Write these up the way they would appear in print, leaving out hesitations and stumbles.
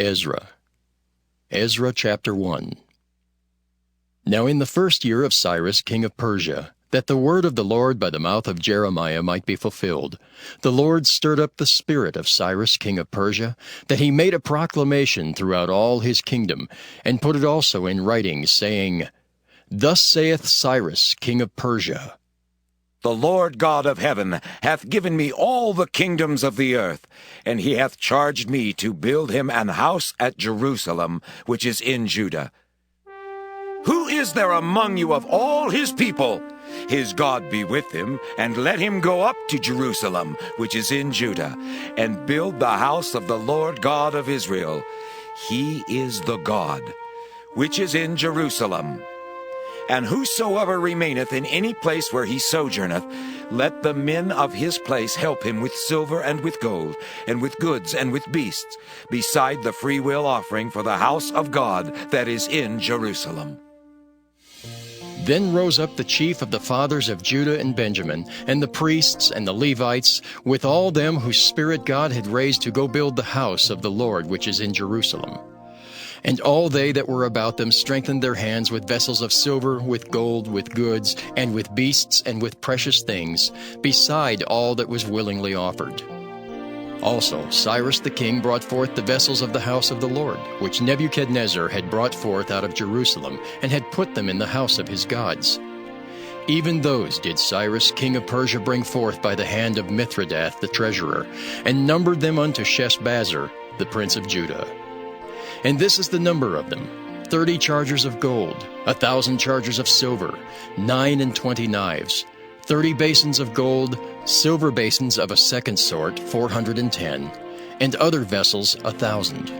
Ezra. Ezra chapter 1. Now in the first year of Cyrus king of Persia, that the word of the Lord by the mouth of Jeremiah might be fulfilled, the Lord stirred up the spirit of Cyrus king of Persia, that he made a proclamation throughout all his kingdom, and put it also in writing, saying, Thus saith Cyrus king of Persia, The Lord God of heaven hath given me all the kingdoms of the earth, and he hath charged me to build him an house at Jerusalem, which is in Judah. Who is there among you of all his people? His God be with him, and let him go up to Jerusalem, which is in Judah, and build the house of the Lord God of Israel. He is the God, which is in Jerusalem. And whosoever remaineth in any place where he sojourneth, let the men of his place help him with silver and with gold, and with goods and with beasts, beside the freewill offering for the house of God that is in Jerusalem. Then rose up the chief of the fathers of Judah and Benjamin, and the priests and the Levites, with all them whose spirit God had raised to go build the house of the Lord which is in Jerusalem. And all they that were about them strengthened their hands with vessels of silver, with gold, with goods, and with beasts, and with precious things, beside all that was willingly offered. Also Cyrus the king brought forth the vessels of the house of the Lord, which Nebuchadnezzar had brought forth out of Jerusalem, and had put them in the house of his gods. Even those did Cyrus king of Persia bring forth by the hand of Mithridath the treasurer, and numbered them unto Sheshbazzar the prince of Judah. And this is the number of them, 30 chargers of gold, 1,000 chargers of silver, 29 knives, 30 basins of gold, silver basins of a second sort, 410, and other vessels 1,000.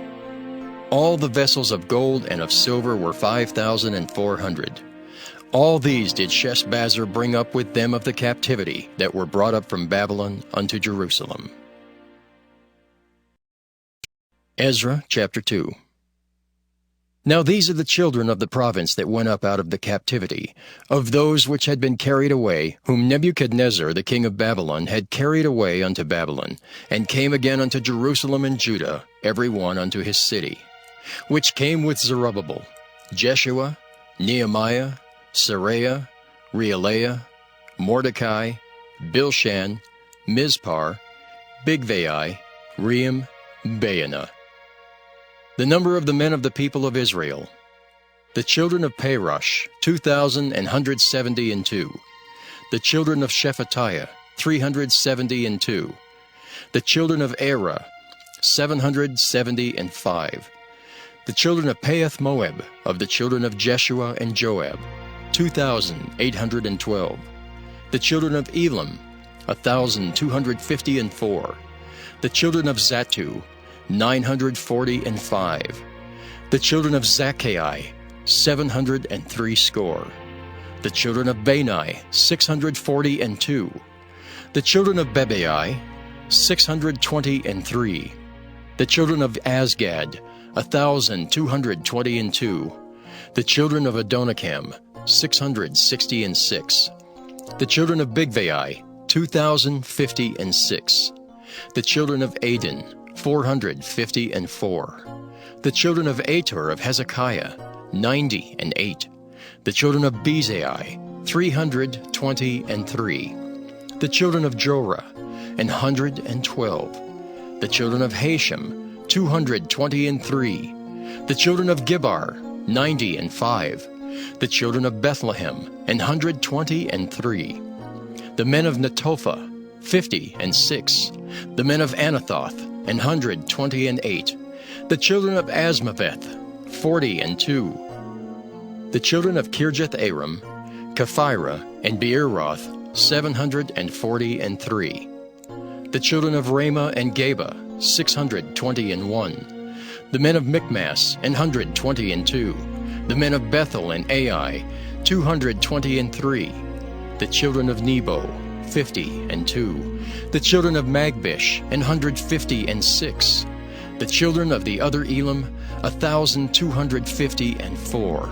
All the vessels of gold and of silver were 5,400. All these did Sheshbazzar bring up with them of the captivity that were brought up from Babylon unto Jerusalem. Ezra chapter 2. Now these are the children of the province that went up out of the captivity, of those which had been carried away, whom Nebuchadnezzar the king of Babylon had carried away unto Babylon, and came again unto Jerusalem and Judah, every one unto his city, which came with Zerubbabel, Jeshua, Nehemiah, Seraiah, Reelaiah, Mordecai, Bilshan, Mizpar, Bigvai, Rehum, Baanah. The number of the men of the people of Israel. The children of Parosh, 2,172. The children of Shephatiah, 372. The children of Era, 775. The children of Pahath Moab, of the children of Jeshua and Joab, 2,812. The children of Elam, 1,254. The children of Zattu, 945. The children of Zacchai, 703 score. The children of Bani, 642. The children of Bebai, 623. The children of Azgad, 1,222. The children of Adonikam, 666. The children of Bigvai, 2,056. The children of Adin, 454. The children of Ator of Hezekiah, 98. The children of Bezai, 323. The children of Jorah, 112. The children of Hashem, 223. The children of Gibbar, 95. The children of Bethlehem, 123. The men of Netophah, 56. The men of Anathoth, 128. The children of Asmaveth, 42. The children of Kirjath-arim, Kephirah, and Beeroth, 743. The children of Ramah and Geba, 621. The men of Michmas, 122. The men of Bethel and Ai, 223. The children of Nebo, 52. The children of Magbish, 156. The children of the other Elam, 1,254.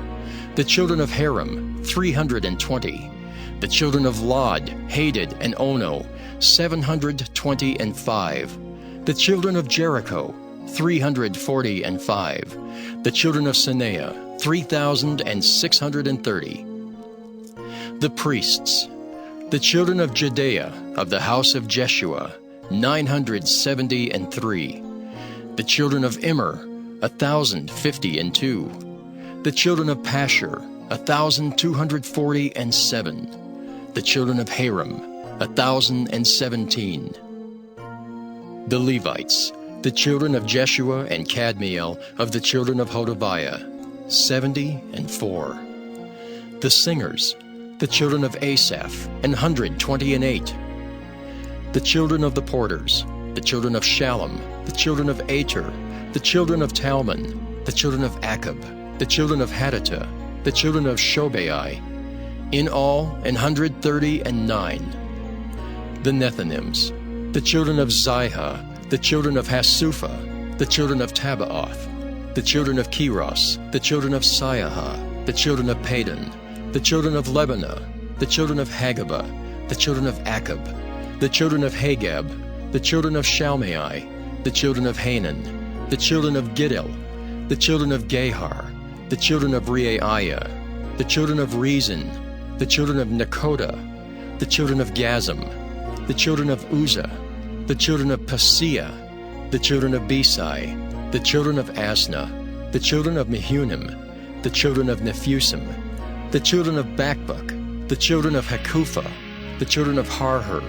The children of Haram, 320. The children of Lod, Hadid, and Ono, 725. The children of Jericho, 345. The children of Senea, 3,630. The priests. The children of Judea, of the house of Jeshua, 973. The children of Immer, 1,052. The children of Pashur, 1,247. The children of Haram, 1,017. The Levites, the children of Jeshua and Kadmiel, of the children of Hodaviah, 70. The singers, the children of Asaph, 128. The children of the porters, the children of Shallum, the children of Ater, the children of Talmon, the children of Akab, the children of Hadattah, the children of Shobai, in all 139. The Nethinims, the children of Zihah, the children of Hasupha, the children of Tabaoth, the children of Keros, the children of Siaha, the children of Padan, the children of Lebanah, the children of Hagabah, the children of Akab, the children of Hagab, the children of Shalmai, the children of Hanan, the children of Giddel, the children of Gahar, the children of Reaiah, the children of Rezin, the children of Nekoda, the children of Gazam, the children of Uzzah, the children of Paseah, the children of Besai, the children of Asna, the children of Mehunim, the children of Nephusim, the children of Bakbuk, the children of Hakupha, the children of Harhur,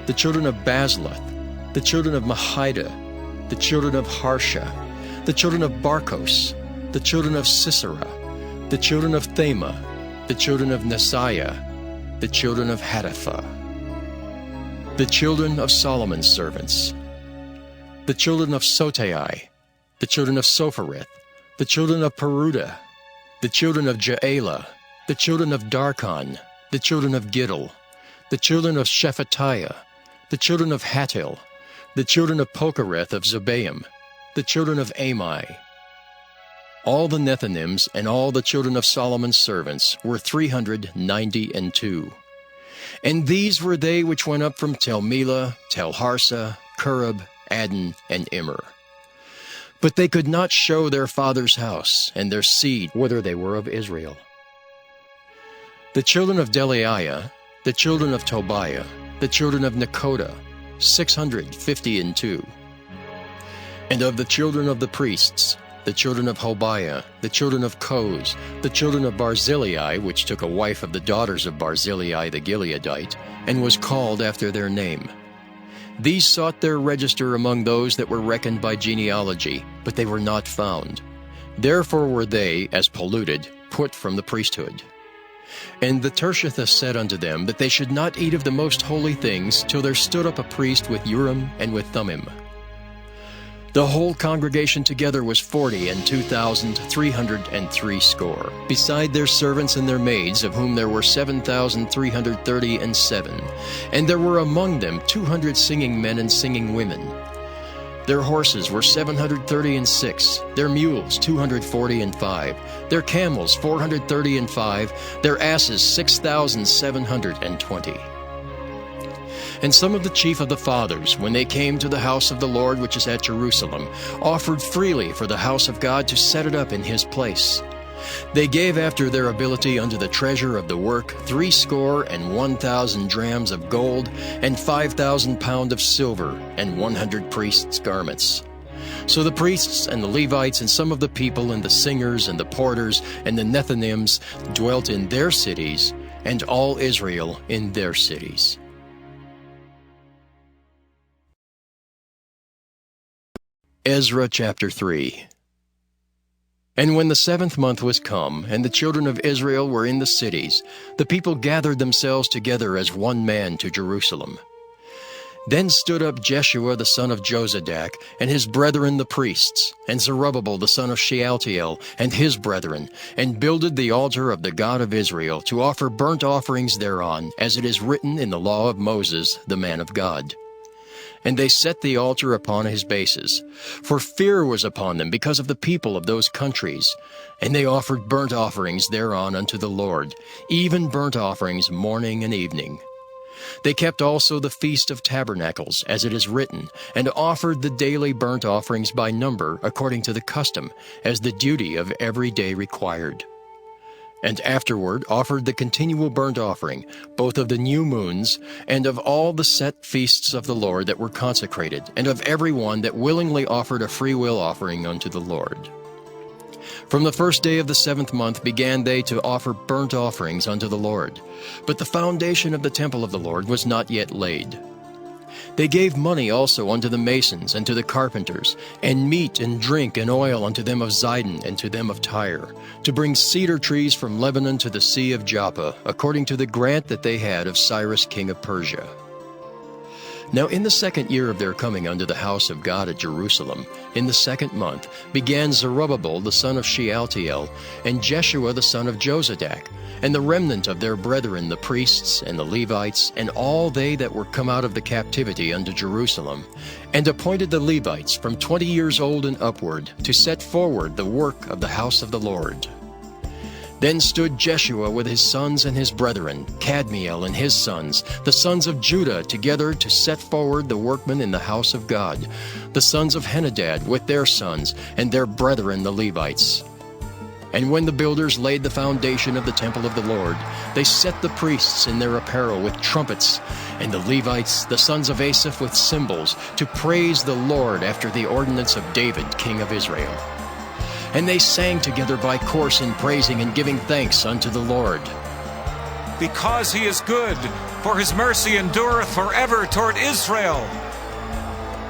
the children of Bazluth, the children of Mahida, the children of Harsha, the children of Barkos, the children of Sisera, the children of Thema, the children of Nesaiah, the children of Hatapha. The children of Solomon's servants, the children of Sotai, the children of Sophereth, the children of Peruda, the children of Jaela, the children of Darkon, the children of Giddel, the children of Shephatiah, the children of Hattil, the children of Pokereth of Zebaim, the children of Amai. All the Nethinims and all the children of Solomon's servants were 392. And these were they which went up from Tel Melah, Tel Harsa, Kerub, Adon, and Immer. But they could not show their father's house and their seed, whether they were of Israel. The children of Delaiah, the children of Tobiah, the children of Nekoda, 652. And of the children of the priests, the children of Hobiah, the children of Koz, the children of Barzillai, which took a wife of the daughters of Barzillai the Gileadite, and was called after their name. These sought their register among those that were reckoned by genealogy, but they were not found. Therefore were they, as polluted, put from the priesthood. And the Tershethah said unto them that they should not eat of the most holy things till there stood up a priest with Urim and with Thummim. The whole congregation together was 40,2,303 score, beside their servants and their maids, of whom there were 7,337, and there were among them 200 singing men and singing women. Their horses were 736, their mules 245, their camels 435, their asses 6,720. And some of the chief of the fathers, when they came to the house of the Lord which is at Jerusalem, offered freely for the house of God to set it up in his place. They gave after their ability unto the treasure of the work 61,000 drams of gold, and 5,000 pound of silver, and 100 priests' garments. So the priests and the Levites and some of the people and the singers and the porters and the Nethinims dwelt in their cities, and all Israel in their cities. Ezra chapter 3. And when the 7th month was come, and the children of Israel were in the cities, the people gathered themselves together as one man to Jerusalem. Then stood up Jeshua the son of Jozadak, and his brethren the priests, and Zerubbabel the son of Shealtiel, and his brethren, and builded the altar of the God of Israel, to offer burnt offerings thereon, as it is written in the law of Moses, the man of God. And they set the altar upon his bases, for fear was upon them because of the people of those countries. And they offered burnt offerings thereon unto the Lord, even burnt offerings morning and evening. They kept also the Feast of Tabernacles, as it is written, and offered the daily burnt offerings by number, according to the custom, as the duty of every day required. And afterward offered the continual burnt offering, both of the new moons, and of all the set feasts of the Lord that were consecrated, and of every one that willingly offered a freewill offering unto the Lord. From the first day of the 7th month began they to offer burnt offerings unto the Lord. But the foundation of the temple of the Lord was not yet laid. They gave money also unto the masons and to the carpenters, and meat and drink and oil unto them of Zidon and to them of Tyre, to bring cedar trees from Lebanon to the sea of Joppa, according to the grant that they had of Cyrus king of Persia. Now in the 2nd year of their coming unto the house of God at Jerusalem, in the 2nd month, began Zerubbabel the son of Shealtiel, and Jeshua the son of Jozadak, and the remnant of their brethren the priests, and the Levites, and all they that were come out of the captivity unto Jerusalem, and appointed the Levites from 20 years old and upward, to set forward the work of the house of the Lord. Then stood Jeshua with his sons and his brethren, Kadmiel and his sons, the sons of Judah, together to set forward the workmen in the house of God, the sons of Henadad with their sons, and their brethren the Levites. And when the builders laid the foundation of the temple of the Lord, they set the priests in their apparel with trumpets, and the Levites, the sons of Asaph, with cymbals, to praise the Lord after the ordinance of David king of Israel. And they sang together by course in praising and giving thanks unto the Lord. Because he is good, for his mercy endureth forever toward Israel.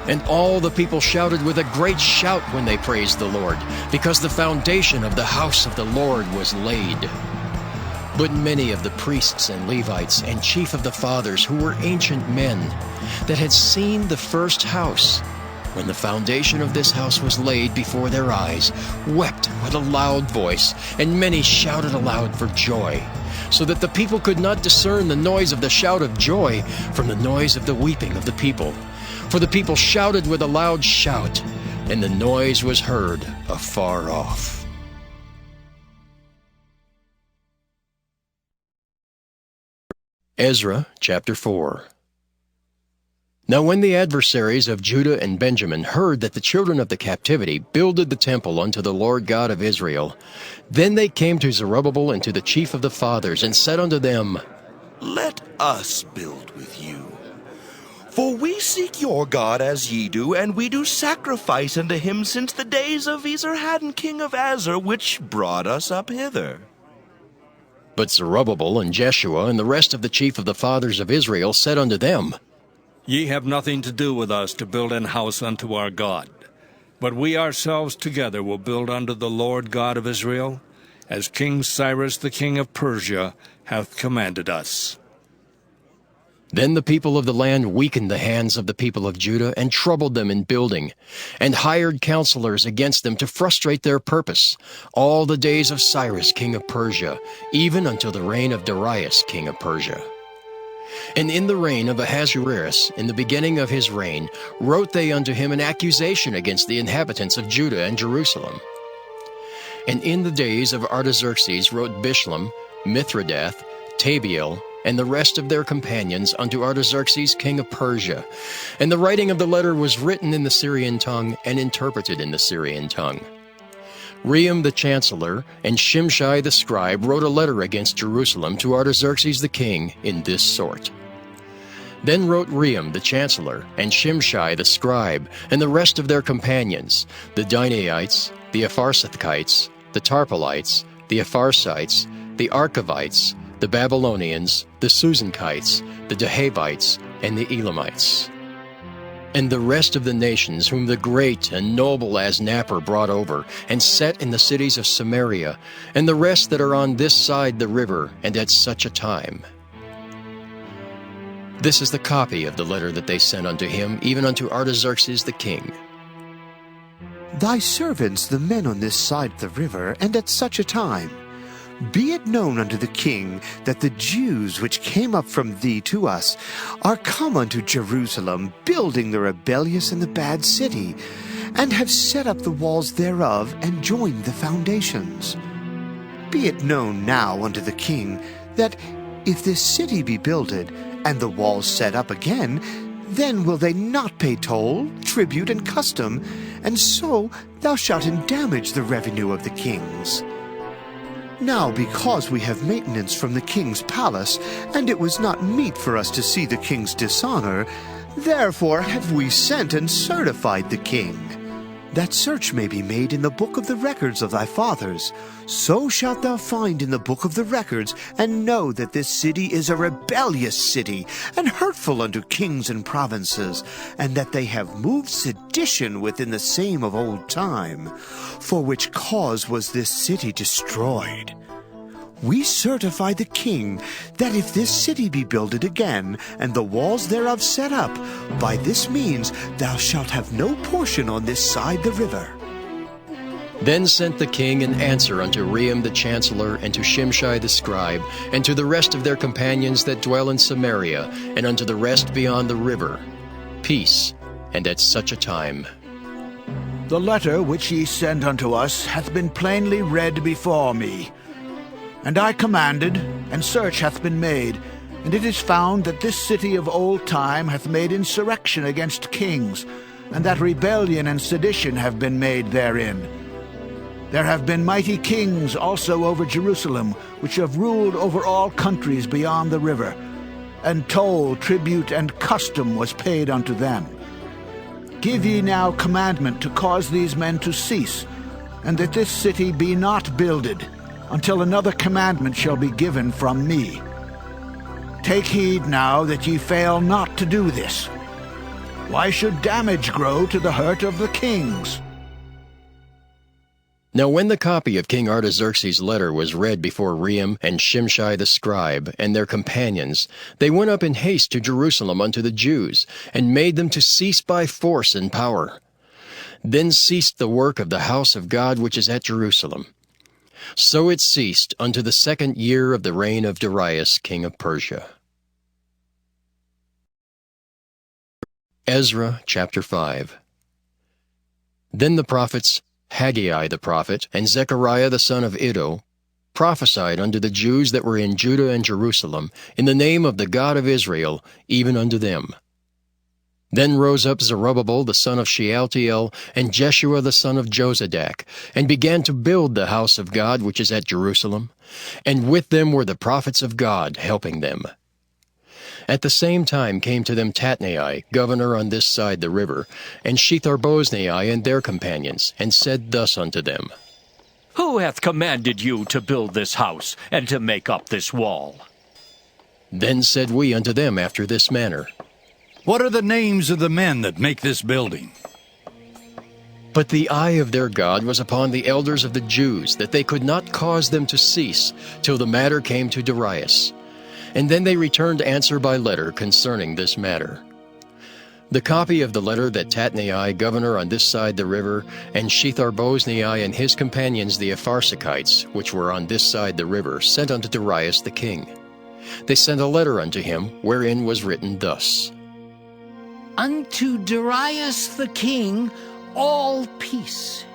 And all the people shouted with a great shout when they praised the Lord, because the foundation of the house of the Lord was laid. But many of the priests and Levites and chief of the fathers, who were ancient men, that had seen the first house, when the foundation of this house was laid before their eyes, wept with a loud voice, and many shouted aloud for joy, so that the people could not discern the noise of the shout of joy from the noise of the weeping of the people. For the people shouted with a loud shout, and the noise was heard afar off. Ezra chapter 4. Now when the adversaries of Judah and Benjamin heard that the children of the captivity builded the temple unto the Lord God of Israel, then they came to Zerubbabel and to the chief of the fathers, and said unto them, Let us build with you. For we seek your God as ye do, and we do sacrifice unto him since the days of EZRA-ESTHER king of Azor, which brought us up hither. But Zerubbabel and Jeshua and the rest of the chief of the fathers of Israel said unto them, Ye have nothing to do with us to build an house unto our God. But we ourselves together will build unto the Lord God of Israel, as King Cyrus the king of Persia hath commanded us. Then the people of the land weakened the hands of the people of Judah, and troubled them in building, and hired counselors against them to frustrate their purpose, all the days of Cyrus king of Persia, even until the reign of Darius king of Persia. And in the reign of Ahasuerus, in the beginning of his reign, wrote they unto him an accusation against the inhabitants of Judah and Jerusalem. And in the days of Artaxerxes wrote Bishlam, Mithridath, Tabiel, and the rest of their companions unto Artaxerxes king of Persia. And the writing of the letter was written in the Syrian tongue, and interpreted in the Syrian tongue. Rehum the chancellor and Shimshai the scribe wrote a letter against Jerusalem to Artaxerxes the king in this sort. Then wrote Rehum the chancellor and Shimshai the scribe and the rest of their companions, the Dinaites, the Apharsathites, the Tarpolites, the Apharsites, the Archavites, the Babylonians, the Susankites, the Dahabites, and the Elamites. And the rest of the nations whom the great and noble Asnapper brought over, and set in the cities of Samaria, and the rest that are on this side the river, and at such a time. This is the copy of the letter that they sent unto him, even unto Artaxerxes the king. Thy servants, the men on this side the river, and at such a time, be it known unto the king that the Jews which came up from thee to us are come unto Jerusalem, building the rebellious and the bad city, and have set up the walls thereof, and joined the foundations. Be it known now unto the king that if this city be builded, and the walls set up again, then will they not pay toll, tribute, and custom, and so thou shalt endamage the revenue of the kings. Now because we have maintenance from the king's palace, and it was not meet for us to see the king's dishonor, therefore have we sent and certified the king, that search may be made in the book of the records of thy fathers. So shalt thou find in the book of the records, and know that this city is a rebellious city, and hurtful unto kings and provinces, and that they have moved sedition within the same of old time, for which cause was this city destroyed. We certify the king that if this city be builded again, and the walls thereof set up, by this means thou shalt have no portion on this side the river. Then sent the king an answer unto Rehum the chancellor, and to Shimshai the scribe, and to the rest of their companions that dwell in Samaria, and unto the rest beyond the river, Peace, and at such a time. The letter which ye sent unto us hath been plainly read before me. And I commanded, and search hath been made, and it is found that this city of old time hath made insurrection against kings, and that rebellion and sedition have been made therein. There have been mighty kings also over Jerusalem, which have ruled over all countries beyond the river, and toll, tribute, and custom was paid unto them. Give ye now commandment to cause these men to cease, and that this city be not builded, until another commandment shall be given from me. Take heed now that ye fail not to do this. Why should damage grow to the hurt of the kings? Now when the copy of King Artaxerxes' letter was read before Rehum and Shimshai the scribe and their companions, they went up in haste to Jerusalem unto the Jews, and made them to cease by force and power. Then ceased the work of the house of God which is at Jerusalem. So it ceased unto the 2nd year of the reign of Darius king of Persia. Ezra chapter 5. Then the prophets Haggai the prophet and Zechariah the son of Iddo prophesied unto the Jews that were in Judah and Jerusalem in the name of the God of Israel, even unto them. Then rose up Zerubbabel the son of Shealtiel, and Jeshua the son of Jozadak, and began to build the house of God which is at Jerusalem, and with them were the prophets of God helping them. At the same time came to them Tatnai, governor on this side the river, and Shethar-boznai and their companions, and said thus unto them, Who hath commanded you to build this house, and to make up this wall? Then said we unto them after this manner, What are the names of the men that make this building? But the eye of their God was upon the elders of the Jews, that they could not cause them to cease, till the matter came to Darius. And then they returned answer by letter concerning this matter. The copy of the letter that Tatnai, governor on this side the river, and Shethar-boznai and his companions the Apharsachites, which were on this side the river, sent unto Darius the king. They sent a letter unto him, wherein was written thus, Unto Darius the king all peace.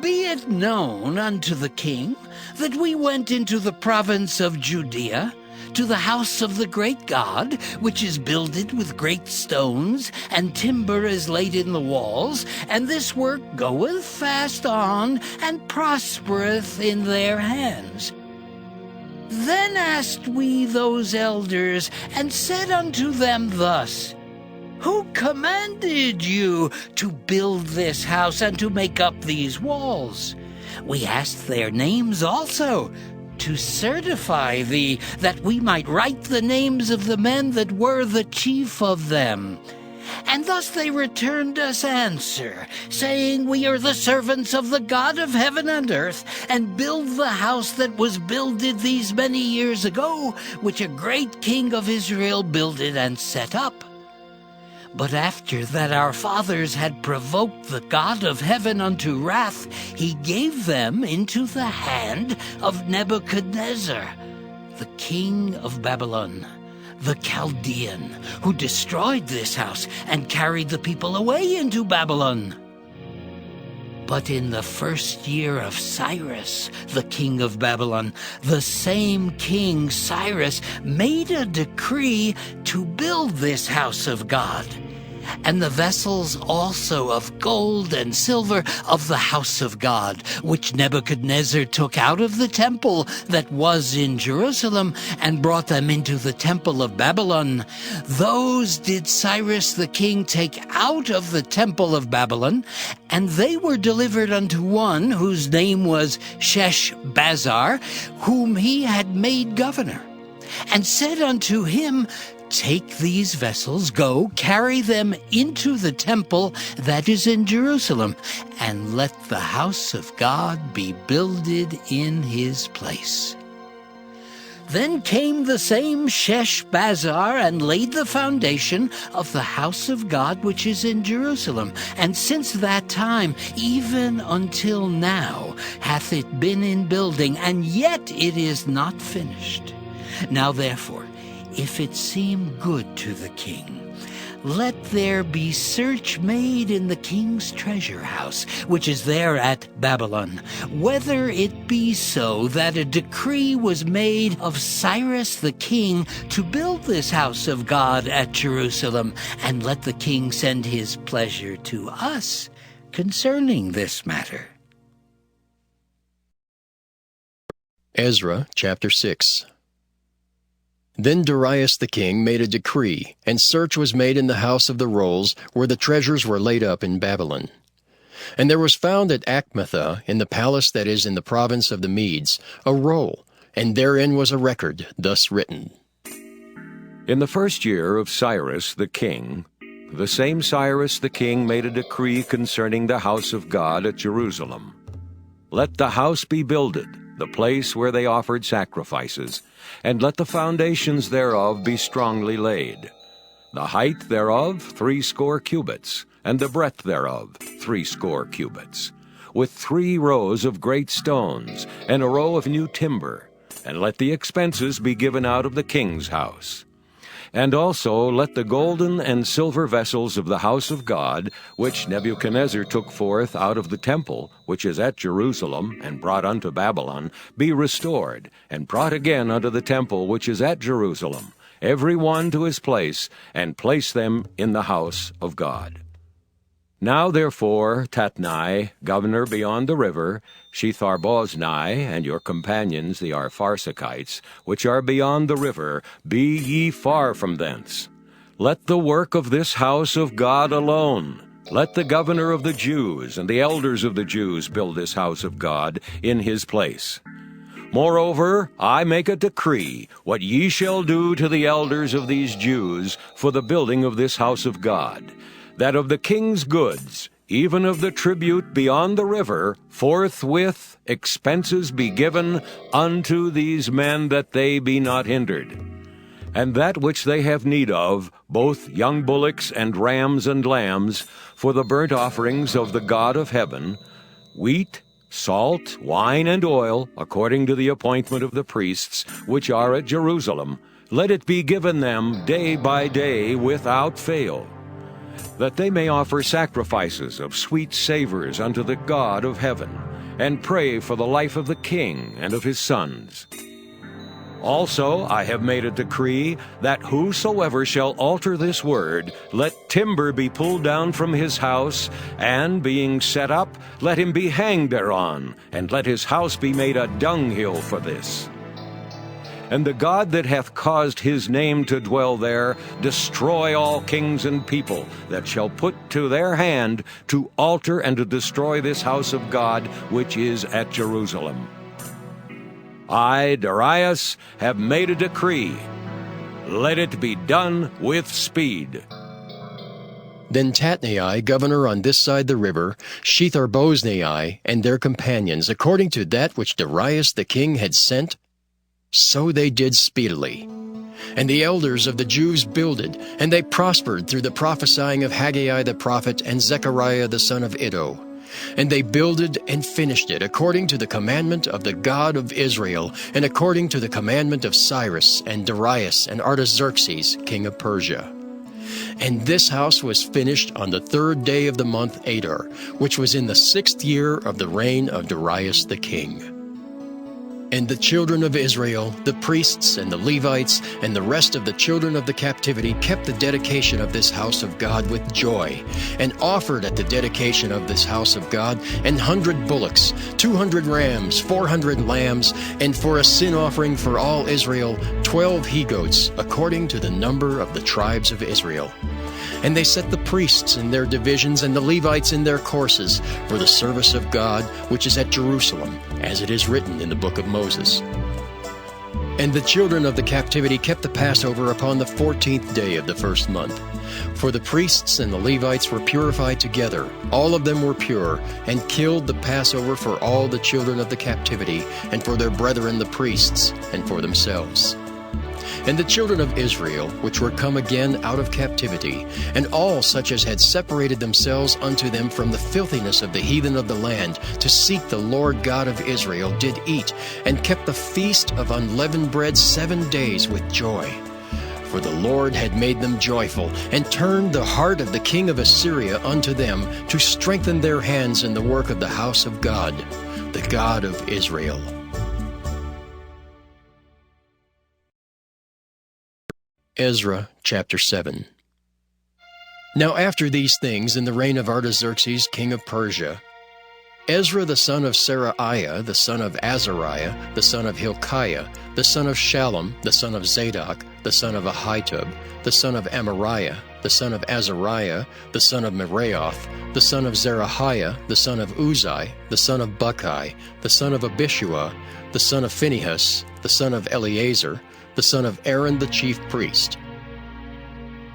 Be it known unto the king that we went into the province of Judea, to the house of the great God, which is builded with great stones, and timber is laid in the walls, and this work goeth fast on, and prospereth in their hands. Then asked we those elders, and said unto them thus, Who commanded you to build this house, and to make up these walls? We asked their names also, to certify thee, that we might write the names of the men that were the chief of them. And thus they returned us answer, saying, We are the servants of the God of heaven and earth, and build the house that was builded these many years ago, which a great king of Israel builded and set up. But after that our fathers had provoked the God of heaven unto wrath, he gave them into the hand of Nebuchadnezzar, the king of Babylon, the Chaldean, who destroyed this house and carried the people away into Babylon. But in the first year of Cyrus, the king of Babylon, the same king Cyrus made a decree to build this house of God. And the vessels also of gold and silver of the house of God, which Nebuchadnezzar took out of the temple that was in Jerusalem, and brought them into the temple of Babylon, those did Cyrus the king take out of the temple of Babylon, and they were delivered unto one whose name was Sheshbazzar, whom he had made governor, and said unto him, Take these vessels, go, carry them into the temple that is in Jerusalem, and let the house of God be builded in his place. Then came the same Sheshbazzar and laid the foundation of the house of God which is in Jerusalem. And since that time, even until now, hath it been in building, and yet it is not finished. Now therefore, if it seem good to the king, let there be search made in the king's treasure house, which is there at Babylon, whether it be so that a decree was made of Cyrus the king to build this house of God at Jerusalem, and let the king send his pleasure to us concerning this matter. Ezra chapter 6. Then Darius the king made a decree, and search was made in the house of the rolls, where the treasures were laid up in Babylon. And there was found at Achmetha, in the palace that is in the province of the Medes, a roll, and therein was a record thus written. In the first year of Cyrus the king, the same Cyrus the king made a decree concerning the house of God at Jerusalem. Let the house be builded, the place where they offered sacrifices, and let the foundations thereof be strongly laid. The height thereof 60 cubits, and the breadth thereof 60 cubits, with 3 rows of great stones, and a row of new timber, and let the expenses be given out of the king's house. And also let the golden and silver vessels of the house of God, which Nebuchadnezzar took forth out of the temple, which is at Jerusalem, and brought unto Babylon, be restored, and brought again unto the temple which is at Jerusalem, every one to his place, and place them in the house of God. Now therefore, Tatnai, governor beyond the river, Shethar-boznai, and your companions the Arpharsachites, which are beyond the river, be ye far from thence. Let the work of this house of God alone. Let the governor of the Jews and the elders of the Jews build this house of God in his place. Moreover, I make a decree, what ye shall do to the elders of these Jews for the building of this house of God, that of the king's goods, even of the tribute beyond the river, forthwith expenses be given unto these men, that they be not hindered. And that which they have need of, both young bullocks and rams and lambs, for the burnt offerings of the God of heaven, wheat, salt, wine, and oil, according to the appointment of the priests, which are at Jerusalem, let it be given them day by day without fail, that they may offer sacrifices of sweet savors unto the God of heaven, and pray for the life of the king and of his sons. Also I have made a decree, that whosoever shall alter this word, let timber be pulled down from his house, and being set up, let him be hanged thereon, and let his house be made a dunghill for this. And the God that hath caused his name to dwell there, destroy all kings and people that shall put to their hand to alter and to destroy this house of God which is at Jerusalem. I, Darius, have made a decree. Let it be done with speed. Then Tatnai, governor on this side the river, Shethar-boznai, and their companions, according to that which Darius the king had sent, so they did speedily. And the elders of the Jews builded, and they prospered through the prophesying of Haggai the prophet and Zechariah the son of Iddo. And they builded and finished it according to the commandment of the God of Israel, and according to the commandment of Cyrus and Darius and Artaxerxes, king of Persia. And this house was finished on the 3rd day of the month Adar, which was in the 6th year of the reign of Darius the king. And the children of Israel, the priests and the Levites, and the rest of the children of the captivity kept the dedication of this house of God with joy, and offered at the dedication of this house of God 100 bullocks, 200 rams, 400 lambs, and for a sin offering for all Israel 12 he-goats, according to the number of the tribes of Israel. And they set the priests in their divisions and the Levites in their courses for the service of God, which is at Jerusalem, as it is written in the book of Moses. And the children of the captivity kept the Passover upon the 14th day of the 1st month. For the priests and the Levites were purified together, all of them were pure, and killed the Passover for all the children of the captivity, and for their brethren the priests, and for themselves. And the children of Israel, which were come again out of captivity, and all such as had separated themselves unto them from the filthiness of the heathen of the land, to seek the Lord God of Israel, did eat, and kept the feast of unleavened bread 7 days with joy. For the Lord had made them joyful, and turned the heart of the king of Assyria unto them, to strengthen their hands in the work of the house of God, the God of Israel. Ezra chapter 7. Now after these things, in the reign of Artaxerxes king of Persia, Ezra the son of Seraiah, the son of Azariah, the son of Hilkiah, the son of Shallum, the son of Zadok, the son of Ahitub, the son of Amariah, the son of Azariah, the son of Meraioth, the son of Zerahiah, the son of Uzai, the son of Buckai, the son of Abishua, the son of Phinehas, the son of Eleazar, the son of Aaron the chief priest.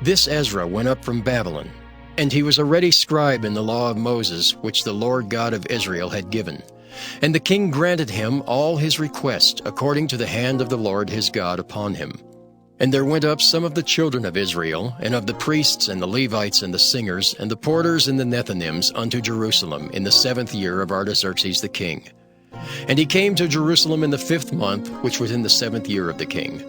This Ezra went up from Babylon, and he was a ready scribe in the law of Moses, which the Lord God of Israel had given. And the king granted him all his request, according to the hand of the Lord his God upon him. And there went up some of the children of Israel, and of the priests and the Levites and the singers, and the porters and the Nethinims unto Jerusalem in the 7th year of Artaxerxes the king. And he came to Jerusalem in the 5th month, which was in the 7th year of the king.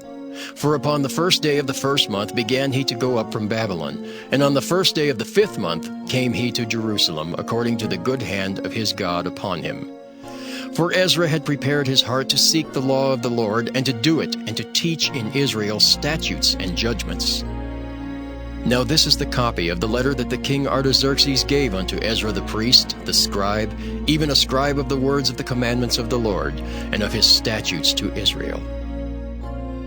For upon the 1st day of the 1st month began he to go up from Babylon, and on the 1st day of the 5th month came he to Jerusalem, according to the good hand of his God upon him. For Ezra had prepared his heart to seek the law of the Lord, and to do it, and to teach in Israel statutes and judgments. Now this is the copy of the letter that the king Artaxerxes gave unto Ezra the priest, the scribe, even a scribe of the words of the commandments of the Lord, and of his statutes to Israel.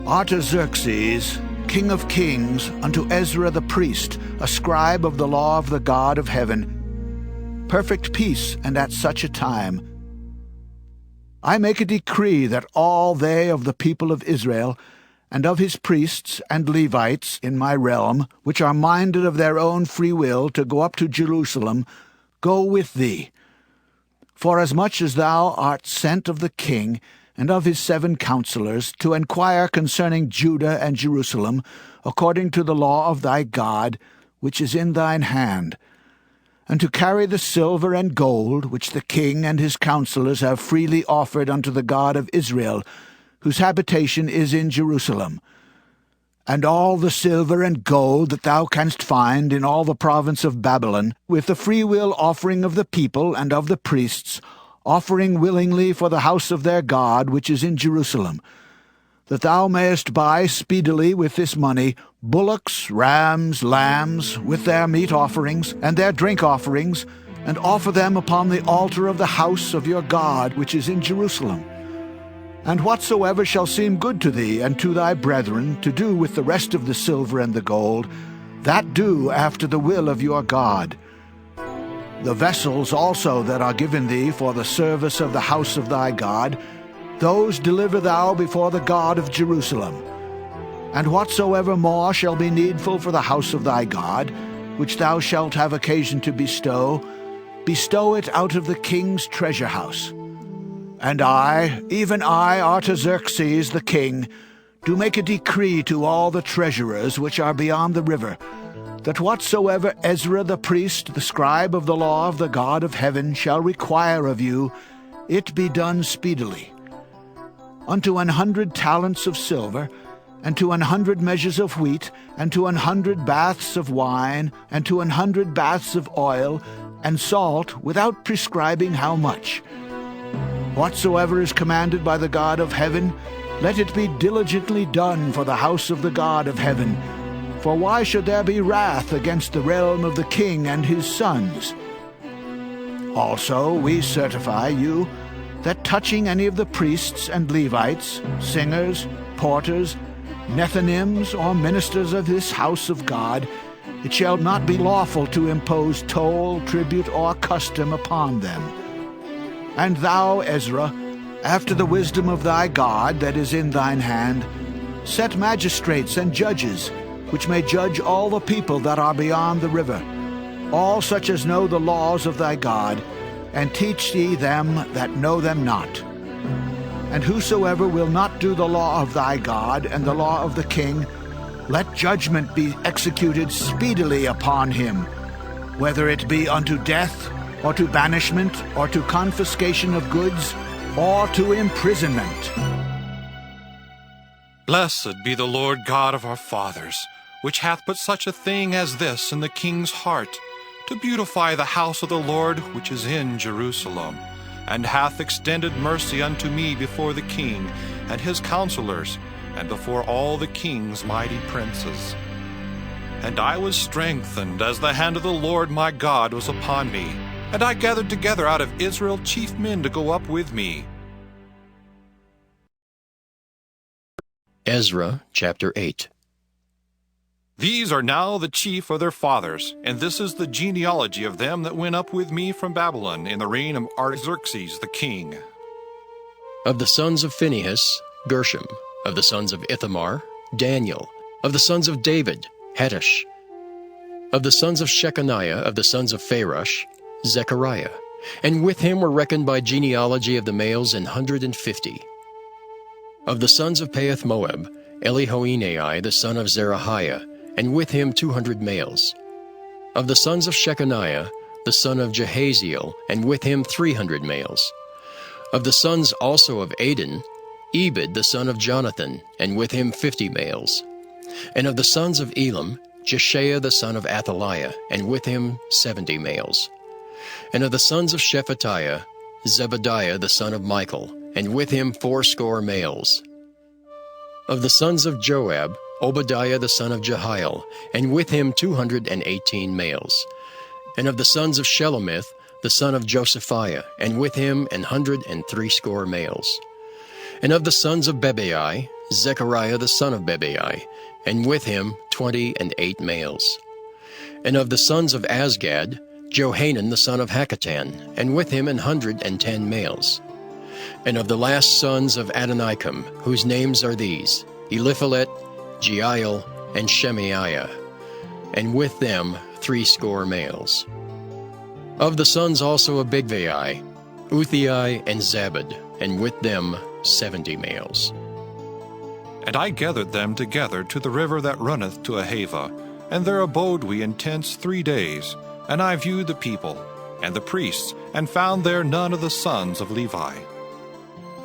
Artaxerxes, king of kings, unto Ezra the priest, a scribe of the law of the God of heaven, perfect peace, and at such a time. I make a decree that all they of the people of Israel, and of his priests and Levites in my realm, which are minded of their own free will to go up to Jerusalem, go with thee. Forasmuch as thou art sent of the king, and of his 7 counselors, to enquire concerning Judah and Jerusalem, according to the law of thy God, which is in thine hand, and to carry the silver and gold, which the king and his counselors have freely offered unto the God of Israel, whose habitation is in Jerusalem, and all the silver and gold that thou canst find in all the province of Babylon, with the freewill offering of the people and of the priests, offering willingly for the house of their God which is in Jerusalem, that thou mayest buy speedily with this money bullocks, rams, lambs, with their meat offerings and their drink offerings, and offer them upon the altar of the house of your God which is in Jerusalem. And whatsoever shall seem good to thee and to thy brethren to do with the rest of the silver and the gold, that do after the will of your God. The vessels also that are given thee for the service of the house of thy God, those deliver thou before the God of Jerusalem. And whatsoever more shall be needful for the house of thy God, which thou shalt have occasion to bestow it out of the king's treasure house. And I, even I, Artaxerxes the king, do make a decree to all the treasurers which are beyond the river, that whatsoever Ezra the priest, the scribe of the law of the God of heaven, shall require of you, it be done speedily. Unto 100 talents of silver, and to 100 measures of wheat, and to 100 baths of wine, and to 100 baths of oil, and salt, without prescribing how much. Whatsoever is commanded by the God of heaven, let it be diligently done for the house of the God of heaven. For why should there be wrath against the realm of the king and his sons? Also we certify you that touching any of the priests and Levites, singers, porters, Nethinims, or ministers of this house of God, it shall not be lawful to impose toll, tribute, or custom upon them. And thou, Ezra, after the wisdom of thy God that is in thine hand, set magistrates and judges, which may judge all the people that are beyond the river, all such as know the laws of thy God, and teach ye them that know them not. And whosoever will not do the law of thy God and the law of the king, let judgment be executed speedily upon him, whether it be unto death, or to banishment, or to confiscation of goods, or to imprisonment. Blessed be the Lord God of our fathers, which hath put such a thing as this in the king's heart, to beautify the house of the Lord which is in Jerusalem, and hath extended mercy unto me before the king and his counselors, and before all the king's mighty princes. And I was strengthened as the hand of the Lord my God was upon me, and I gathered together out of Israel chief men to go up with me. Ezra chapter 8. These are now the chief of their fathers, and this is the genealogy of them that went up with me from Babylon in the reign of Artaxerxes the king. Of the sons of Phinehas, Gershom. Of the sons of Ithamar, Daniel. Of the sons of David, Hattush. Of the sons of Shechaniah, of the sons of Pharosh, Zechariah. And with him were reckoned by genealogy of the males 150. Of the sons of Pahath Moab, Elihoenai the son of Zerahiah, and with him 200 males. Of the sons of Shechaniah, the son of Jehaziel, and with him 300 males. Of the sons also of Adin, Ebed the son of Jonathan, and with him 50 males. And of the sons of Elam, Jeshaiah the son of Athaliah, and with him 70 males. And of the sons of Shephatiah, Zebadiah the son of Michael, and with him 80 males. Of the sons of Joab, Obadiah the son of Jehiel, and with him 218 males. And of the sons of Shelomith, the son of Josephiah, and with him 160 males. And of the sons of Bebai, Zechariah the son of Bebai, and with him 28 males. And of the sons of Azgad, Johanan the son of Hakatan, and with him 110 males. And of the last sons of Adonikam, whose names are these, Eliphalet, Jeiel, and Shemaiah, and with them 80 males. Of the sons also of Bigvai, Uthai and Zabad, and with them 70 males. And I gathered them together to the river that runneth to Ahava, and there abode we in tents 3 days. And I viewed the people, and the priests, and found there none of the sons of Levi.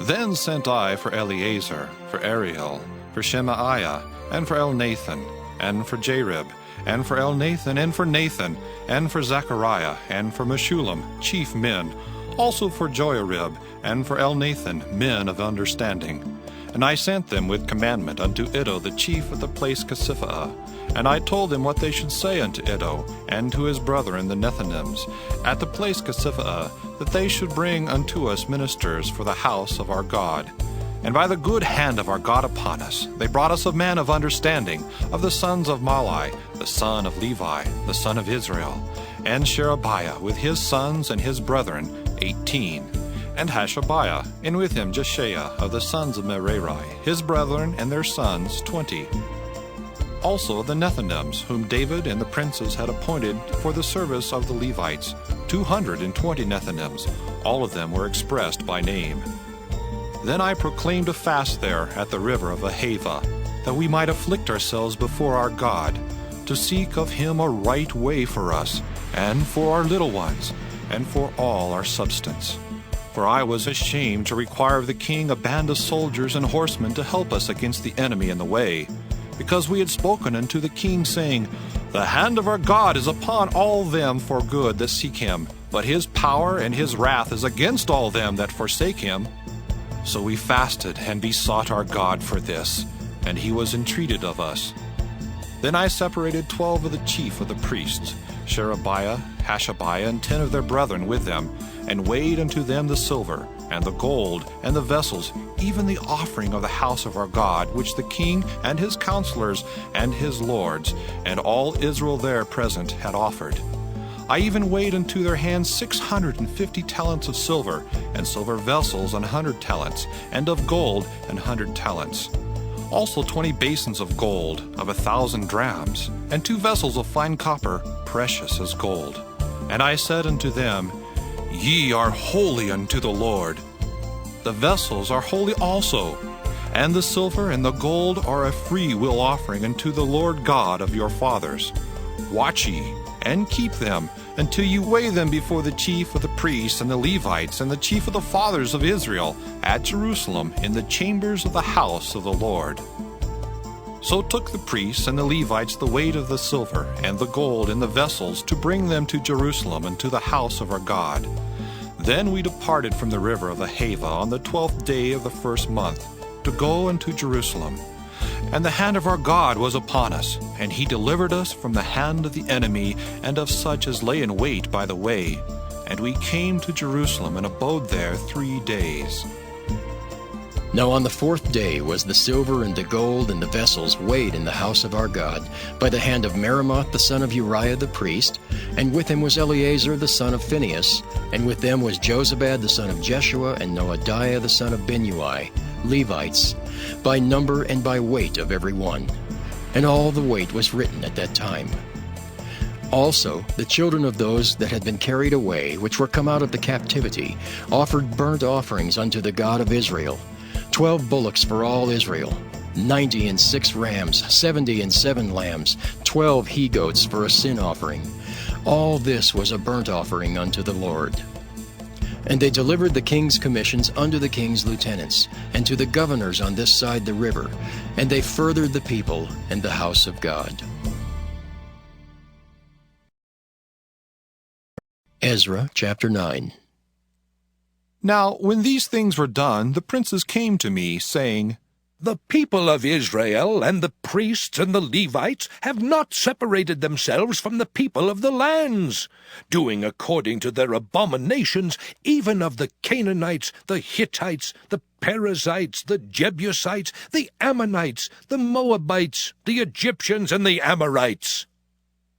Then sent I for Eleazar, for Ariel, for Shemaiah, and for Elnathan, and for Jarib, and for Elnathan, and for Nathan, and for Zechariah, and for Meshullam, chief men, also for Joiarib, and for Elnathan, men of understanding. And I sent them with commandment unto Iddo the chief of the place Casiphia. And I told them what they should say unto Iddo, and to his brethren the Nethinims, at the place Casiphia, that they should bring unto us ministers for the house of our God. And by the good hand of our God upon us, they brought us a man of understanding, of the sons of Malai, the son of Levi, the son of Israel, and Sherebiah with his sons and his brethren, 18, and Hashabiah, and with him Jeshaiah of the sons of Merari, his brethren and their sons, 20. Also the Nethinims, whom David and the princes had appointed for the service of the Levites, 220 Nethinims, all of them were expressed by name. Then I proclaimed a fast there at the river of Ahava, that we might afflict ourselves before our God, to seek of him a right way for us, and for our little ones, and for all our substance. For I was ashamed to require of the king a band of soldiers and horsemen to help us against the enemy in the way, because we had spoken unto the king, saying, The hand of our God is upon all them for good that seek him, but his power and his wrath is against all them that forsake him. So we fasted and besought our God for this, and he was entreated of us. Then I separated 12 of the chief of the priests, Sherebiah, Hashabiah, and 10 of their brethren with them, and weighed unto them the silver, and the gold, and the vessels, even the offering of the house of our God, which the king and his counselors and his lords, and all Israel there present had offered. I even weighed unto their hands 650 talents of silver, and silver vessels 100 talents, and of gold 100 talents. Also 20 basins of gold, of 1,000 drams, and 2 vessels of fine copper, precious as gold. And I said unto them, Ye are holy unto the Lord. The vessels are holy also, and the silver and the gold are a free will offering unto the Lord God of your fathers. Watch ye, and keep them, until you weigh them before the chief of the priests and the Levites and the chief of the fathers of Israel at Jerusalem in the chambers of the house of the Lord. So took the priests and the Levites the weight of the silver and the gold in the vessels to bring them to Jerusalem and to the house of our God. Then we departed from the river of Ahava on the 12th day of the first month to go unto Jerusalem. And the hand of our God was upon us, and he delivered us from the hand of the enemy and of such as lay in wait by the way. And we came to Jerusalem and abode there 3 days. Now on the 4th day was the silver and the gold and the vessels weighed in the house of our God by the hand of Meremoth the son of Uriah the priest, and with him was Eleazar the son of Phinehas, and with them was Jozabad the son of Jeshua and Noadiah the son of Binnui, Levites, by number and by weight of every one. And all the weight was written at that time. Also the children of those that had been carried away, which were come out of the captivity, offered burnt offerings unto the God of Israel, 12 bullocks for all Israel, 96 rams, 77 lambs, 12 he-goats for a sin offering. All this was a burnt offering unto the Lord. And they delivered the king's commissions unto the king's lieutenants, and to the governors on this side the river, and they furthered the people and the house of God. Ezra chapter 9. Now when these things were done, the princes came to me, saying, The people of Israel and the priests and the Levites have not separated themselves from the people of the lands, doing according to their abominations, even of the Canaanites, the Hittites, the Perizzites, the Jebusites, the Ammonites, the Moabites, the Egyptians, and the Amorites.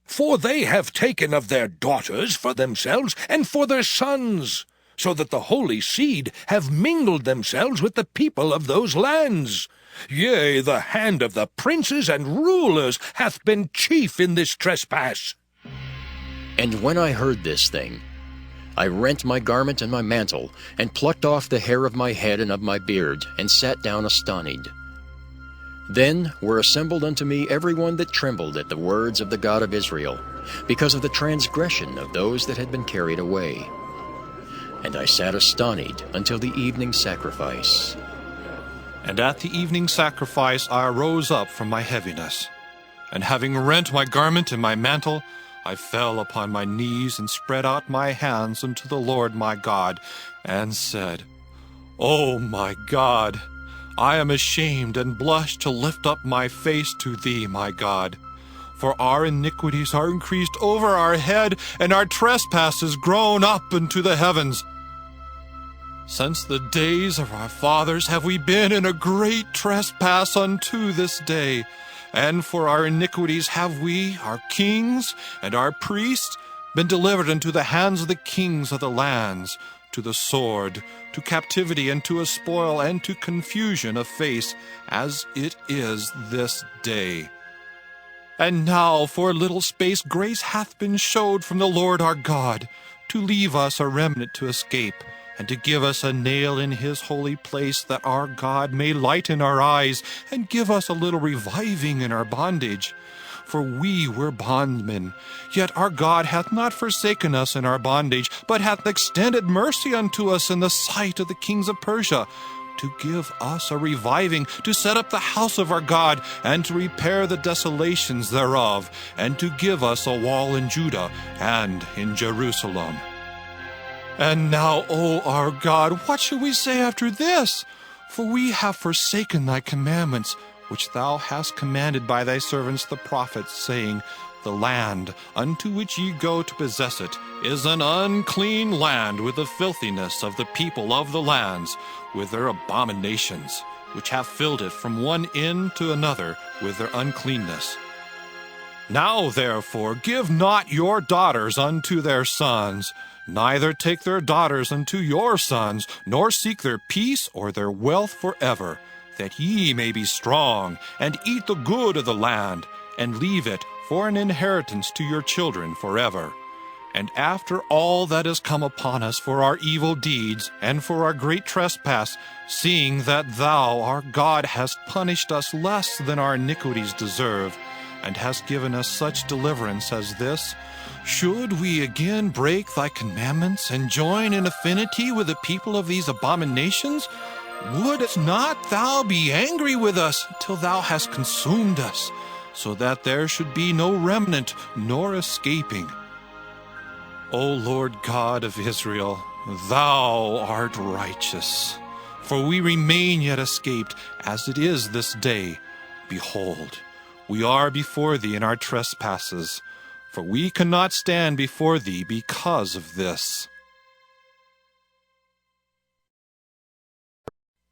For they have taken of their daughters for themselves and for their sons, so that the holy seed have mingled themselves with the people of those lands. Yea, the hand of the princes and rulers hath been chief in this trespass. And when I heard this thing, I rent my garment and my mantle, and plucked off the hair of my head and of my beard, and sat down astonied. Then were assembled unto me every one that trembled at the words of the God of Israel, because of the transgression of those that had been carried away. And I sat astonied until the evening sacrifice. And at the evening sacrifice I arose up from my heaviness. And having rent my garment and my mantle, I fell upon my knees and spread out my hands unto the Lord my God, and said, O my God, I am ashamed and blush to lift up my face to thee, my God. For our iniquities are increased over our head, and our trespasses grown up into the heavens. Since the days of our fathers have we been in a great trespass unto this day, and for our iniquities have we, our kings and our priests, been delivered into the hands of the kings of the lands, to the sword, to captivity, and to a spoil, and to confusion of face, as it is this day. And now for a little space grace hath been showed from the Lord our God, to leave us a remnant to escape, and to give us a nail in his holy place, that our God may lighten our eyes, and give us a little reviving in our bondage. for we were bondmen. Yet our God hath not forsaken us in our bondage, but hath extended mercy unto us in the sight of the kings of Persia, to give us a reviving, to set up the house of our God, and to repair the desolations thereof, and to give us a wall in Judah and in Jerusalem. And now, O our God, what shall we say after this? For we have forsaken thy commandments, which thou hast commanded by thy servants the prophets, saying, The land unto which ye go to possess it is an unclean land, with the filthiness of the people of the lands, with their abominations, which have filled it from one end to another with their uncleanness. Now therefore give not your daughters unto their sons, neither take their daughters unto your sons, nor seek their peace or their wealth forever, that ye may be strong, and eat the good of the land, and leave it for an inheritance to your children forever. And after all that is come upon us for our evil deeds, and for our great trespass, seeing that thou, our God, hast punished us less than our iniquities deserve, and hast given us such deliverance as this, should we again break thy commandments, and join in affinity with the people of these abominations? Wouldst not thou be angry with us till thou hast consumed us, so that there should be no remnant nor escaping? O Lord God of Israel, thou art righteous. For we remain yet escaped, as it is this day. Behold, we are before thee in our trespasses, for we cannot stand before thee because of this.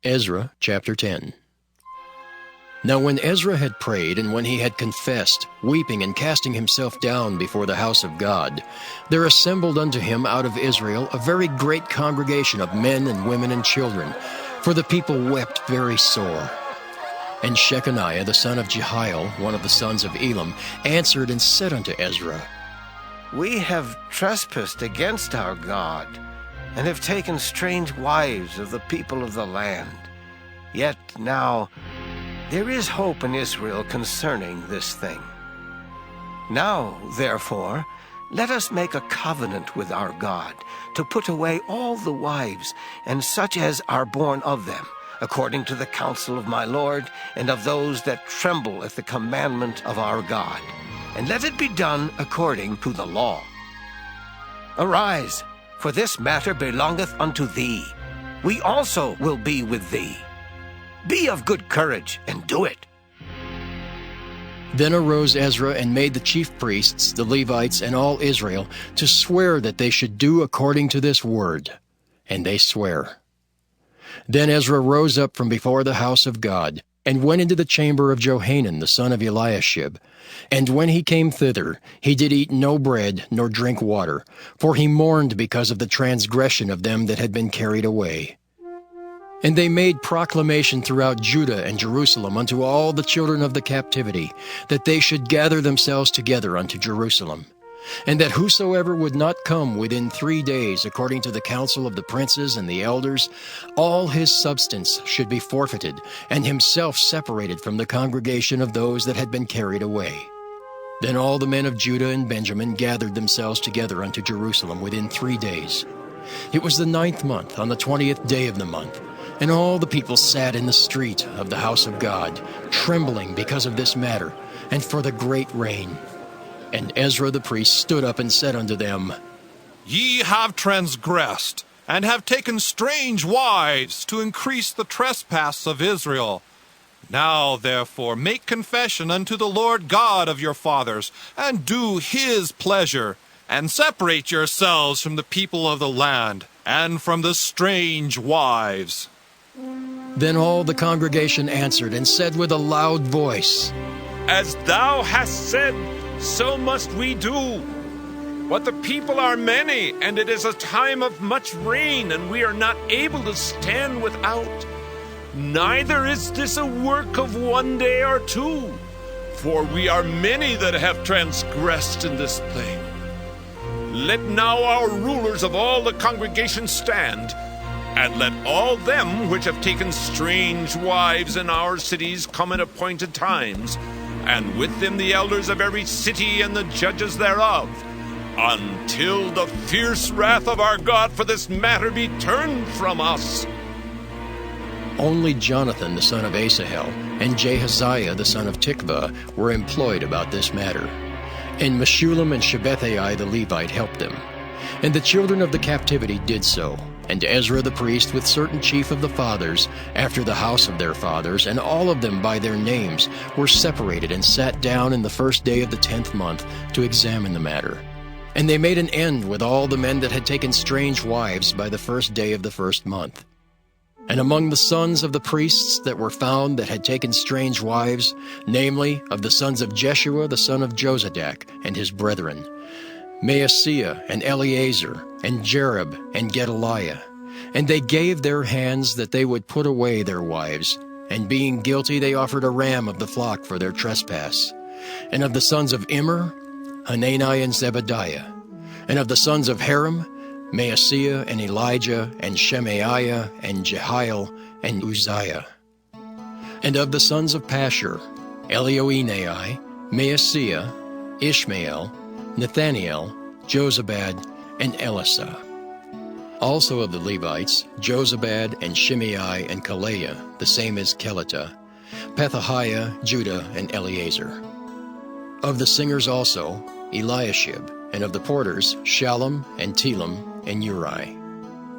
Ezra chapter 10. Now when Ezra had prayed, and when he had confessed, weeping and casting himself down before the house of God, there assembled unto him out of Israel a very great congregation of men and women and children, for the people wept very sore. And Shechaniah the son of Jehiel, one of the sons of Elam, answered and said unto Ezra, We have trespassed against our God, and have taken strange wives of the people of the land. Yet now there is hope in Israel concerning this thing. Now, therefore, let us make a covenant with our God, to put away all the wives, and such as are born of them, according to the counsel of my Lord, and of those that tremble at the commandment of our God. And let it be done according to the law. Arise, for this matter belongeth unto thee. We also will be with thee. Be of good courage, and do it. Then arose Ezra and made the chief priests, the Levites, and all Israel to swear that they should do according to this word. And they swear. Then Ezra rose up from before the house of God, and went into the chamber of Johanan the son of Eliashib. And when he came thither, he did eat no bread, nor drink water, for he mourned because of the transgression of them that had been carried away. And they made proclamation throughout Judah and Jerusalem unto all the children of the captivity, that they should gather themselves together unto Jerusalem, and that whosoever would not come within 3 days, according to the counsel of the princes and the elders, all his substance should be forfeited, and himself separated from the congregation of those that had been carried away. Then all the men of Judah and Benjamin gathered themselves together unto Jerusalem within 3 days. It was the 9th month, on the 20th day of the month. And all the people sat in the street of the house of God, trembling because of this matter, and for the great rain. And Ezra the priest stood up and said unto them, Ye have transgressed, and have taken strange wives, to increase the trespass of Israel. Now, therefore, make confession unto the Lord God of your fathers, and do his pleasure, and separate yourselves from the people of the land, and from the strange wives. Then all the congregation answered and said with a loud voice, As thou hast said, so must we do. But the people are many, and it is a time of much rain, and we are not able to stand without. Neither is this a work of 1 day or 2, for we are many that have transgressed in this thing. Let now our rulers of all the congregation stand, and let all them which have taken strange wives in our cities come at appointed times, and with them the elders of every city and the judges thereof, until the fierce wrath of our God for this matter be turned from us. Only Jonathan the son of Asahel and Jahaziah the son of Tikvah were employed about this matter. And Meshullam and Shabbethai the Levite helped them. And the children of the captivity did so. And Ezra the priest with certain chief of the fathers, after the house of their fathers, and all of them by their names, were separated and sat down in the first day of the 10th month to examine the matter. And they made an end with all the men that had taken strange wives by the first day of the first month. And among the sons of the priests that were found that had taken strange wives, namely, of the sons of Jeshua the son of Jozadak and his brethren, Maaseiah and Eleazar and Jerib and Gedaliah. And they gave their hands that they would put away their wives, and being guilty they offered a ram of the flock for their trespass. And of the sons of Immer, Hanani and Zebadiah. And of the sons of Harim, Maaseiah and Elijah and Shemaiah and Jehiel and Uzziah. And of the sons of Pashur, Elioenai, Maaseiah, Ishmael, Nathaniel, Jozabad, and Elisah. Also of the Levites, Jozabad and Shimei and Kaleah, the same as Kelita, Pethahiah, Judah, and Eleazar. Of the singers also, Eliashib, and of the porters, Shallum and Telem and Uri.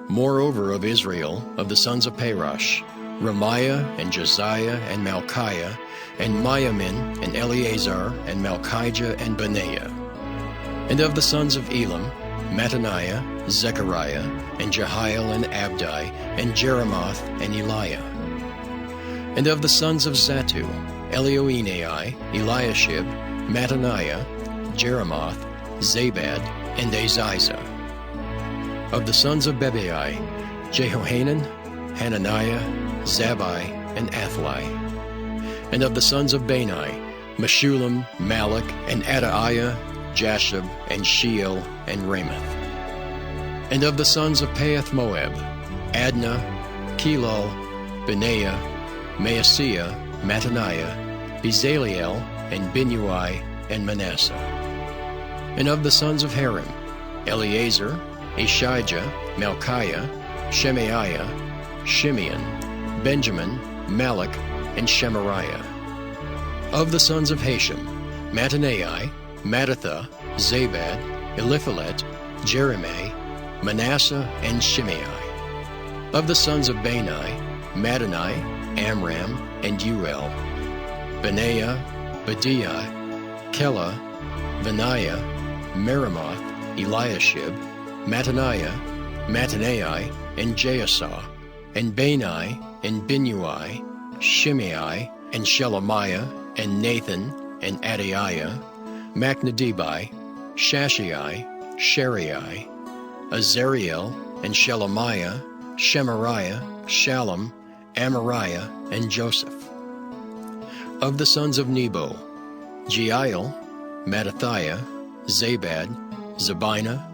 Moreover of Israel, of the sons of Parosh, Ramiah and Josiah and Malchiah, and Miamin and Eleazar and Malchijah and Benaiah. And of the sons of Elam, Mattaniah, Zechariah, and Jehiel and Abdi, and Jeremoth and Eliah. And of the sons of Zatu, Elioenai, Eliashib, Mattaniah, Jeremoth, Zabad, and Aziza. Of the sons of Bebai, Jehohanan, Hananiah, Zabai, and Athli. And of the sons of Bani, Meshullam, Malach, and Adaiah, Jashub, and Sheel, and Ramoth. And of the sons of Pahath Moab, Adnah, Kelal, Benaiah, Maaseiah, Mattaniah, Bezaliel, and Binui, and Manasseh. And of the sons of Harim, Eleazar, Ishijah, Malchiah, Shemaiah, Shimeon, Benjamin, Malach, and Shemariah. Of the sons of Hashem, Mattanai, Mattatha, Zabad, Eliphalet, Jeremiah, Manasseh, and Shimei. Of the sons of Bani, Madani, Amram, and Uel, Benaiah, Badiah, Kela, Benaiah, Meremoth, Eliashib, Mattaniah, Mattanai, and Jaasah, and Bani, and Binui, Shimei, and Shelemiah, and Nathan, and Adaiah, Machnadibai, Shashai, Sharai, Azariel, and Shelemiah, Shemariah, Shallum, Amariah, and Joseph. Of the sons of Nebo, Jeiel, Mattathiah, Zabad, Zabina,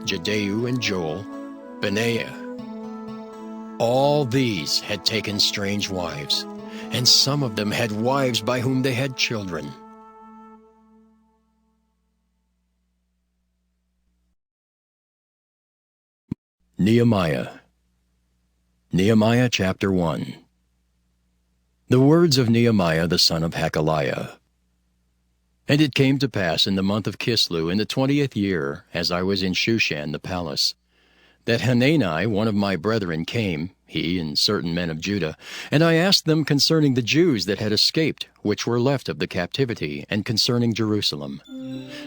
Jadeu, and Joel, Benaiah. All these had taken strange wives, and some of them had wives by whom they had children. Nehemiah chapter 1. The words of Nehemiah the son of Hakaliah. And it came to pass in the month of Kislew, in the 20th year, as I was in Shushan the palace, that Hanani, one of my brethren, came, he and certain men of Judah, and I asked them concerning the Jews that had escaped, which were left of the captivity, and concerning Jerusalem.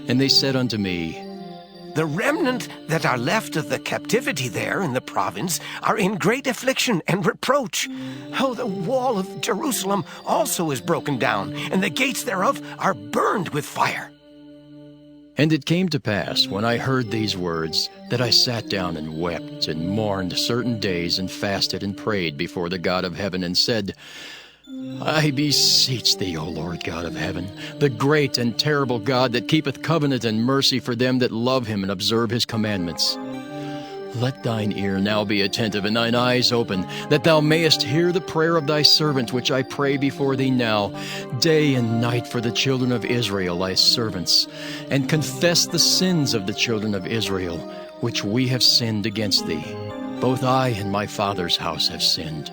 And they said unto me, The remnant that are left of the captivity there in the province are in great affliction and reproach. Oh, the wall of Jerusalem also is broken down, and the gates thereof are burned with fire. And it came to pass, when I heard these words, that I sat down and wept, and mourned certain days, and fasted and prayed before the God of heaven, and said, I beseech thee, O Lord God of heaven, the great and terrible God that keepeth covenant and mercy for them that love him and observe his commandments. Let thine ear now be attentive, and thine eyes open, that thou mayest hear the prayer of thy servant, which I pray before thee now, day and night for the children of Israel, thy servants, and confess the sins of the children of Israel, which we have sinned against thee. Both I and my father's house have sinned.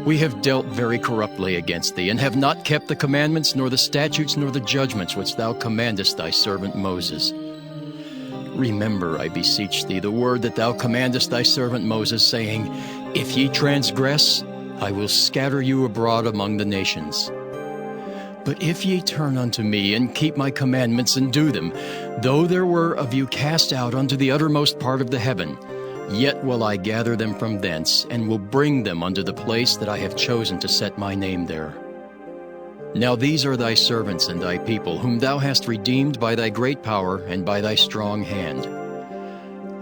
We have dealt very corruptly against thee, and have not kept the commandments, nor the statutes, nor the judgments which thou commandest thy servant Moses. Remember, I beseech thee, the word that thou commandest thy servant Moses, saying, If ye transgress, I will scatter you abroad among the nations. But if ye turn unto me, and keep my commandments, and do them, though there were of you cast out unto the uttermost part of the heaven, yet will I gather them from thence, and will bring them unto the place that I have chosen to set my name there. Now these are thy servants and thy people, whom thou hast redeemed by thy great power and by thy strong hand.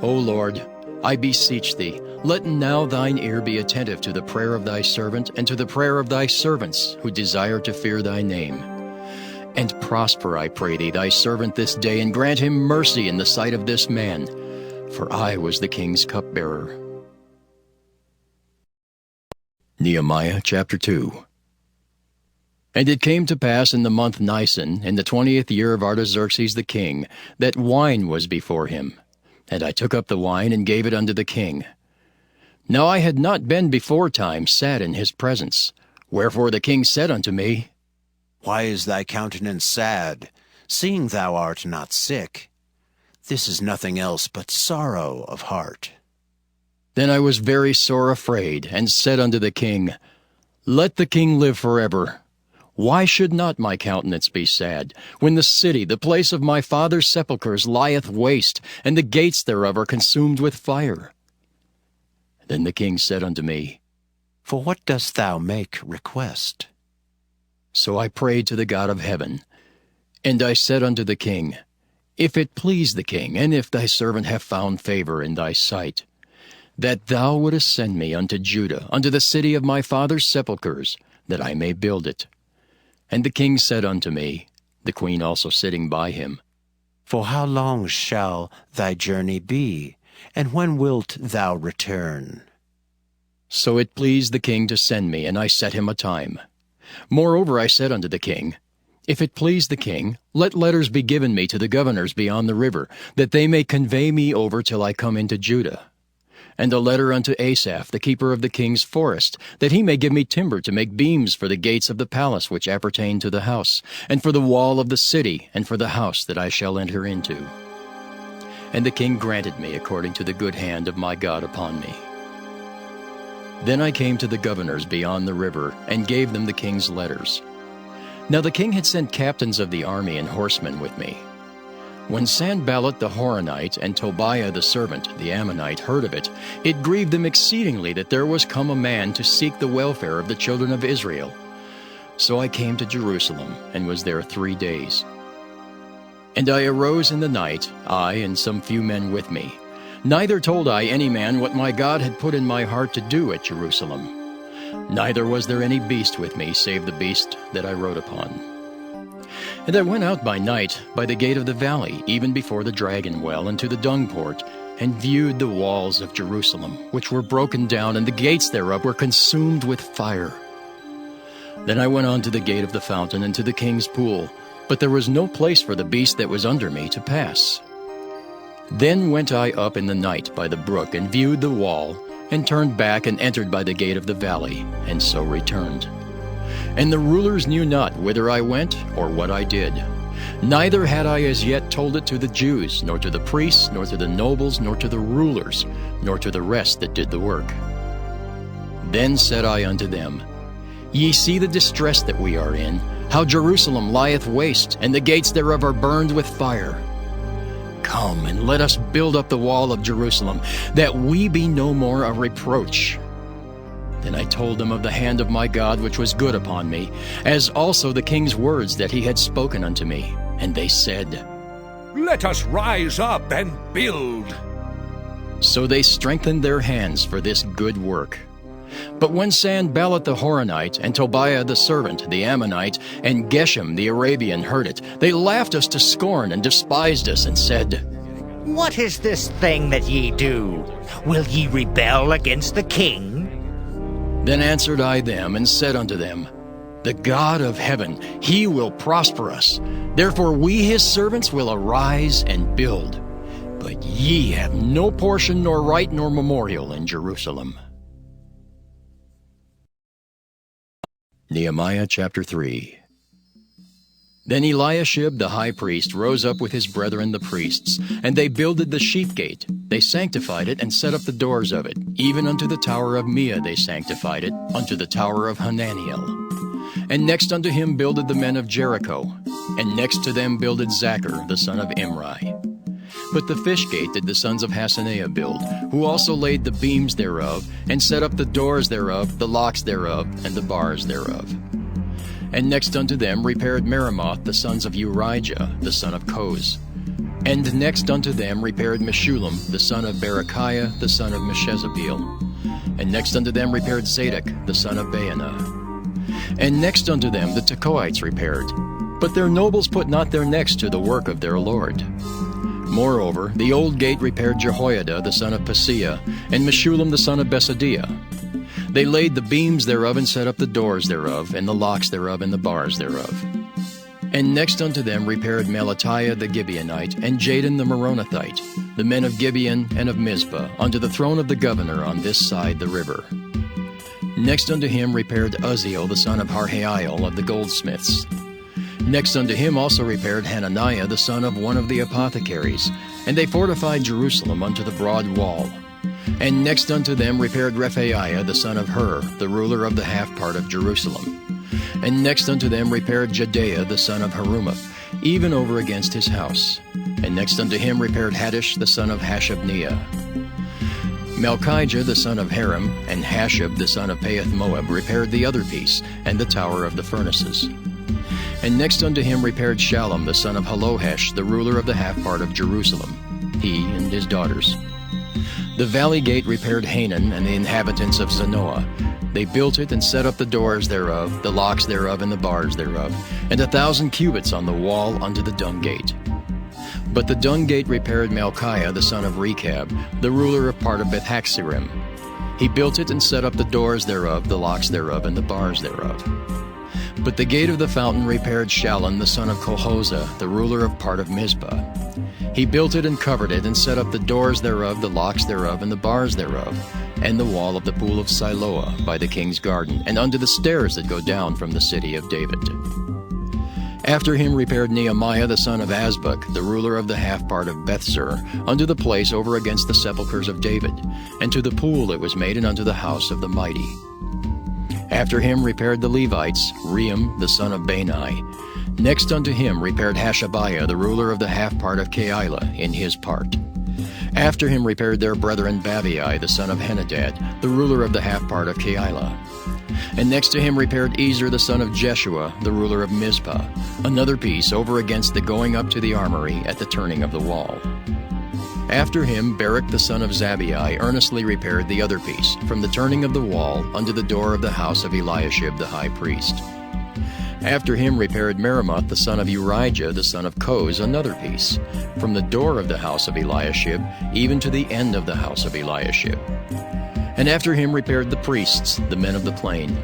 O Lord, I beseech thee, let now thine ear be attentive to the prayer of thy servant, and to the prayer of thy servants, who desire to fear thy name. And prosper, I pray thee, thy servant this day, and grant him mercy in the sight of this man, for I was the king's cupbearer. Nehemiah chapter 2. And it came to pass in the month Nisan, in the 20th year of Artaxerxes the king, that wine was before him. And I took up the wine, and gave it unto the king. Now I had not been beforetime sat in his presence. Wherefore the king said unto me, Why is thy countenance sad, seeing thou art not sick? This is nothing else but sorrow of heart. Then I was very sore afraid, and said unto the king, Let the king live forever. Why should not my countenance be sad, when the city, the place of my father's sepulchres, lieth waste, and the gates thereof are consumed with fire? Then the king said unto me, For what dost thou make request? So I prayed to the God of heaven. And I said unto the king, If it please the king, and if thy servant have found favor in thy sight, that thou wouldest send me unto Judah, unto the city of my father's sepulchres, that I may build it. And the king said unto me, the queen also sitting by him, For how long shall thy journey be, and when wilt thou return? So it pleased the king to send me, and I set him a time. Moreover I said unto the king, If it please the king, let letters be given me to the governors beyond the river, that they may convey me over till I come into Judah. And a letter unto Asaph, the keeper of the king's forest, that he may give me timber to make beams for the gates of the palace which appertain to the house, and for the wall of the city, and for the house that I shall enter into. And the king granted me according to the good hand of my God upon me. Then I came to the governors beyond the river, and gave them the king's letters. Now the king had sent captains of the army and horsemen with me. When Sanballat the Horonite and Tobiah the servant, the Ammonite, heard of it, it grieved them exceedingly that there was come a man to seek the welfare of the children of Israel. So I came to Jerusalem, and was there 3 days. And I arose in the night, I and some few men with me. Neither told I any man what my God had put in my heart to do at Jerusalem. Neither was there any beast with me, save the beast that I rode upon. And I went out by night by the gate of the valley, even before the dragon well, and to the dung port, and viewed the walls of Jerusalem, which were broken down, and the gates thereof were consumed with fire. Then I went on to the gate of the fountain, and to the king's pool, but there was no place for the beast that was under me to pass. Then went I up in the night by the brook, and viewed the wall, and turned back, and entered by the gate of the valley, and so returned. And the rulers knew not whither I went, or what I did. Neither had I as yet told it to the Jews, nor to the priests, nor to the nobles, nor to the rulers, nor to the rest that did the work. Then said I unto them, Ye see the distress that we are in, how Jerusalem lieth waste, and the gates thereof are burned with fire. Come, and let us build up the wall of Jerusalem, that we be no more a reproach. Then I told them of the hand of my God which was good upon me, as also the king's words that he had spoken unto me. And they said, Let us rise up and build. So they strengthened their hands for this good work. But when Sanballat the Horonite, and Tobiah the servant, the Ammonite, and Geshem the Arabian heard it, they laughed us to scorn, and despised us, and said, What is this thing that ye do? Will ye rebel against the king? Then answered I them, and said unto them, The God of heaven, he will prosper us. Therefore we his servants will arise and build. But ye have no portion, nor right, nor memorial in Jerusalem. Nehemiah chapter 3. Then Eliashib the high priest rose up with his brethren the priests, and they builded the sheep gate. They sanctified it, and set up the doors of it. Even unto the tower of Meah they sanctified it, unto the tower of Hananiel. And next unto him builded the men of Jericho, and next to them builded Zachar the son of Imri. But the fish gate did the sons of Hassenaah build, who also laid the beams thereof, and set up the doors thereof, the locks thereof, and the bars thereof. And next unto them repaired Meremoth the sons of Urijah the son of Koz. And next unto them repaired Meshullam the son of Berechiah the son of Meshezabeel. And next unto them repaired Zadok the son of Baanah. And next unto them the Tekoites repaired. But their nobles put not their necks to the work of their lord. Moreover, the old gate repaired Jehoiada the son of Paseah, and Meshullam the son of Besadiah. They laid the beams thereof, and set up the doors thereof, and the locks thereof, and the bars thereof. And next unto them repaired Melatiah the Gibeonite, and Jadon the Meronothite, the men of Gibeon and of Mizpah, unto the throne of the governor on this side the river. Next unto him repaired Uzziel the son of Harhael of the goldsmiths. Next unto him also repaired Hananiah the son of one of the apothecaries, and they fortified Jerusalem unto the broad wall. And next unto them repaired Rephaiah the son of Hur, the ruler of the half part of Jerusalem. And next unto them repaired Jedaiah the son of Harumaph, even over against his house. And next unto him repaired Haddish the son of Hashabniah. Malchijah the son of Haram, and Hashab the son of Pahath-Moab repaired the other piece, and the tower of the furnaces. And next unto him repaired Shallum the son of Halohesh, the ruler of the half part of Jerusalem, he and his daughters. The valley gate repaired Hanan and the inhabitants of Zanoah. They built it, and set up the doors thereof, the locks thereof, and the bars thereof, and 1,000 cubits on the wall unto the dung gate. But the dung gate repaired Malchiah the son of Rechab, the ruler of part of Beth-Haxerim. He built it, and set up the doors thereof, the locks thereof, and the bars thereof. But the gate of the fountain repaired Shallun the son of Colhozah, the ruler of part of Mizpah. He built it, and covered it, and set up the doors thereof, the locks thereof, and the bars thereof, and the wall of the pool of Siloah by the king's garden, and unto the stairs that go down from the city of David. After him repaired Nehemiah the son of Azbuk, the ruler of the half part of Bethzur, unto the place over against the sepulchres of David, and to the pool that was made, and unto the house of the mighty. After him repaired the Levites, Rehum the son of Bani. Next unto him repaired Hashabiah, the ruler of the half part of Keilah, in his part. After him repaired their brethren Babai, the son of Henadad, the ruler of the half part of Keilah. And next to him repaired Ezer, the son of Jeshua, the ruler of Mizpah, another piece over against the going up to the armory at the turning of the wall. After him Barak the son of Zabai earnestly repaired the other piece, from the turning of the wall unto the door of the house of Eliashib the high priest. After him repaired Meremoth the son of Urijah the son of Koz another piece, from the door of the house of Eliashib even to the end of the house of Eliashib. And after him repaired the priests, the men of the plain.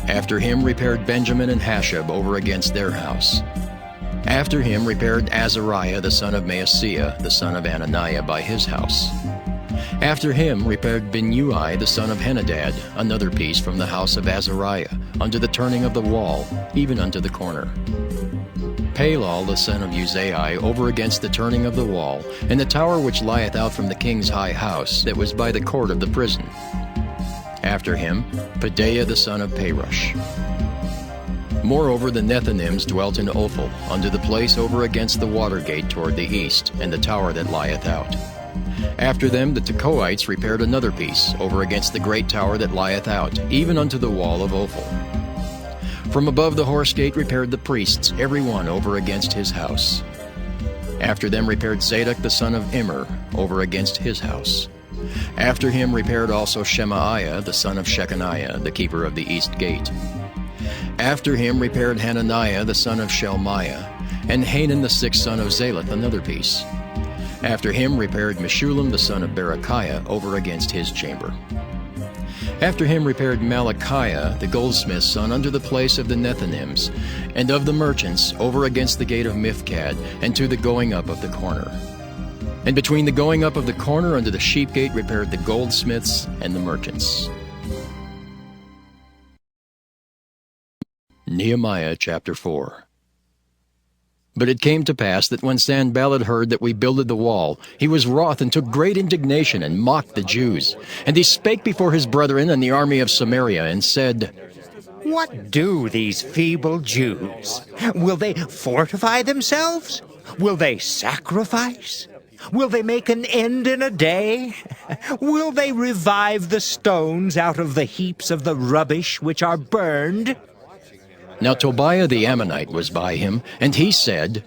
After him repaired Benjamin and Hashab over against their house. After him repaired Azariah the son of Maaseiah the son of Ananiah by his house. After him repaired Binnui the son of Henadad another piece from the house of Azariah unto the turning of the wall, even unto the corner. Palal the son of Uzai over against the turning of the wall, and the tower which lieth out from the king's high house, that was by the court of the prison. After him Pedaiah the son of Parosh. Moreover the Nethinims dwelt in Ophel, unto the place over against the water gate toward the east, and the tower that lieth out. After them the Tekoites repaired another piece, over against the great tower that lieth out, even unto the wall of Ophel. From above the horse gate repaired the priests, every one over against his house. After them repaired Zadok the son of Immer, over against his house. After him repaired also Shemaiah the son of Shechaniah, the keeper of the east gate. After him repaired Hananiah the son of Shelmiah, and Hanan the sixth son of Zaleth another piece. After him repaired Meshullam the son of Berechiah over against his chamber. After him repaired Malachiah the goldsmith's son unto the place of the Nethinims, and of the merchants over against the gate of Mifkad, and to the going up of the corner. And between the going up of the corner unto the sheep gate repaired the goldsmiths and the merchants. Nehemiah chapter 4. But it came to pass that when Sanballat heard that we builded the wall, he was wroth and took great indignation and mocked the Jews. And he spake before his brethren and the army of Samaria, and said, What do these feeble Jews? Will they fortify themselves? Will they sacrifice? Will they make an end in a day? Will they revive the stones out of the heaps of the rubbish which are burned? Now Tobiah the Ammonite was by him, and he said,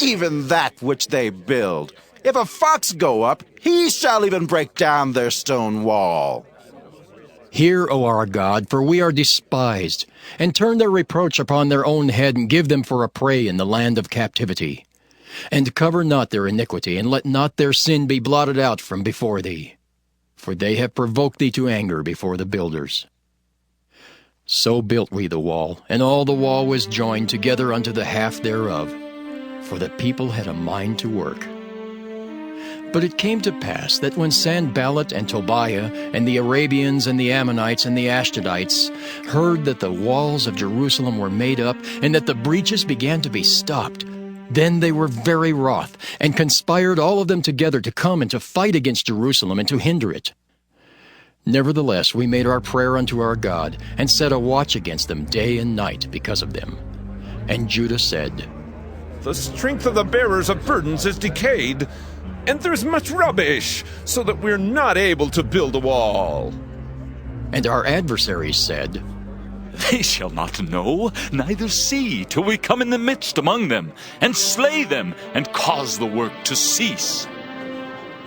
Even that which they build, if a fox go up, he shall even break down their stone wall. Hear, O our God, for we are despised, and turn their reproach upon their own head, and give them for a prey in the land of captivity. And cover not their iniquity, and let not their sin be blotted out from before thee. For they have provoked thee to anger before the builders. So built we the wall, and all the wall was joined together unto the half thereof, for the people had a mind to work. But it came to pass that when Sanballat and Tobiah and the Arabians and the Ammonites and the Ashdodites heard that the walls of Jerusalem were made up, and that the breaches began to be stopped, then they were very wroth, and conspired all of them together to come and to fight against Jerusalem and to hinder it. Nevertheless, we made our prayer unto our God, and set a watch against them day and night because of them. And Judah said, The strength of the bearers of burdens is decayed, and there's much rubbish, so that we're not able to build a wall. And our adversaries said, They shall not know, neither see, till we come in the midst among them, and slay them, and cause the work to cease.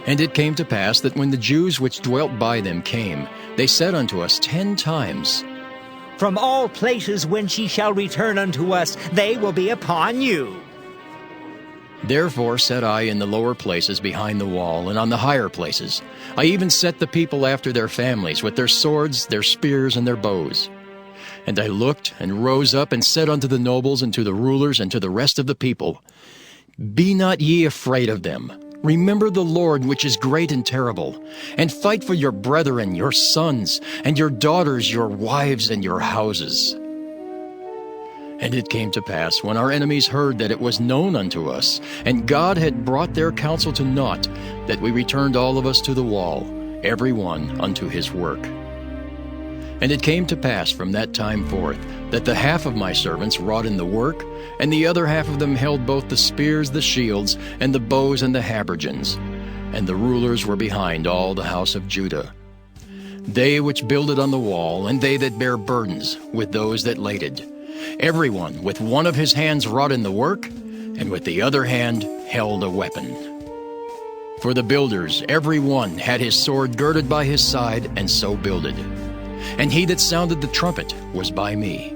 And it came to pass that when the Jews which dwelt by them came, they said unto us 10 times, From all places whence ye shall return unto us, they will be upon you. Therefore set I in the lower places behind the wall, and on the higher places. I even set the people after their families, with their swords, their spears, and their bows. And I looked, and rose up, and said unto the nobles, and to the rulers, and to the rest of the people, Be not ye afraid of them. Remember the Lord, which is great and terrible, and fight for your brethren, your sons, and your daughters, your wives, and your houses. And it came to pass, when our enemies heard that it was known unto us, and God had brought their counsel to naught, that we returned all of us to the wall, every one unto his work. And it came to pass from that time forth, that the half of my servants wrought in the work, and the other half of them held both the spears, the shields, and the bows, and the habergeons. And the rulers were behind all the house of Judah. They which builded on the wall, and they that bare burdens, with those that laded. Every one with one of his hands wrought in the work, and with the other hand held a weapon. For the builders, every one had his sword girded by his side, and so builded. And he that sounded the trumpet was by me.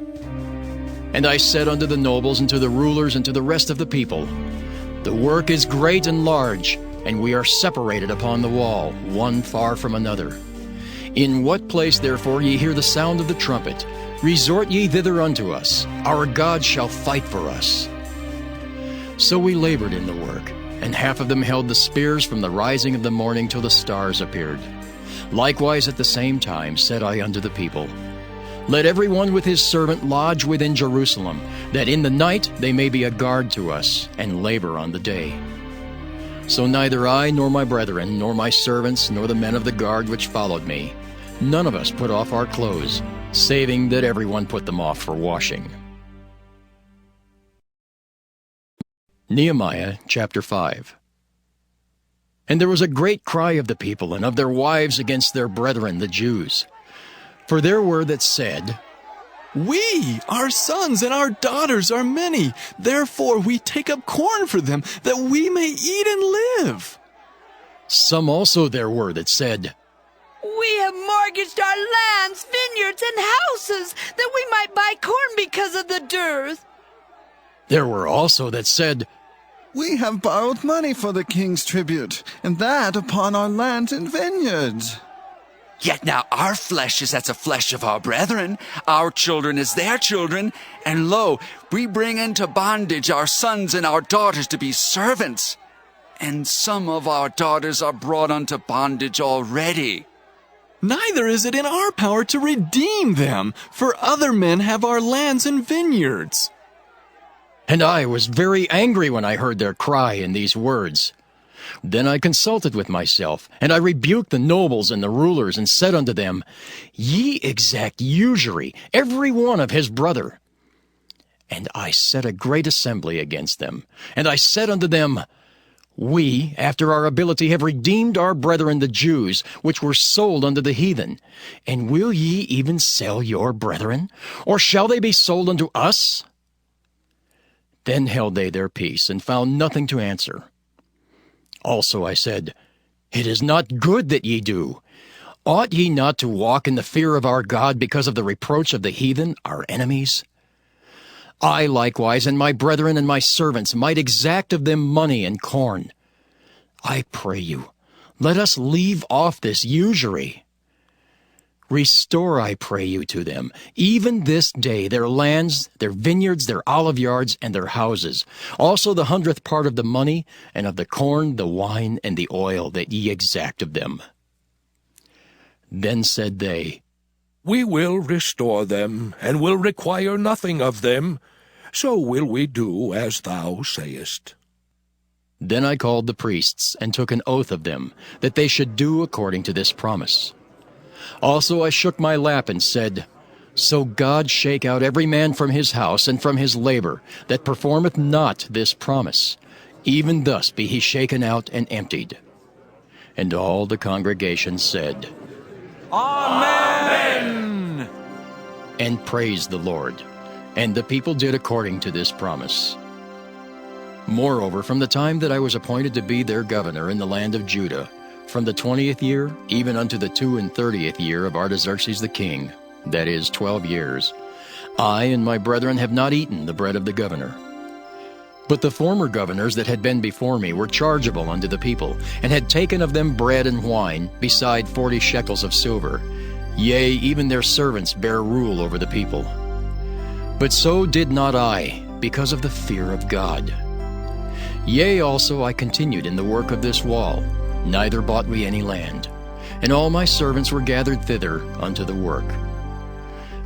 And I said unto the nobles, and to the rulers, and to the rest of the people, The work is great and large, and we are separated upon the wall, one far from another. In what place therefore ye hear the sound of the trumpet, resort ye thither unto us. Our God shall fight for us. So we labored in the work, and half of them held the spears from the rising of the morning till the stars appeared. Likewise at the same time said I unto the people, Let every one with his servant lodge within Jerusalem, that in the night they may be a guard to us, and labor on the day. So neither I, nor my brethren, nor my servants, nor the men of the guard which followed me, none of us put off our clothes, saving that every one put them off for washing. Nehemiah chapter 5. And there was a great cry of the people and of their wives against their brethren the Jews. For there were that said, We, our sons and our daughters are many, therefore we take up corn for them, that we may eat and live. Some also there were that said, We have mortgaged our lands, vineyards, and houses, that we might buy corn because of the dearth. There were also that said, We have borrowed money for the king's tribute, and that upon our lands and vineyards. Yet now our flesh is as the flesh of our brethren, our children as their children, and lo, we bring into bondage our sons and our daughters to be servants. And some of our daughters are brought unto bondage already. Neither is it in our power to redeem them, for other men have our lands and vineyards. And I was very angry when I heard their cry in these words. Then I consulted with myself, and I rebuked the nobles and the rulers, and said unto them, Ye exact usury, every one of his brother. And I set a great assembly against them. And I said unto them, We, after our ability, have redeemed our brethren the Jews, which were sold unto the heathen. And will ye even sell your brethren? Or shall they be sold unto us? Then held they their peace, and found nothing to answer. Also I said, It is not good that ye do. Ought ye not to walk in the fear of our God because of the reproach of the heathen, our enemies? I likewise and my brethren and my servants might exact of them money and corn. I pray you, let us leave off this usury. Restore, I pray you, to them, even this day, their lands, their vineyards, their olive yards, and their houses, also the 100th part of the money, and of the corn, the wine, and the oil that ye exact of them. Then said they, We will restore them, and will require nothing of them. So will we do as thou sayest. Then I called the priests, and took an oath of them, that they should do according to this promise. Also I shook my lap and said, So God shake out every man from his house and from his labor, that performeth not this promise. Even thus be he shaken out and emptied. And all the congregation said, Amen! And praised the Lord. And the people did according to this promise. Moreover, from the time that I was appointed to be their governor in the land of Judah, from the 20th year, even unto the 32nd year of Artaxerxes the king, that is, 12 years, I and my brethren have not eaten the bread of the governor. But the former governors that had been before me were chargeable unto the people, and had taken of them bread and wine, beside 40 shekels of silver. Yea, even their servants bare rule over the people. But so did not I, because of the fear of God. Yea, also I continued in the work of this wall, neither bought we any land, and all my servants were gathered thither unto the work.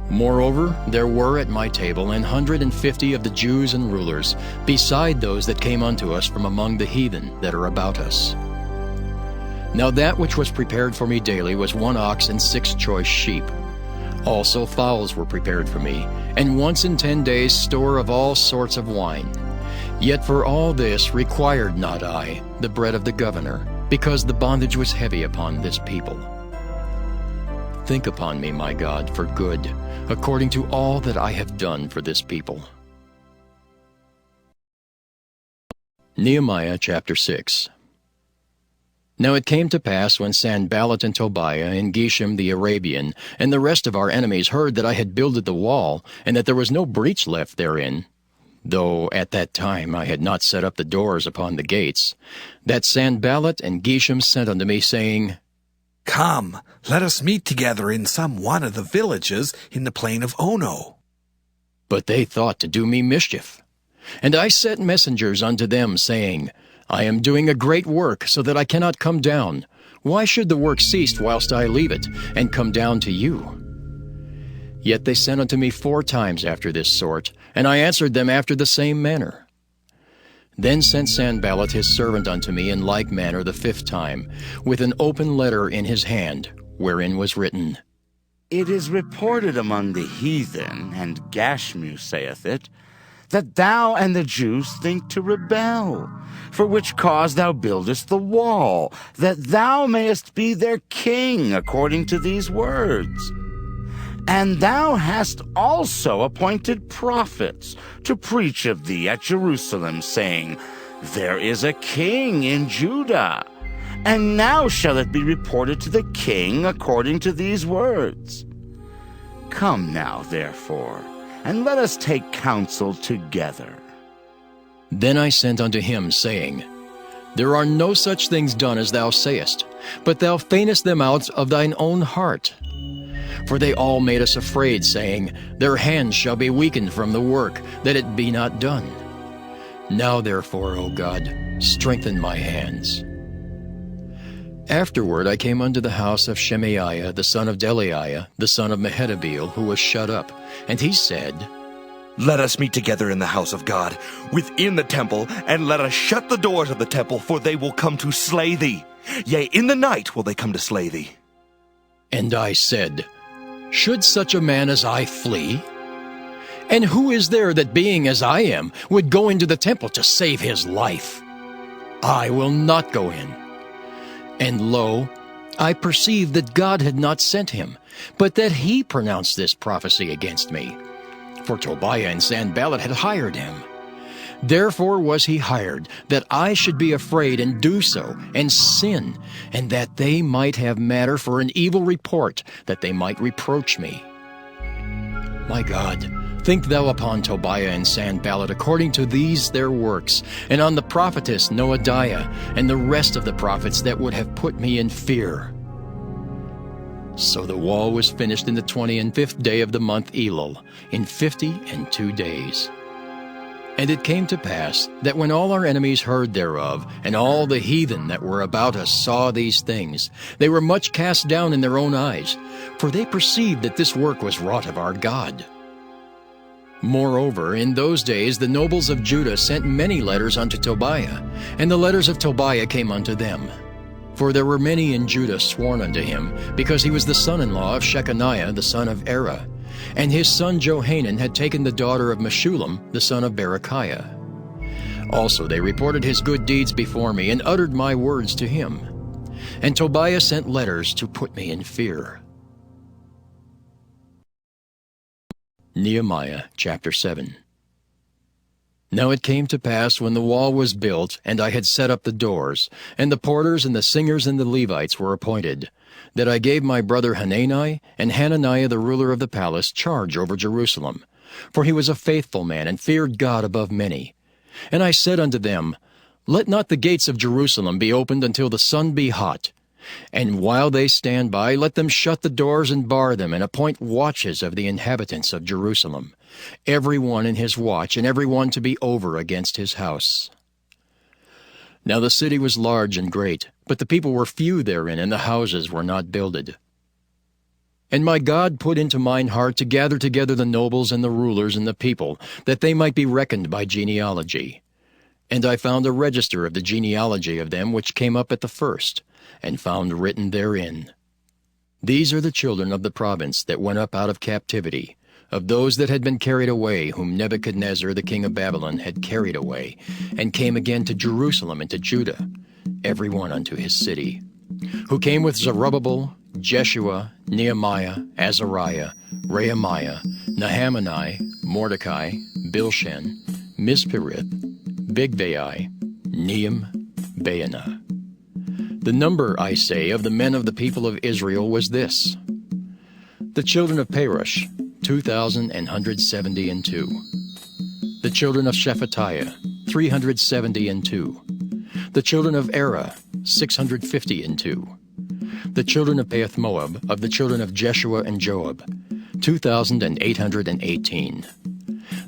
Moreover, there were at my table 150 of the Jews and rulers, beside those that came unto us from among the heathen that are about us. Now that which was prepared for me daily was 1 ox and 6 choice sheep. Also fowls were prepared for me, and once in 10 days store of all sorts of wine. Yet for all this required not I the bread of the governor, because the bondage was heavy upon this people. Think upon me, my God, for good, according to all that I have done for this people. Nehemiah chapter 6. Now it came to pass when Sanballat and Tobiah and Geshem the Arabian and the rest of our enemies heard that I had builded the wall, and that there was no breach left therein, though at that time I had not set up the doors upon the gates, that Sanballat and Geshem sent unto me, saying, Come, let us meet together in some one of the villages in the plain of Ono. But they thought to do me mischief. And I sent messengers unto them, saying, I am doing a great work, so that I cannot come down. Why should the work cease whilst I leave it, and come down to you? Yet they sent unto me 4 times after this sort, and I answered them after the same manner. Then sent Sanballat his servant unto me in like manner the 5th time, with an open letter in his hand, wherein was written, It is reported among the heathen, and Gashmu saith it, that thou and the Jews think to rebel, for which cause thou buildest the wall, that thou mayest be their king, according to these words. And thou hast also appointed prophets to preach of thee at Jerusalem, saying, There is a king in Judah. And now shall it be reported to the king according to these words. Come now, therefore, and let us take counsel together. Then I sent unto him, saying, There are no such things done as thou sayest, but thou feignest them out of thine own heart. For they all made us afraid, saying, Their hands shall be weakened from the work, that it be not done. Now therefore, O God, strengthen my hands. Afterward I came unto the house of Shemaiah the son of Delaiah, the son of Mehetabeel, who was shut up. And he said, Let us meet together in the house of God, within the temple, and let us shut the doors of the temple, for they will come to slay thee. Yea, in the night will they come to slay thee. And I said, Should such a man as I flee? And who is there that, being as I am, would go into the temple to save his life? I will not go in. And lo, I perceived that God had not sent him, but that he pronounced this prophecy against me. For Tobiah and Sanballat had hired him. Therefore was he hired, that I should be afraid and do so, and sin, and that they might have matter for an evil report, that they might reproach me. My God, think thou upon Tobiah and Sanballat according to these their works, and on the prophetess Noadiah, and the rest of the prophets that would have put me in fear. So the wall was finished in the 25th day of the month Elul, in 52 days. And it came to pass that when all our enemies heard thereof, and all the heathen that were about us saw these things, they were much cast down in their own eyes, for they perceived that this work was wrought of our God. Moreover, in those days the nobles of Judah sent many letters unto Tobiah, and the letters of Tobiah came unto them. For there were many in Judah sworn unto him, because he was the son-in-law of Shechaniah the son of Era, and his son Johanan had taken the daughter of Meshullam the son of Berechiah. Also they reported his good deeds before me, and uttered my words to him. And Tobiah sent letters to put me in fear. Nehemiah chapter 7. Now it came to pass, when the wall was built, and I had set up the doors, and the porters and the singers and the Levites were appointed, that I gave my brother Hanani and Hananiah the ruler of the palace charge over Jerusalem. For he was a faithful man, and feared God above many. And I said unto them, Let not the gates of Jerusalem be opened until the sun be hot. And while they stand by, let them shut the doors and bar them, and appoint watches of the inhabitants of Jerusalem, every one in his watch, and every one to be over against his house. Now the city was large and great, but the people were few therein, and the houses were not builded. And my God put into mine heart to gather together the nobles and the rulers and the people, that they might be reckoned by genealogy. And I found a register of the genealogy of them which came up at the first, and found written therein, These are the children of the province that went up out of captivity, of those that had been carried away, whom Nebuchadnezzar the king of Babylon had carried away, and came again to Jerusalem and to Judah, every one unto his city, who came with Zerubbabel, Jeshua, Nehemiah, Azariah, Rehemiah, Nahamani, Mordecai, Bilshan, Mispirith, Bigvai, Nehem, Baanah. The number, I say, of the men of the people of Israel was this: the children of Perush, 2,172. The children of Shephatiah, 372. The children of Era, 652. The children of Pahath-Moab, of the children of Jeshua and Joab, 2,818.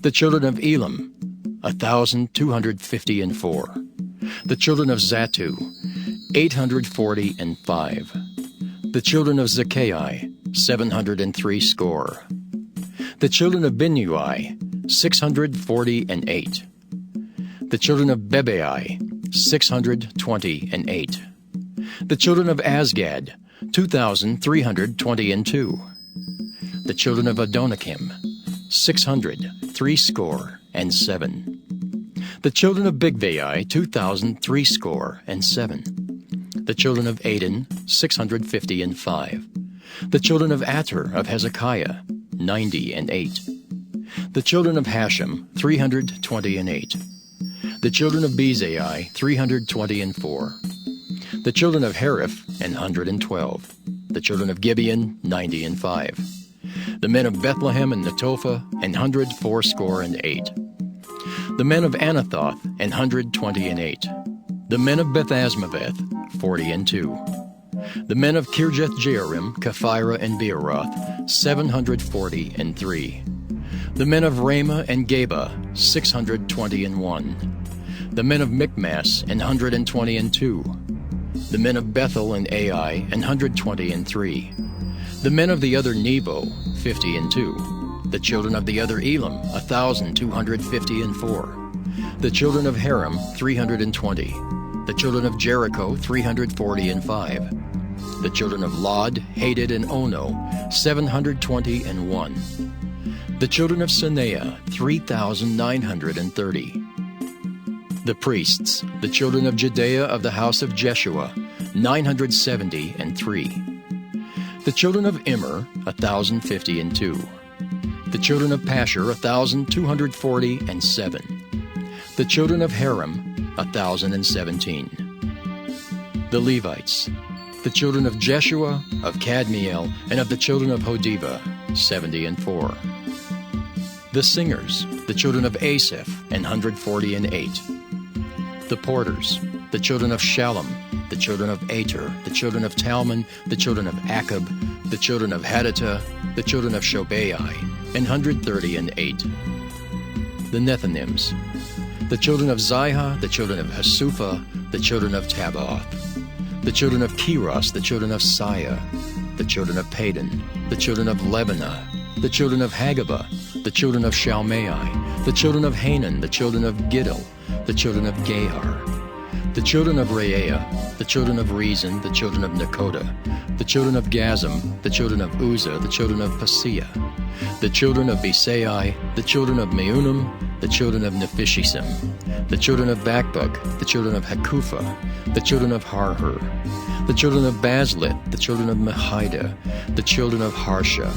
The children of Elam, 1,254. The children of Zattu, 845. The children of Zaccai, 703 score. The children of Binnui, 648. The children of Bebai, 628. The children of Azgad, 2,322. The children of Adonikim, 603 score and 7. The children of Bigvai, 2,003 score and 7. The children of Adin, 655. The children of Ater of Hezekiah, 98. The children of Hashem, 328. The children of Bezai, 324. The children of Hariph, 112. The children of Gibeon, 95. The men of Bethlehem and Netophah, 184 score and 8. The men of Anathoth, 128. The men of Beth-Asmaveth, 40. The men of Kirjath-Jearim, Kephirah, and Beeroth, 740. The men of Ramah and Geba, 621. The men of Michmas, 122. The men of Bethel and Ai, 123. The men of the other Nebo, 50. The children of the other Elam, 1,254. The children of Haram, 320. The children of Jericho, 340. The children of Lod, Hadid, and Ono, 721. The children of Sineah, 3,930. The priests, the children of Judea of the house of Jeshua, 973. The children of Immer, 1,052. The children of Pashur, 1,247. The children of Haram, 1,017. The Levites, the children of Jeshua, of Kadmiel, and of the children of Hodiva, 74. The singers, the children of Asaph, 148. The porters, the children of Shallum, the children of Ater, the children of Talmon, the children of Akab, the children of Hadattah, the children of Shobai, 138. The Nethinims, the children of Zihah, the children of Hasupha, the children of Tabbaoth, the children of Keros, the children of Siah, the children of Padon, the children of Lebanah, the children of Hagabah, the children of Shalmai, the children of Hanan, the children of Giddel, the children of Gahar, the children of Reaiah, the children of Rezin, the children of Nekoda, the children of Gazam, the children of Uzzah, the children of Paseah, the children of Besai, the children of Meunim, the children of Nephishisim, the children of Bakbuk, the children of Hakupha, the children of Harhur, the children of Baslit, the children of Mehida, the children of Harsha,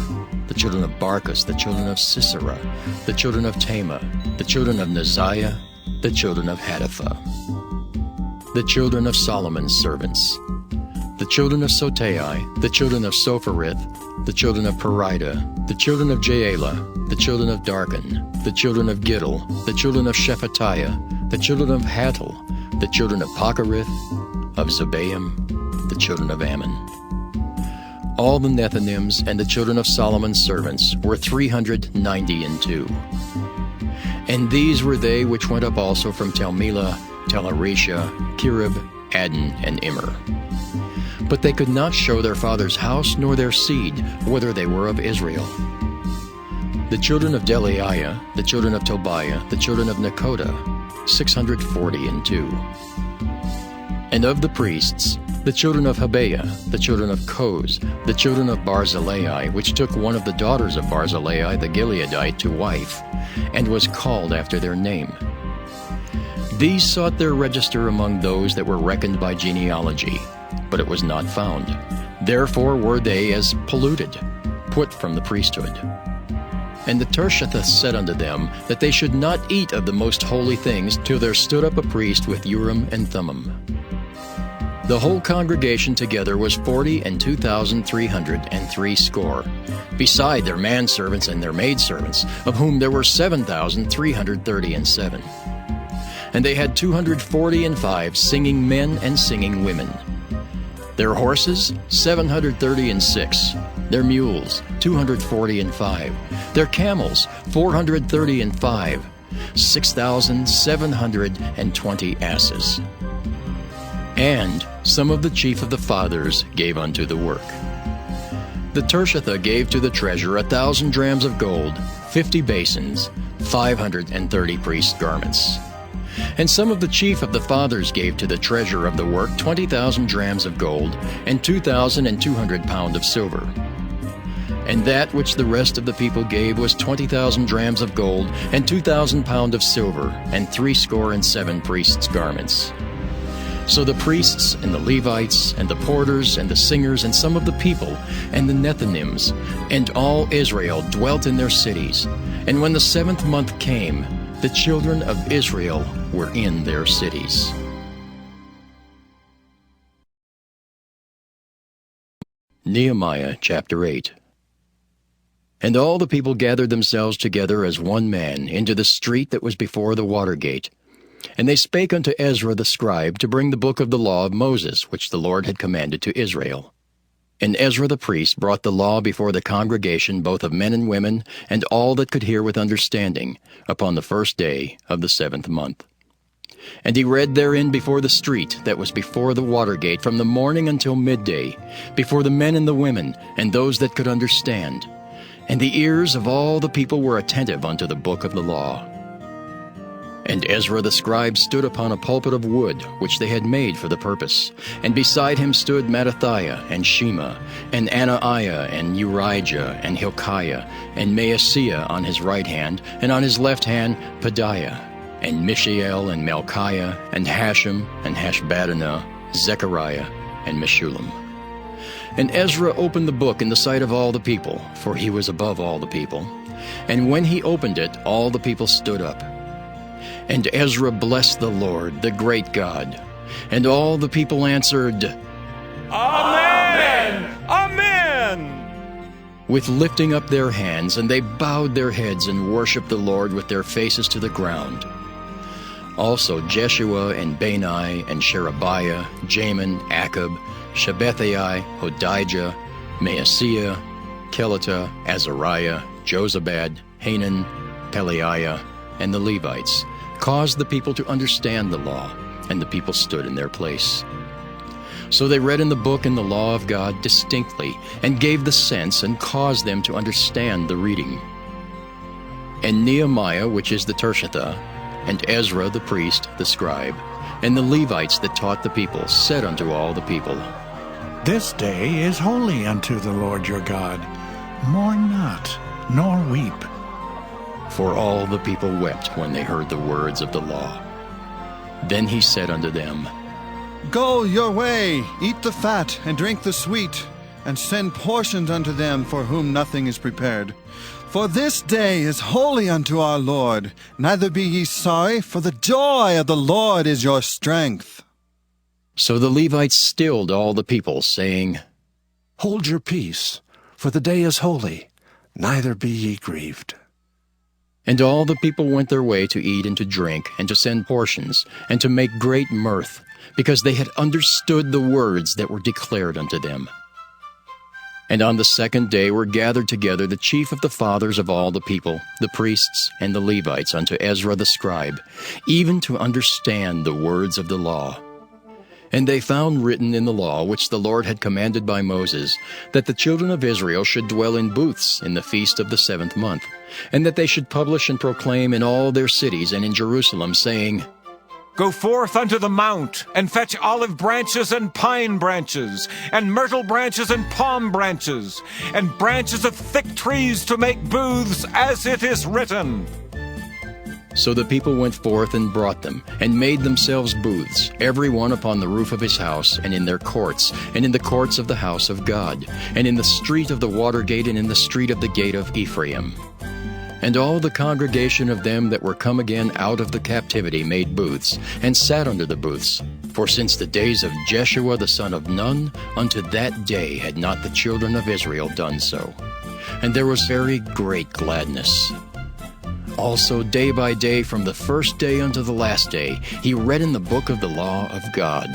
the children of Barkus, the children of Sisera, the children of Tema, the children of Neziah, the children of Hatipha. The children of Solomon's servants, the children of Sotai, the children of Sopherith, the children of Perida, the children of Jaela, the children of Darkon, the children of Giddel, the children of Shephatiah, the children of Hattil, the children of Pochereth, of Zebaim, the children of Ammon. All the Nethinims and the children of Solomon's servants were 392. And these were they which went up also from Telmelah, Tel-Arisha, Kirib, Adin, and Immer. But they could not show their father's house nor their seed, whether they were of Israel. The children of Delaiah, the children of Tobiah, the children of Nekoda, 642. And of the priests, the children of Habeah, the children of Koz, the children of Barzillai, which took one of the daughters of Barzillai the Gileadite to wife, and was called after their name. These sought their register among those that were reckoned by genealogy, but it was not found. Therefore were they as polluted, put from the priesthood. And the Tershathah said unto them that they should not eat of the most holy things till there stood up a priest with Urim and Thummim. The whole congregation together was 42,303, beside their manservants and their maidservants, of whom there were 7,337. And they had 245 singing men and singing women. Their horses, 736. Their mules, 245. Their camels, 435. 6,720 asses. And some of the chief of the fathers gave unto the work. The Tershathah gave to the treasure 1,000 drams of gold, 50 basins, 530 priests' garments. And some of the chief of the fathers gave to the treasure of the work 20,000 drams of gold, and 2,200 pound of silver. And that which the rest of the people gave was 20,000 drams of gold, and 2,000 pound of silver, and 67 priests' garments. So the priests, and the Levites, and the porters, and the singers, and some of the people, and the Nethinims, and all Israel dwelt in their cities. And when the 7th month came, the children of Israel were in their cities. Nehemiah chapter 8. And all the people gathered themselves together as one man into the street that was before the water gate. And they spake unto Ezra the scribe to bring the book of the law of Moses, which the Lord had commanded to Israel. And Ezra the priest brought the law before the congregation, both of men and women, and all that could hear with understanding, upon the first day of the 7th month. And he read therein before the street that was before the water gate from the morning until midday, before the men and the women, and those that could understand. And the ears of all the people were attentive unto the book of the law. And Ezra the scribe stood upon a pulpit of wood, which they had made for the purpose. And beside him stood Mattithiah, and Shema, and Anaiah, and Urijah, and Hilkiah, and Maaseiah on his right hand, and on his left hand Pedaiah, and Mishael, and Malchiah, and Hashem, and Hashbaddanah, Zechariah, and Meshullam. And Ezra opened the book in the sight of all the people, for he was above all the people. And when he opened it, all the people stood up. And Ezra blessed the Lord, the great God. And all the people answered, Amen! Amen! With lifting up their hands, and they bowed their heads and worshipped the Lord with their faces to the ground. Also Jeshua and Bani and Sherebiah, Jamin, Akab, Shabbethai, Hodijah, Maaseiah, Kelita, Azariah, Jozabad, Hanan, Pelaiah, and the Levites, caused the people to understand the law, and the people stood in their place. So they read in the book and the law of God distinctly, and gave the sense, and caused them to understand the reading. And Nehemiah, which is the Tirshatha, and Ezra the priest, the scribe, and the Levites that taught the people, said unto all the people, This day is holy unto the Lord your God. Mourn not, nor weep. For all the people wept when they heard the words of the law. Then he said unto them, Go your way, eat the fat, and drink the sweet, and send portions unto them for whom nothing is prepared. For this day is holy unto our Lord. Neither be ye sorry, for the joy of the Lord is your strength. So the Levites stilled all the people, saying, Hold your peace, for the day is holy, neither be ye grieved. And all the people went their way to eat and to drink, and to send portions, and to make great mirth, because they had understood the words that were declared unto them. And on the 2nd day were gathered together the chief of the fathers of all the people, the priests and the Levites, unto Ezra the scribe, even to understand the words of the law. And they found written in the law, which the Lord had commanded by Moses, that the children of Israel should dwell in booths in the feast of the 7th month, and that they should publish and proclaim in all their cities and in Jerusalem, saying, Go forth unto the mount, and fetch olive branches and pine branches, and myrtle branches and palm branches, and branches of thick trees to make booths, as it is written. So the people went forth and brought them, and made themselves booths, every one upon the roof of his house, and in their courts, and in the courts of the house of God, and in the street of the water gate, and in the street of the gate of Ephraim. And all the congregation of them that were come again out of the captivity made booths, and sat under the booths. For since the days of Jeshua the son of Nun, unto that day had not the children of Israel done so. And there was very great gladness. Also day by day, from the first day unto the last day, he read in the book of the law of God.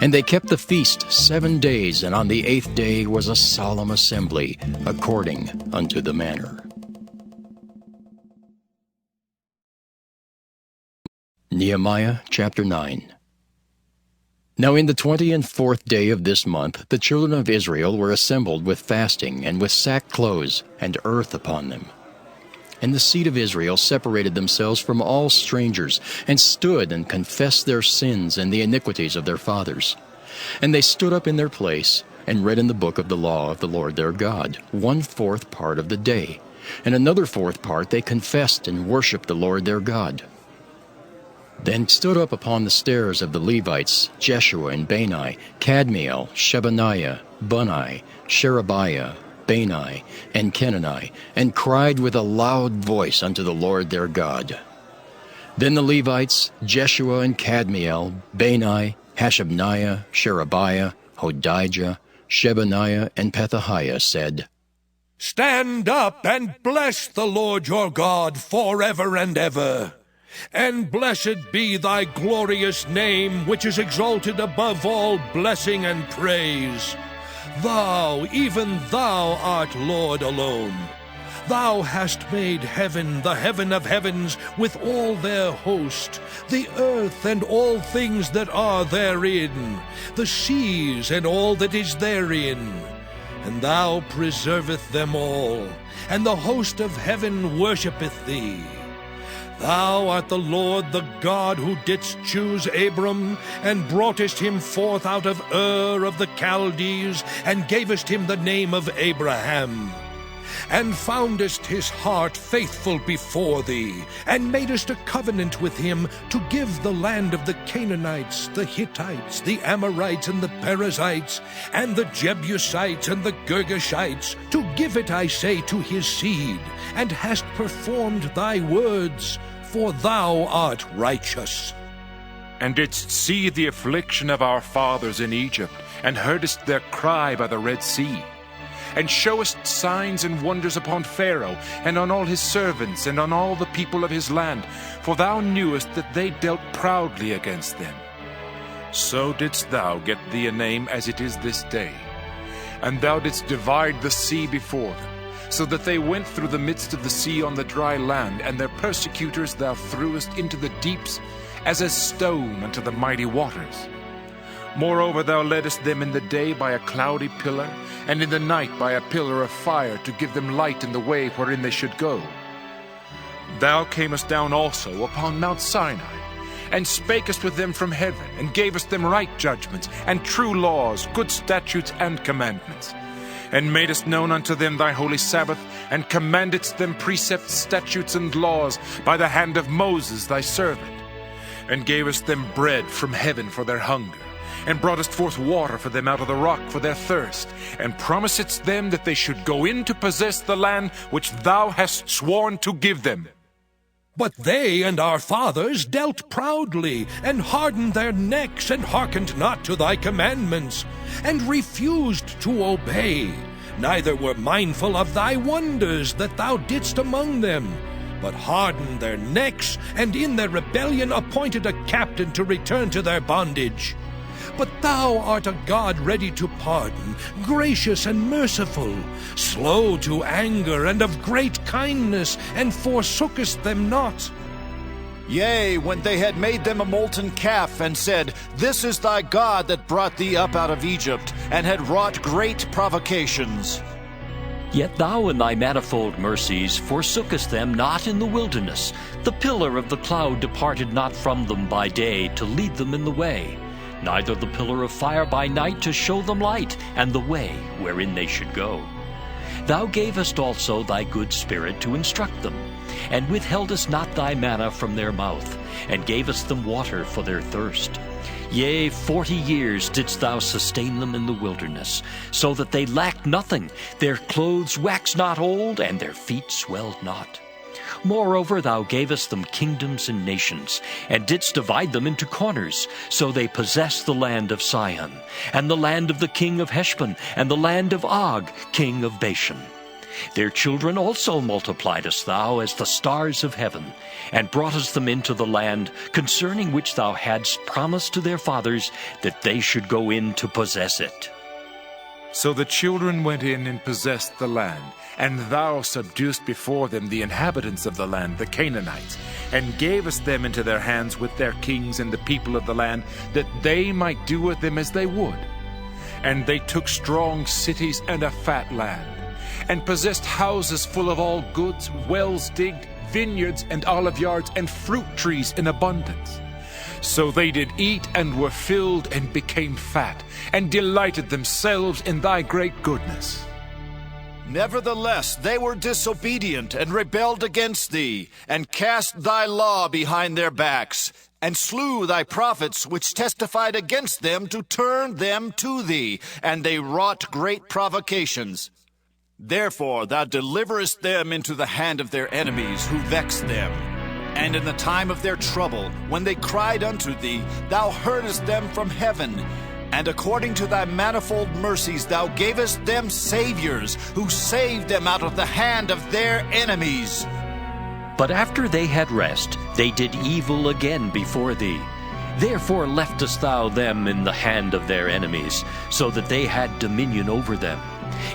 And they kept the feast 7 days, and on the 8th day was a solemn assembly, according unto the manner. Nehemiah chapter 9. Now in the 24th day of this month the children of Israel were assembled with fasting, and with sackcloths and earth upon them. And the seed of Israel separated themselves from all strangers, and stood and confessed their sins and the iniquities of their fathers. And they stood up in their place, and read in the book of the law of the Lord their God, 1/4 part of the day. And another 4th part they confessed and worshipped the Lord their God. Then stood up upon the stairs of the Levites Jeshua and Bani, Kadmiel, Shebaniah, Bunni, Sherebiah, Bani, and Kenani, and cried with a loud voice unto the Lord their God. Then the Levites, Jeshua and Kadmiel, Bani, Hashabniah, Sherebiah, Hodijah, Shebaniah, and Pethahiah said, Stand up and bless the Lord your God forever and ever. And blessed be thy glorious name, which is exalted above all blessing and praise. Thou, even thou, art Lord alone. Thou hast made heaven, the heaven of heavens, with all their host, the earth and all things that are therein, the seas and all that is therein. And thou preserveth them all, and the host of heaven worshippeth thee. Thou art the Lord the God who didst choose Abram, and broughtest him forth out of Ur of the Chaldees, and gavest him the name of Abraham. And foundest his heart faithful before thee, and madest a covenant with him to give the land of the Canaanites, the Hittites, the Amorites, and the Perizzites, and the Jebusites, and the Girgashites, to give it, I say, to his seed, and hast performed thy words, for thou art righteous. And didst see the affliction of our fathers in Egypt, and heardest their cry by the Red Sea, and showest signs and wonders upon Pharaoh, and on all his servants, and on all the people of his land, for thou knewest that they dealt proudly against them. So didst thou get thee a name as it is this day. And thou didst divide the sea before them, so that they went through the midst of the sea on the dry land, and their persecutors thou threwest into the deeps, as a stone unto the mighty waters. Moreover, thou leddest them in the day by a cloudy pillar, and in the night by a pillar of fire, to give them light in the way wherein they should go. Thou camest down also upon Mount Sinai, and spakest with them from heaven, and gavest them right judgments, and true laws, good statutes, and commandments, and madest known unto them thy holy Sabbath, and commandedst them precepts, statutes, and laws by the hand of Moses thy servant, and gavest them bread from heaven for their hunger, and broughtest forth water for them out of the rock for their thirst, and promisedst them that they should go in to possess the land which thou hast sworn to give them. But they and our fathers dealt proudly, and hardened their necks, and hearkened not to thy commandments, and refused to obey, neither were mindful of thy wonders that thou didst among them, but hardened their necks, and in their rebellion appointed a captain to return to their bondage. But thou art a God ready to pardon, gracious and merciful, slow to anger, and of great kindness, and forsookest them not. Yea, when they had made them a molten calf, and said, This is thy God that brought thee up out of Egypt, and had wrought great provocations. Yet thou in thy manifold mercies forsookest them not in the wilderness. The pillar of the cloud departed not from them by day to lead them in the way, neither the pillar of fire by night to show them light, and the way wherein they should go. Thou gavest also thy good Spirit to instruct them, and withheldest not thy manna from their mouth, and gavest them water for their thirst. Yea, 40 years didst thou sustain them in the wilderness, so that they lacked nothing. Their clothes waxed not old, and their feet swelled not. Moreover, thou gavest them kingdoms and nations, and didst divide them into corners. So they possessed the land of Sihon, and the land of the king of Heshbon, and the land of Og, king of Bashan. Their children also multipliedest thou as the stars of heaven, and broughtest them into the land concerning which thou hadst promised to their fathers that they should go in to possess it. So the children went in and possessed the land, and thou subduedst before them the inhabitants of the land, the Canaanites, and gavest them into their hands with their kings and the people of the land, that they might do with them as they would. And they took strong cities and a fat land, and possessed houses full of all goods, wells digged, vineyards and olive yards, and fruit trees in abundance. So they did eat and were filled and became fat, and delighted themselves in thy great goodness. Nevertheless, they were disobedient, and rebelled against thee, and cast thy law behind their backs, and slew thy prophets which testified against them to turn them to thee, and they wrought great provocations. Therefore thou deliverest them into the hand of their enemies, who vexed them. And in the time of their trouble, when they cried unto thee, thou heardest them from heaven, And according to thy manifold mercies thou gavest them saviors, who saved them out of the hand of their enemies. But after they had rest, they did evil again before thee. Therefore leftest thou them in the hand of their enemies, so that they had dominion over them.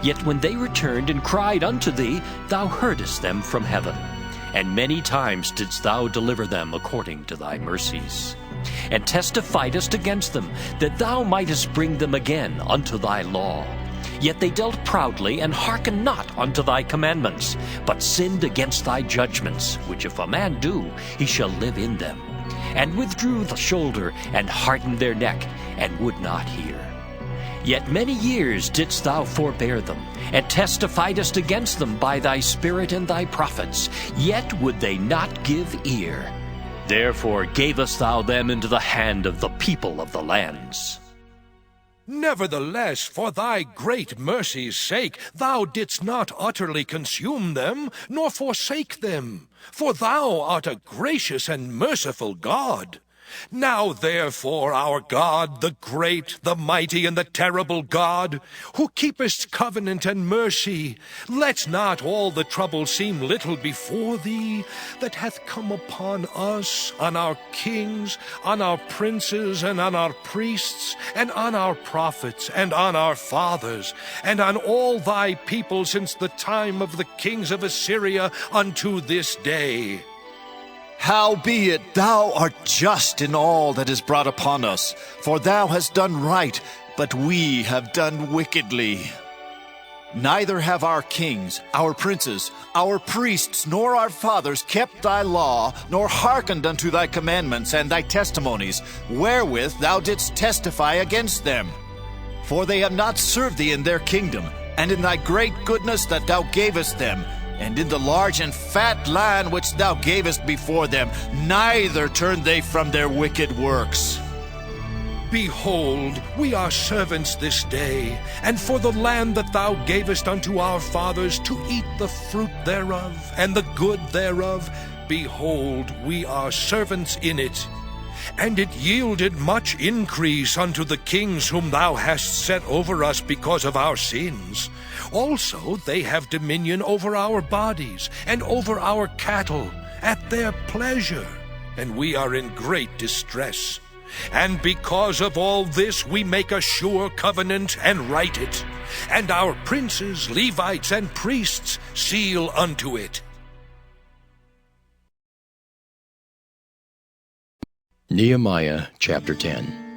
Yet when they returned and cried unto thee, thou heardest them from heaven. And many times didst thou deliver them according to thy mercies. And testifiedest against them, that thou mightest bring them again unto thy law. Yet they dealt proudly, and hearkened not unto thy commandments, but sinned against thy judgments, which if a man do, he shall live in them. And withdrew the shoulder, and hardened their neck, and would not hear. Yet many years didst thou forbear them, and testifiedest against them by thy Spirit and thy prophets, yet would they not give ear. Therefore gavest thou them into the hand of the people of the lands. Nevertheless, for thy great mercy's sake, thou didst not utterly consume them, nor forsake them. For thou art a gracious and merciful God. Now therefore, our God, the great, the mighty, and the terrible God, who keepest covenant and mercy, let not all the trouble seem little before thee, that hath come upon us, on our kings, on our princes, and on our priests, and on our prophets, and on our fathers, and on all thy people since the time of the kings of Assyria unto this day. Howbeit thou art just in all that is brought upon us, for thou hast done right, but we have done wickedly. Neither have our kings, our princes, our priests, nor our fathers kept thy law, nor hearkened unto thy commandments and thy testimonies, wherewith thou didst testify against them. For they have not served thee in their kingdom, and in thy great goodness that thou gavest them, and in the large and fat land which thou gavest before them, neither turned they from their wicked works. Behold, we are servants this day, and for the land that thou gavest unto our fathers to eat the fruit thereof, and the good thereof, behold, we are servants in it. And it yielded much increase unto the kings whom thou hast set over us because of our sins. Also they have dominion over our bodies, and over our cattle, at their pleasure, and we are in great distress. And because of all this we make a sure covenant and write it, and our princes, Levites, and priests seal unto it. Nehemiah chapter 10.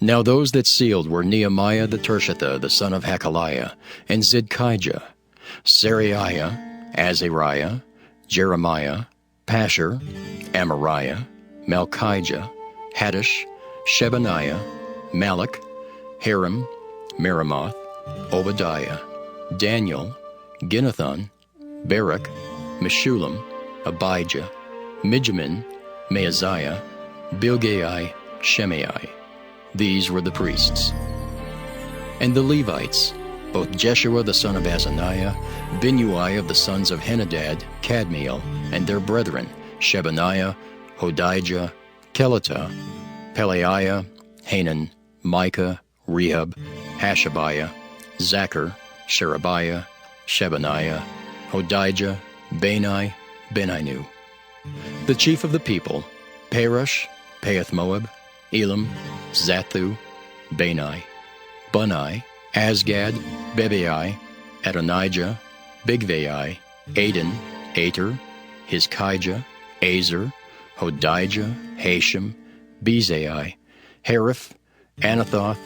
Now those that sealed were Nehemiah the Tirshatha, the son of Hakaliah, and Zidkijah, Seraiah, Azariah, Jeremiah, Pashur, Amariah, Malchijah, Haddish, Shebaniah, Malach, Harim, Meremoth, Obadiah, Daniel, Ginnathan, Barak, Meshullam, Abijah, Mijamin, Maaziah, Bilgai, Shemai. These were the priests. And the Levites, both Jeshua the son of Azaniah, Binnui of the sons of Henadad, Kadmiel, and their brethren, Shebaniah, Hodijah, Kelita, Pelaiah, Hanan, Micah, Rehab, Hashabiah, Zachar, Sherebiah, Shebaniah, Hodijah, Bani, Beninu. The chief of the people, Perush, Pahath-Moab, Elam, Zathu, Bani, Bunai, Asgad, Bebai, Adonijah, Bigvai, Aden, Ater, Hizkijah, Azer, Hodijah, Hashem, Bezai, Hariph, Anathoth,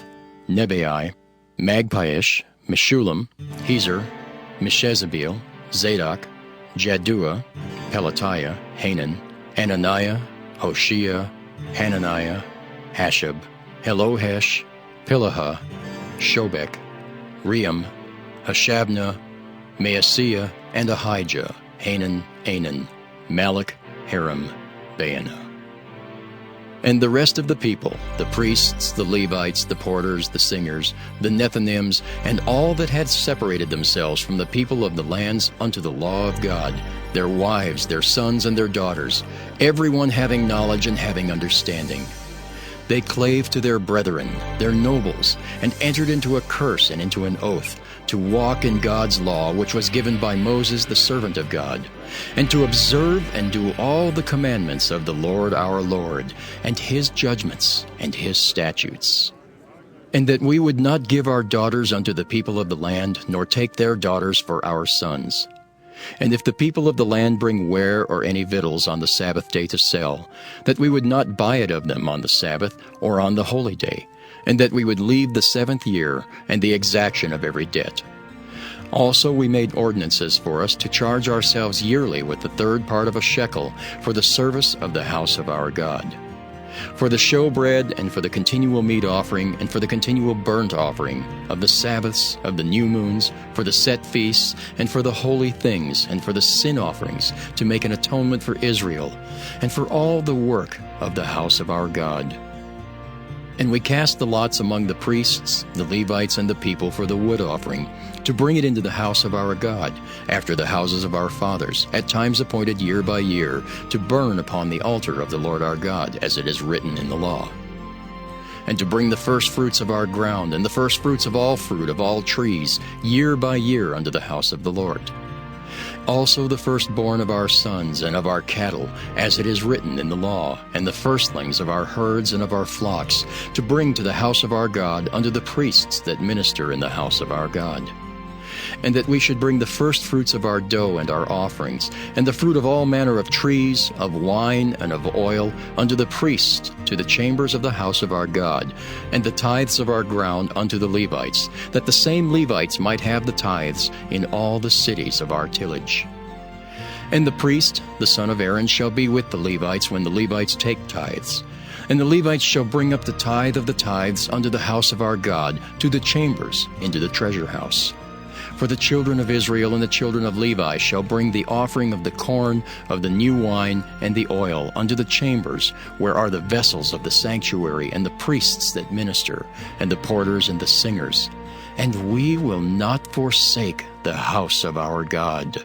Nebai, Magpiish, Meshullam, Hezer, Meshezabeel, Zadok, Jaddua, Pelatiah, Hanan, Ananiah, Hoshea, Hananiah, Hashab, Helohesh, Pilaha, Shobek, Ream, Hashabnah, Maaseiah, and Ahijah, Hanan, Anan, Malach, Harim, Baanah. And the rest of the people, the priests, the Levites, the porters, the singers, the Nethinims, and all that had separated themselves from the people of the lands unto the law of God, their wives, their sons, and their daughters, everyone having knowledge and having understanding. They clave to their brethren, their nobles, and entered into a curse and into an oath, to walk in God's law which was given by Moses the servant of God, and to observe and do all the commandments of the Lord our Lord, and his judgments and his statutes. And that we would not give our daughters unto the people of the land, nor take their daughters for our sons. And if the people of the land bring ware or any victuals on the Sabbath day to sell, that we would not buy it of them on the Sabbath or on the holy day, and that we would leave the 7th year and the exaction of every debt. Also we made ordinances for us to charge ourselves yearly with the 3rd part of a shekel for the service of the house of our God. For the showbread, and for the continual meat offering, and for the continual burnt offering, of the Sabbaths, of the new moons, for the set feasts, and for the holy things, and for the sin offerings, to make an atonement for Israel, and for all the work of the house of our God. And we cast the lots among the priests, the Levites, and the people for the wood offering, to bring it into the house of our God, after the houses of our fathers, at times appointed year by year, to burn upon the altar of the Lord our God, as it is written in the law. And to bring the firstfruits of our ground, and the firstfruits of all fruit of all trees, year by year unto the house of the Lord. Also the firstborn of our sons and of our cattle, as it is written in the law, and the firstlings of our herds and of our flocks, to bring to the house of our God unto the priests that minister in the house of our God. And that we should bring the firstfruits of our dough and our offerings, and the fruit of all manner of trees, of wine, and of oil, unto the priests, to the chambers of the house of our God, and the tithes of our ground unto the Levites, that the same Levites might have the tithes in all the cities of our tillage. And the priest, the son of Aaron, shall be with the Levites when the Levites take tithes. And the Levites shall bring up the tithe of the tithes unto the house of our God, to the chambers, into the treasure house. For the children of Israel and the children of Levi shall bring the offering of the corn, of the new wine, and the oil unto the chambers, where are the vessels of the sanctuary, and the priests that minister, and the porters and the singers. And we will not forsake the house of our God.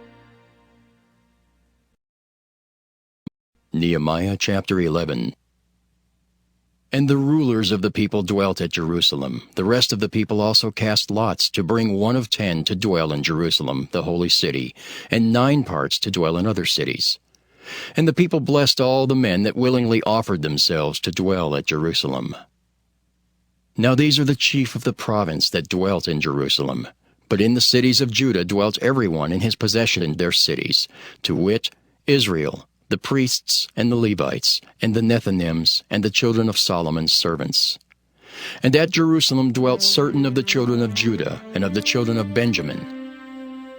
Nehemiah chapter 11. And the rulers of the people dwelt at Jerusalem. The rest of the people also cast lots to bring 1 of 10 to dwell in Jerusalem, the holy city, and 9 parts to dwell in other cities. And the people blessed all the men that willingly offered themselves to dwell at Jerusalem. Now these are the chief of the province that dwelt in Jerusalem. But in the cities of Judah dwelt everyone in his possession in their cities, to wit, Israel, the priests and the Levites, and the Nethinims, and the children of Solomon's servants. And at Jerusalem dwelt certain of the children of Judah, and of the children of Benjamin.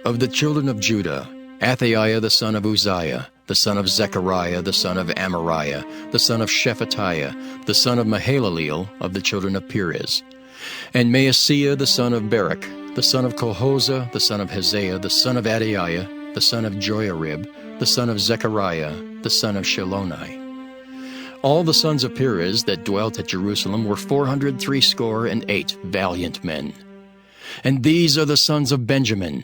Of the children of Judah, Athaiah the son of Uzziah, the son of Zechariah, the son of Amariah, the son of Shephatiah, the son of Mahalaleel, of the children of Perez. And Maaseiah the son of Barak, the son of Colhozah, the son of Hosea, the son of Adaiah, the son of Joiarib, the son of Zechariah, the son of Shiloni. All the sons of Perez that dwelt at Jerusalem were 468 valiant men. And these are the sons of Benjamin: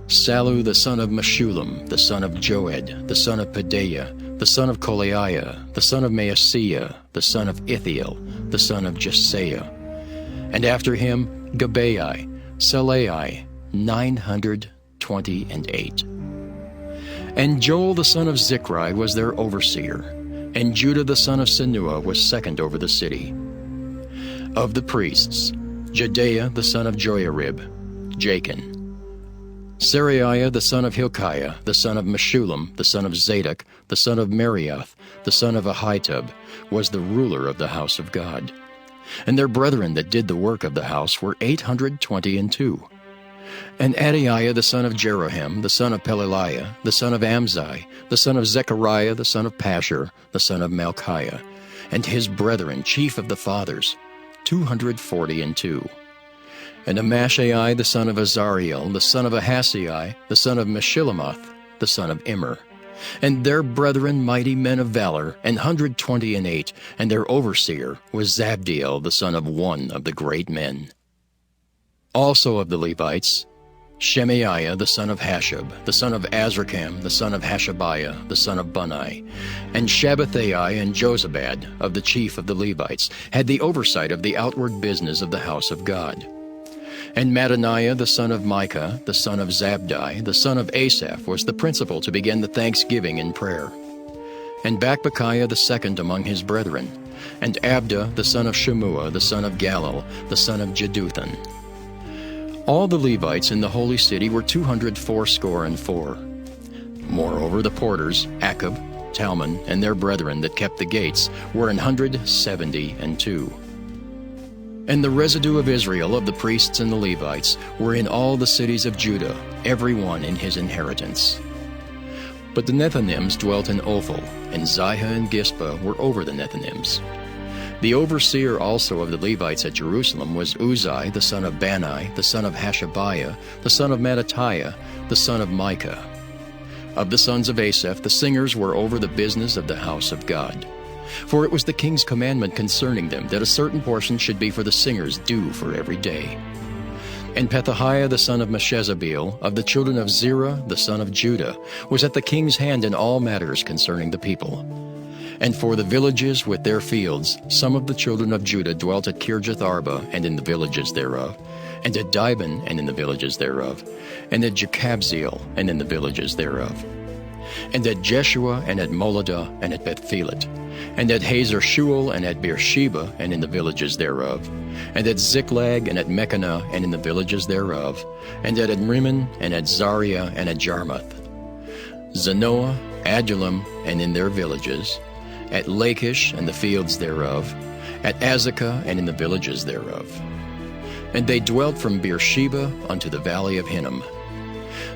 Sallu the son of Meshullam, the son of Joed, the son of Pedaiah, the son of Kolaiah, the son of Maaseiah, the son of Ithiel, the son of Jesaiah. And after him Gabai, Salai, 928. And Joel the son of Zichri was their overseer, and Judah the son of Senua was second over the city. Of the priests, Jedaiah the son of Joiarib, Jachin. Seraiah the son of Hilkiah, the son of Meshullam, the son of Zadok, the son of Merioth, the son of Ahitub, was the ruler of the house of God. And their brethren that did the work of the house were 822. And Adaiah the son of Jeroham, the son of Pelaliah, the son of Amzai, the son of Zechariah, the son of Pashur, the son of Malchiah, and his brethren, chief of the fathers, 242. And Amashai the son of Azariel, the son of Ahasai, the son of Meshillemoth, the son of Immer, and their brethren mighty men of valor, 128, and their overseer was Zabdiel the son of one of the great men. Also of the Levites, Shemaiah the son of Hashab, the son of Azrikam, the son of Hashabiah, the son of Bunai, and Shabbathai and Jozabad, of the chief of the Levites, had the oversight of the outward business of the house of God. And Mattaniah the son of Micah, the son of Zabdi, the son of Asaph, was the principal to begin the thanksgiving and prayer. And Bakbukiah the second among his brethren, and Abda the son of Shemua, the son of Galal, the son of Jeduthun. All the Levites in the holy city were 284. Moreover, the porters, Akab, Talmon, and their brethren that kept the gates, were 172. And the residue of Israel of the priests and the Levites were in all the cities of Judah, every one in his inheritance. But the Nethinims dwelt in Ophel, and Zihah and Gispa were over the Nethinims. The overseer also of the Levites at Jerusalem was Uzai the son of Bani, the son of Hashabiah, the son of Mattatiah, the son of Micah. Of the sons of Asaph, the singers were over the business of the house of God. For it was the king's commandment concerning them that a certain portion should be for the singers due for every day. And Pethahiah the son of Meshezabeel, of the children of Zerah the son of Judah, was at the king's hand in all matters concerning the people. And for the villages with their fields, some of the children of Judah dwelt at Kirjath Arba and in the villages thereof, and at Dibon and in the villages thereof, and at Jekabzeel and in the villages thereof, and at Jeshua and at Moladah and at Bethphelet, and at Hazer Shual and at Beersheba and in the villages thereof, and at Ziklag and at Mechanah and in the villages thereof, and at Rimmon and at Zaria and at Jarmuth, Zanoah, Adullam and in their villages, at Lachish and the fields thereof, at Azekah and in the villages thereof. And they dwelt from Beersheba unto the valley of Hinnom.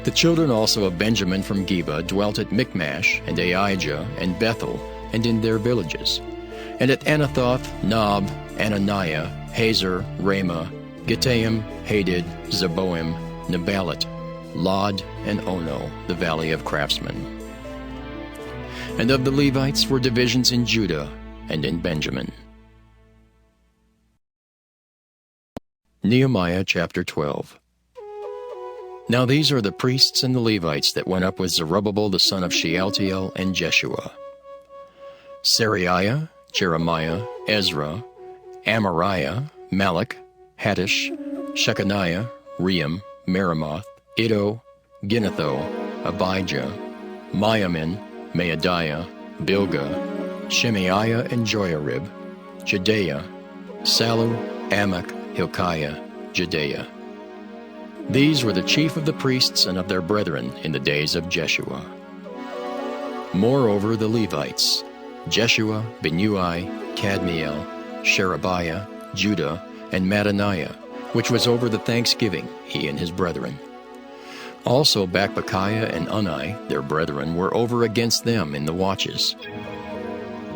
The children also of Benjamin from Geba dwelt at Michmash, and Aijah, and Bethel, and in their villages. And at Anathoth, Nob, Ananiah, Hazer, Ramah, Gittaim, Hadid, Zeboim, Nebalat, Lod, and Ono, the valley of craftsmen. And of the Levites were divisions in Judah and in Benjamin. Nehemiah chapter 12. Now these are the priests and the Levites that went up with Zerubbabel the son of Shealtiel and Jeshua: Seraiah, Jeremiah, Ezra, Amariah, Malach, Hattush, Shechaniah, Ream, Meremoth, Iddo, Ginnetho, Abijah, Miamin, Maadiah, Bilgah, Shemaiah and Joiarib, Jedaiah, Sallu, Amok, Hilkiah, Jedaiah. These were the chief of the priests and of their brethren in the days of Jeshua. Moreover, the Levites, Jeshua, Binnui, Kadmiel, Sherebiah, Judah, and Mattaniah, which was over the thanksgiving, he and his brethren. Also Bakbukiah and Unai, their brethren, were over against them in the watches.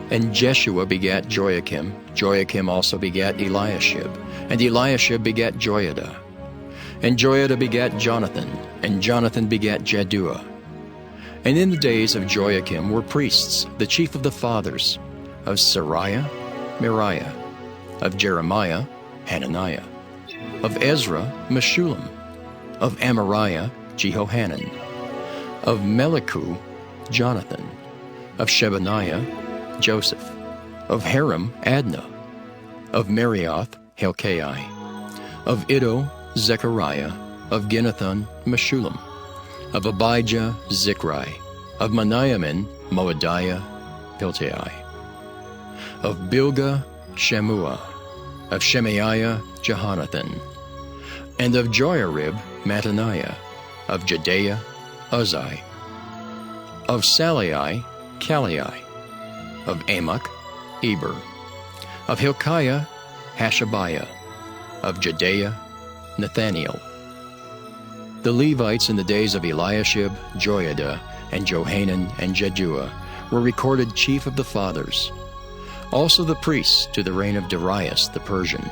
And Jeshua begat Joiakim, Joiakim also begat Eliashib, and Eliashib begat Joiada. And Joiada begat Jonathan, and Jonathan begat Jaddua. And in the days of Joiakim were priests, the chief of the fathers, of Seraiah, Meriah, of Jeremiah, Hananiah, of Ezra, Meshullam, of Amariah, Jehohanan, of Melichu, Jonathan, of Shebaniah, Joseph, of Haram, Adnah, of Marioth, Helkai, of Iddo, Zechariah, of Ginnethon, Meshullam, of Abijah, Zichri, of Meniamin, Moadiah, Piltai, of Bilgah, Shemua, of Shemaiah, Jehonathan, and of Joiarib, Mattaniah, of Jedaiah, Uzai, of Salai, Kalai, of Amok, Eber, of Hilkiah, Hashabiah, of Jedaiah, Nathaniel. The Levites in the days of Eliashib, Joiada, and Johanan, and Jaddua were recorded chief of the fathers. Also the priests to the reign of Darius the Persian.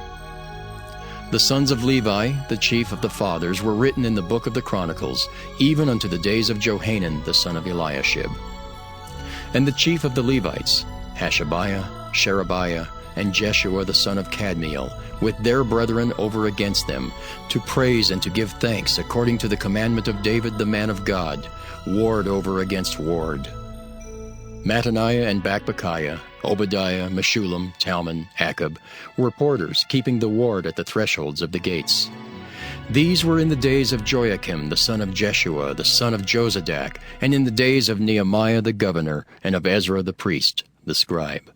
The sons of Levi, the chief of the fathers, were written in the book of the Chronicles, even unto the days of Johanan the son of Eliashib. And the chief of the Levites, Hashabiah, Sherebiah, and Jeshua the son of Kadmiel, with their brethren over against them, to praise and to give thanks according to the commandment of David the man of God, ward over against ward. Mattaniah and Bakbukiah, Obadiah, Meshullam, Talmon, Akab, were porters keeping the ward at the thresholds of the gates. These were in the days of Joachim the son of Jeshua, the son of Jozadak, and in the days of Nehemiah the governor, and of Ezra the priest, the scribe.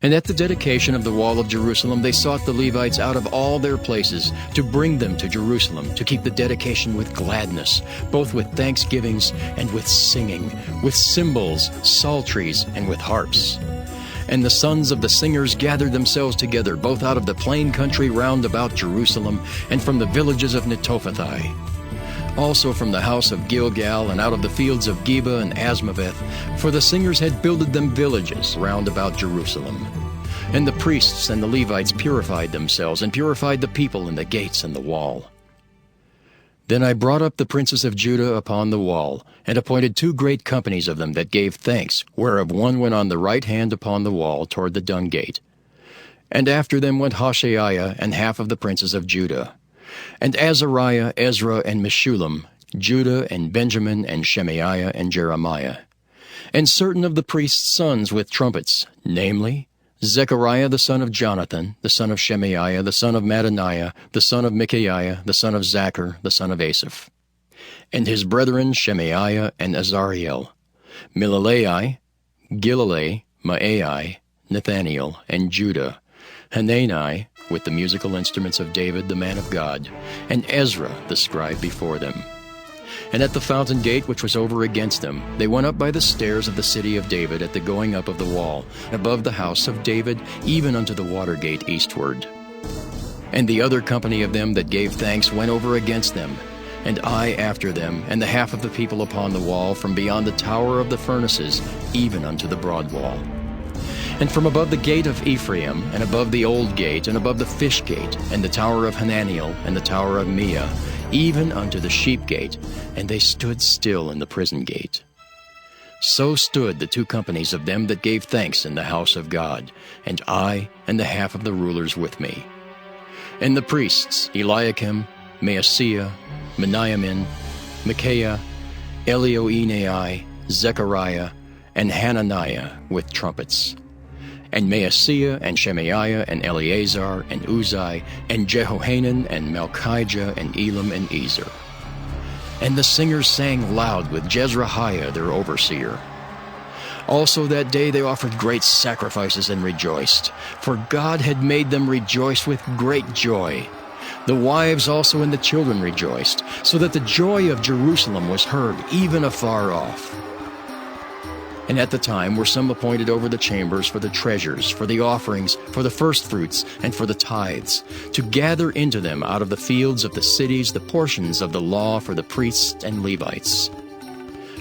And at the dedication of the wall of Jerusalem they sought the Levites out of all their places to bring them to Jerusalem, to keep the dedication with gladness, both with thanksgivings and with singing, with cymbals, psalteries, and with harps. And the sons of the singers gathered themselves together, both out of the plain country round about Jerusalem, and from the villages of Netophathi. Also from the house of Gilgal, and out of the fields of Geba and Asmaveth, for the singers had builded them villages round about Jerusalem. And the priests and the Levites purified themselves, and purified the people in the gates and the wall. Then I brought up the princes of Judah upon the wall, and appointed 2 great companies of them that gave thanks, whereof one went on the right hand upon the wall toward the dung gate. And after them went Hoshaiah and half of the princes of Judah. And Azariah, Ezra, and Meshullam, Judah and Benjamin, and Shemaiah and Jeremiah. And certain of the priests' sons with trumpets, namely, Zechariah the son of Jonathan, the son of Shemaiah, the son of Mattaniah, the son of Micaiah, the son of Zachar, the son of Asaph. And his brethren Shemaiah and Azariel, Milalai, Gilalai, Maai, Nathaniel, and Judah, Hanani, with the musical instruments of David the man of God, and Ezra the scribe before them. And at the fountain gate which was over against them, they went up by the stairs of the city of David at the going up of the wall, above the house of David, even unto the water gate eastward. And the other company of them that gave thanks went over against them, and I after them, and the half of the people upon the wall, from beyond the tower of the furnaces, even unto the broad wall. And from above the gate of Ephraim, and above the old gate, and above the fish gate, and the tower of Hananiel, and the tower of Meah, even unto the sheep gate, and they stood still in the prison gate. So stood the 2 companies of them that gave thanks in the house of God, and I and the half of the rulers with me. And the priests, Eliakim, Maaseiah, Meniamin, Micaiah, Elioenai, Zechariah, and Hananiah with trumpets. And Maaseiah, and Shemaiah, and Eleazar, and Uzai, and Jehohanan, and Malchijah, and Elam, and Ezer. And the singers sang loud with Jezrahiah their overseer. Also that day they offered great sacrifices and rejoiced, for God had made them rejoice with great joy. The wives also and the children rejoiced, so that the joy of Jerusalem was heard even afar off. And at the time were some appointed over the chambers for the treasures, for the offerings, for the firstfruits, and for the tithes, to gather into them out of the fields of the cities the portions of the law for the priests and Levites.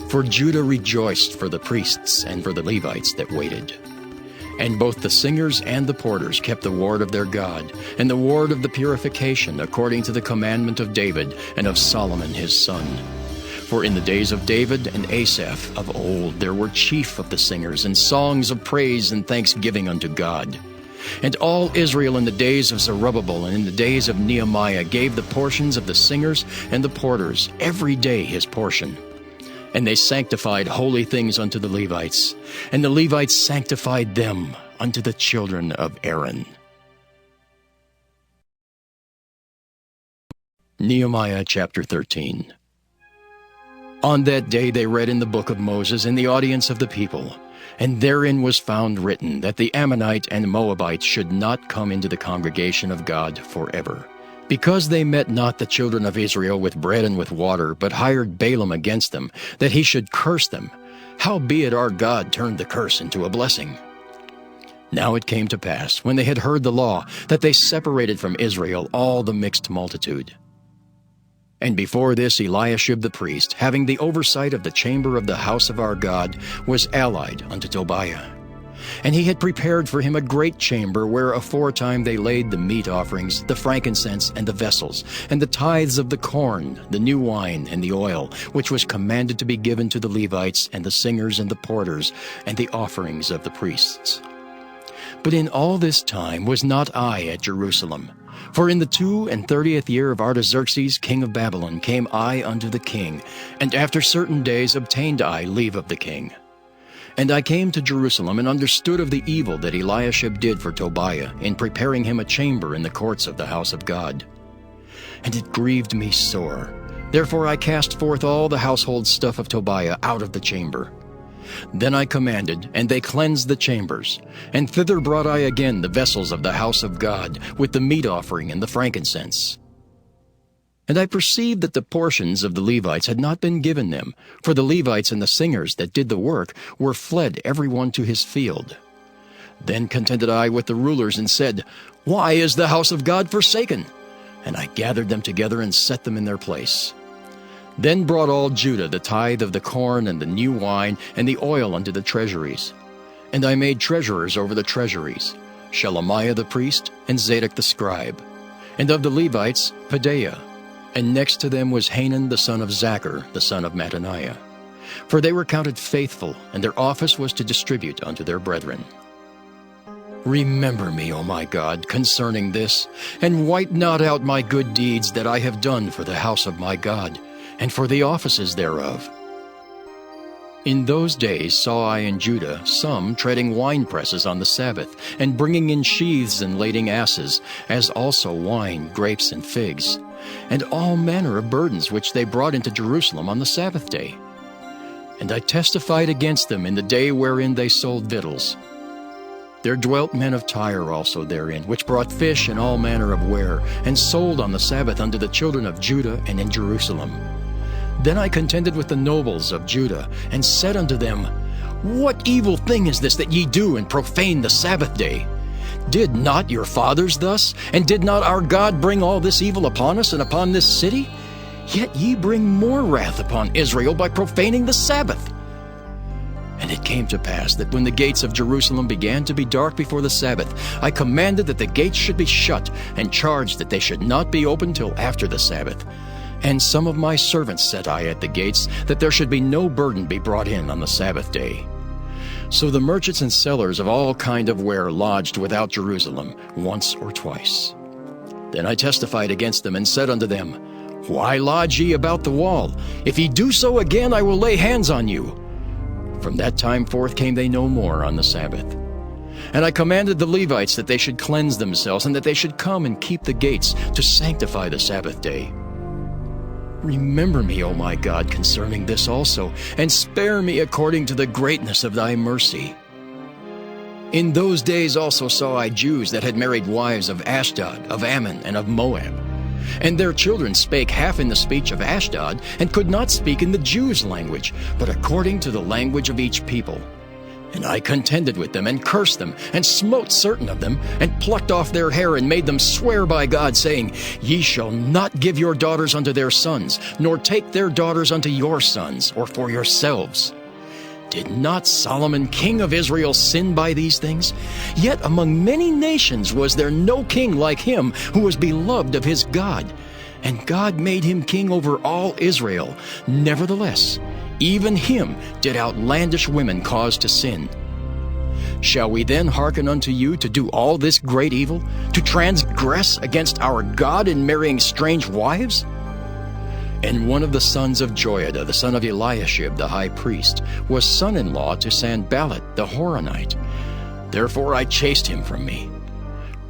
For Judah rejoiced for the priests and for the Levites that waited. And both the singers and the porters kept the ward of their God, and the ward of the purification, according to the commandment of David and of Solomon his son. For in the days of David and Asaph of old there were chief of the singers, and songs of praise and thanksgiving unto God. And all Israel in the days of Zerubbabel and in the days of Nehemiah gave the portions of the singers and the porters, every day his portion. And they sanctified holy things unto the Levites, and the Levites sanctified them unto the children of Aaron. Nehemiah chapter 13. On that day they read in the book of Moses in the audience of the people, and therein was found written that the Ammonite and Moabite should not come into the congregation of God forever, because they met not the children of Israel with bread and with water, but hired Balaam against them, that he should curse them. Howbeit our God turned the curse into a blessing. Now it came to pass, when they had heard the law, that they separated from Israel all the mixed multitude. And before this Eliashib the priest, having the oversight of the chamber of the house of our God, was allied unto Tobiah. And he had prepared for him a great chamber, where aforetime they laid the meat offerings, the frankincense, and the vessels, and the tithes of the corn, the new wine, and the oil, which was commanded to be given to the Levites, and the singers, and the porters, and the offerings of the priests. But in all this time was not I at Jerusalem. For in the 32nd year of Artaxerxes king of Babylon came I unto the king, and after certain days obtained I leave of the king. And I came to Jerusalem, and understood of the evil that Eliashib did for Tobiah, in preparing him a chamber in the courts of the house of God. And it grieved me sore. Therefore I cast forth all the household stuff of Tobiah out of the chamber. Then I commanded, and they cleansed the chambers. And thither brought I again the vessels of the house of God, with the meat offering and the frankincense. And I perceived that the portions of the Levites had not been given them, for the Levites and the singers that did the work were fled every one to his field. Then contended I with the rulers, and said, Why is the house of God forsaken? And I gathered them together and set them in their place. Then brought all Judah the tithe of the corn and the new wine and the oil unto the treasuries. And I made treasurers over the treasuries, Shelemiah the priest and Zadok the scribe, and of the Levites Pedaiah. And next to them was Hanan the son of Zachar, the son of Mattaniah. For they were counted faithful, and their office was to distribute unto their brethren. Remember me, O my God, concerning this, and wipe not out my good deeds that I have done for the house of my God, and for the offices thereof. In those days saw I in Judah some treading winepresses on the Sabbath, and bringing in sheaths and lading asses, as also wine, grapes, and figs, and all manner of burdens which they brought into Jerusalem on the Sabbath day. And I testified against them in the day wherein they sold victuals. There dwelt men of Tyre also therein, which brought fish and all manner of ware, and sold on the Sabbath unto the children of Judah and in Jerusalem. Then I contended with the nobles of Judah, and said unto them, What evil thing is this that ye do, and profane the Sabbath day? Did not your fathers thus? And did not our God bring all this evil upon us and upon this city? Yet ye bring more wrath upon Israel by profaning the Sabbath. And it came to pass that when the gates of Jerusalem began to be dark before the Sabbath, I commanded that the gates should be shut, and charged that they should not be opened till after the Sabbath. And some of my servants set I at the gates, that there should be no burden be brought in on the Sabbath day. So the merchants and sellers of all kind of ware lodged without Jerusalem once or twice. Then I testified against them, and said unto them, Why lodge ye about the wall? If ye do so again, I will lay hands on you. From that time forth came they no more on the Sabbath. And I commanded the Levites that they should cleanse themselves, and that they should come and keep the gates, to sanctify the Sabbath day. Remember me, O my God, concerning this also, and spare me according to the greatness of thy mercy. In those days also saw I Jews that had married wives of Ashdod, of Ammon, and of Moab. And their children spake half in the speech of Ashdod, and could not speak in the Jews' language, but according to the language of each people. And I contended with them, and cursed them, and smote certain of them, and plucked off their hair, and made them swear by God, saying, Ye shall not give your daughters unto their sons, nor take their daughters unto your sons, or for yourselves. Did not Solomon king of Israel sin by these things? Yet among many nations was there no king like him, who was beloved of his God. And God made him king over all Israel. Nevertheless, even him did outlandish women cause to sin. Shall we then hearken unto you to do all this great evil, to transgress against our God in marrying strange wives? And one of the sons of Joiada, the son of Eliashib the high priest, was son-in-law to Sanballat the Horonite. Therefore I chased him from me.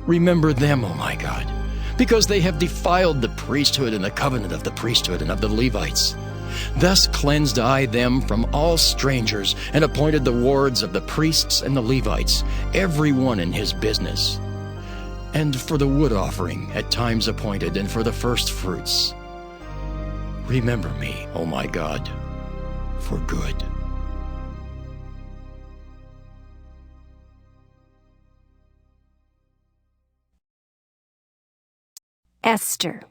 Remember them, O my God, because they have defiled the priesthood and the covenant of the priesthood and of the Levites. Thus cleansed I them from all strangers, and appointed the wards of the priests and the Levites, every one in his business. And for the wood offering at times appointed, and for the first fruits. Remember me, O my God, for good. Esther.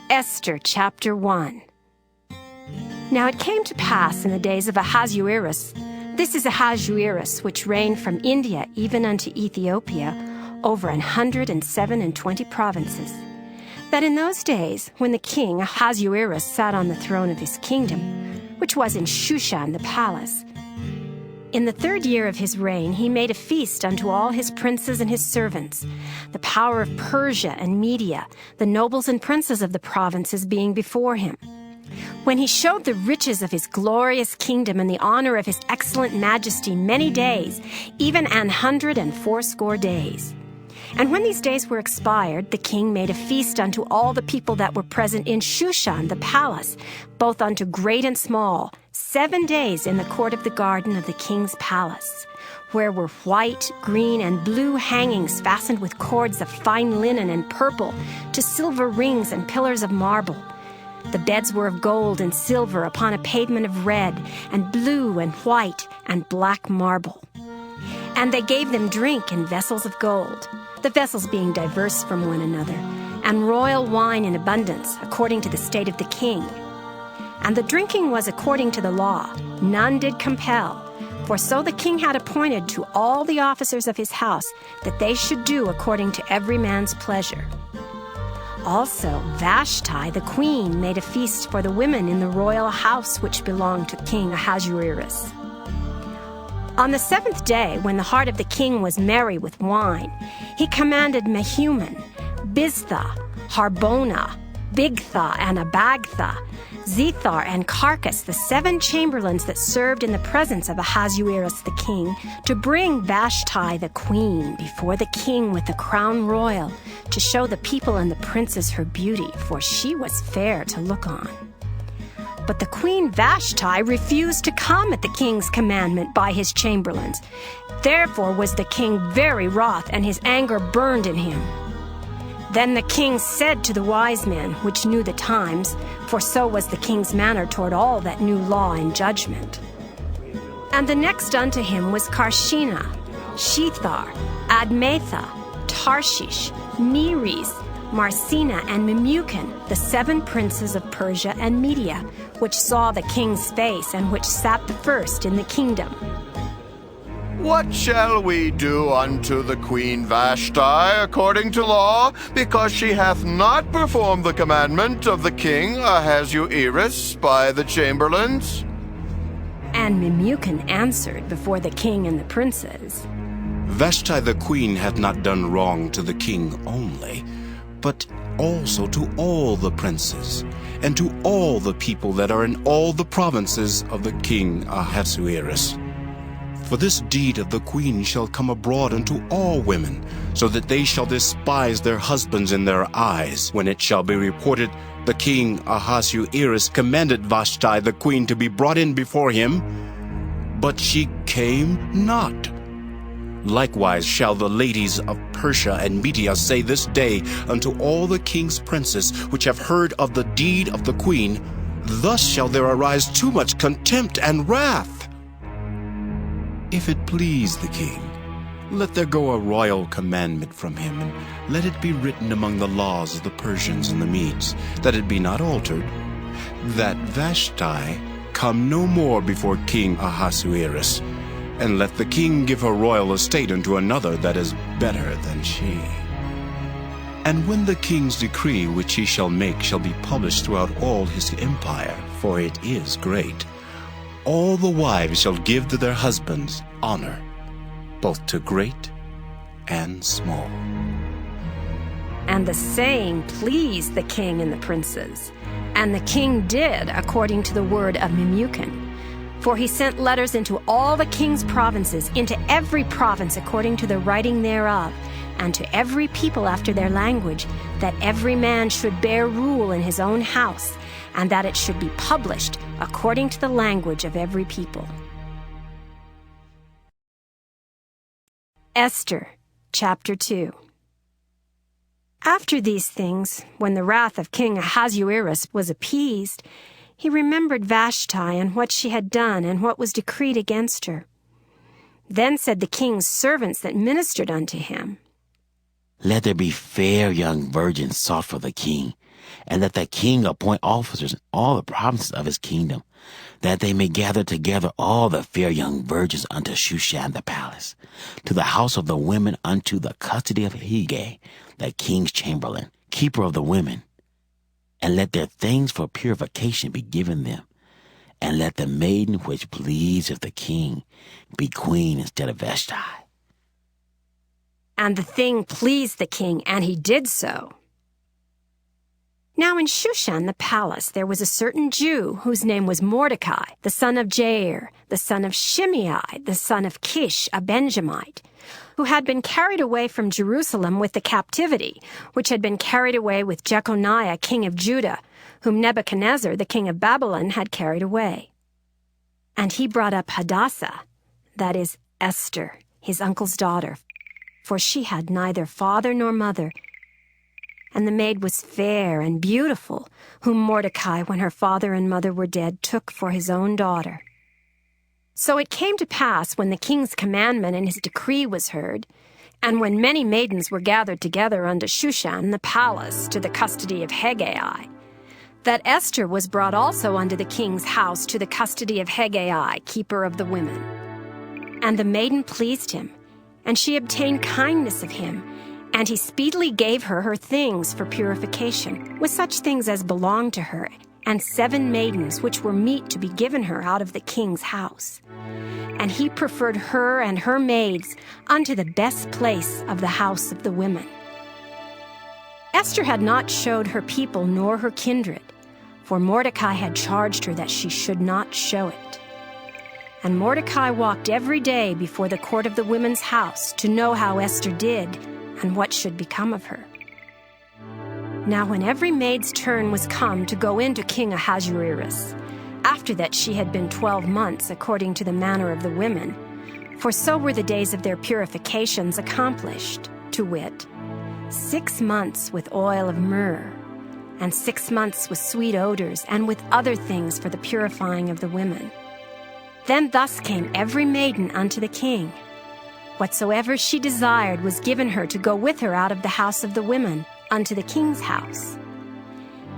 Esther chapter 1. Now it came to pass in the days of Ahasuerus, this is Ahasuerus, which reigned from India even unto Ethiopia, over 127 provinces, that in those days, when the king Ahasuerus sat on the throne of his kingdom, which was in Shushan the palace, In the 3rd year of his reign, he made a feast unto all his princes and his servants, the power of Persia and Media, the nobles and princes of the provinces being before him. When he showed the riches of his glorious kingdom and the honor of his excellent majesty many days, even 180 days. And when these days were expired, the king made a feast unto all the people that were present in Shushan the palace, both unto great and small, 7 days in the court of the garden of the king's palace, where were white, green, and blue hangings fastened with cords of fine linen and purple, to silver rings and pillars of marble. The beds were of gold and silver upon a pavement of red, and blue, and white, and black marble. And they gave them drink in vessels of gold, the vessels being diverse from one another, and royal wine in abundance, according to the state of the king. And the drinking was according to the law, none did compel, for so the king had appointed to all the officers of his house that they should do according to every man's pleasure. Also, Vashti the queen made a feast for the women in the royal house which belonged to King Ahasuerus. On the 7th day, when the heart of the king was merry with wine, he commanded Mehuman, Biztha, Harbona, Bigtha, and Abagtha, Zethar, and Carcass, the 7 chamberlains that served in the presence of Ahasuerus the king, to bring Vashti the queen before the king with the crown royal, to show the people and the princes her beauty, for she was fair to look on. But the queen Vashti refused to come at the king's commandment by his chamberlains. Therefore was the king very wroth, and his anger burned in him. Then the king said to the wise men, which knew the times, for so was the king's manner toward all that knew law and judgment. And the next unto him was Karshena, Shethar, Admatha, Tarshish, Meres, Marcina, and Memucan, the 7 princes of Persia and Media, which saw the king's face, and which sat the first in the kingdom. What shall we do unto the queen Vashti according to law, because she hath not performed the commandment of the king Ahasuerus by the chamberlains? And Memucan answered before the king and the princes, Vashti the queen hath not done wrong to the king only, but also to all the princes, and to all the people that are in all the provinces of the king Ahasuerus. For this deed of the queen shall come abroad unto all women, so that they shall despise their husbands in their eyes, when it shall be reported, the king Ahasuerus commanded Vashti the queen to be brought in before him, but she came not. Likewise shall the ladies of Persia and Media say this day unto all the king's princes which have heard of the deed of the queen, thus shall there arise too much contempt and wrath. If it please the king, let there go a royal commandment from him, and let it be written among the laws of the Persians and the Medes, that it be not altered, that Vashti come no more before King Ahasuerus, and let the king give her royal estate unto another that is better than she. And when the king's decree which he shall make shall be published throughout all his empire, for it is great, all the wives shall give to their husbands honor, both to great and small. And the saying pleased the king and the princes. And the king did according to the word of Memucan. For he sent letters into all the king's provinces, into every province according to the writing thereof, and to every people after their language, that every man should bear rule in his own house, and that it should be published according to the language of every people. Esther, chapter 2. After these things, when the wrath of King Ahasuerus was appeased, he remembered Vashti and what she had done and what was decreed against her. Then said the king's servants that ministered unto him, Let there be fair young virgins sought for the king, and let the king appoint officers in all the provinces of his kingdom, that they may gather together all the fair young virgins unto Shushan the palace, to the house of the women unto the custody of Hegai, the king's chamberlain, keeper of the women. And let their things for purification be given them, and let the maiden which pleaseth the king be queen instead of Vashti. And the thing pleased the king, and he did so. Now in Shushan the palace there was a certain Jew whose name was Mordecai, the son of Jair, the son of Shimei, the son of Kish, a Benjamite, who had been carried away from Jerusalem with the captivity, which had been carried away with Jeconiah, king of Judah, whom Nebuchadnezzar, the king of Babylon, had carried away. And he brought up Hadassah, that is, Esther, his uncle's daughter, for she had neither father nor mother, and the maid was fair and beautiful, whom Mordecai, when her father and mother were dead, took for his own daughter. So it came to pass, when the king's commandment and his decree was heard, and when many maidens were gathered together unto Shushan the palace to the custody of Hegai, that Esther was brought also unto the king's house to the custody of Hegai, keeper of the women. And the maiden pleased him, and she obtained kindness of him, and he speedily gave her her things for purification, with such things as belonged to her, and 7 maidens which were meet to be given her out of the king's house. And he preferred her and her maids unto the best place of the house of the women. Esther had not showed her people nor her kindred, for Mordecai had charged her that she should not show it. And Mordecai walked every day before the court of the women's house to know how Esther did and what should become of her. Now when every maid's turn was come to go in to King Ahasuerus, after that she had been 12 months according to the manner of the women, for so were the days of their purifications accomplished, to wit, 6 months with oil of myrrh, and 6 months with sweet odors, and with other things for the purifying of the women. Then thus came every maiden unto the king. Whatsoever she desired was given her to go with her out of the house of the women unto the king's house.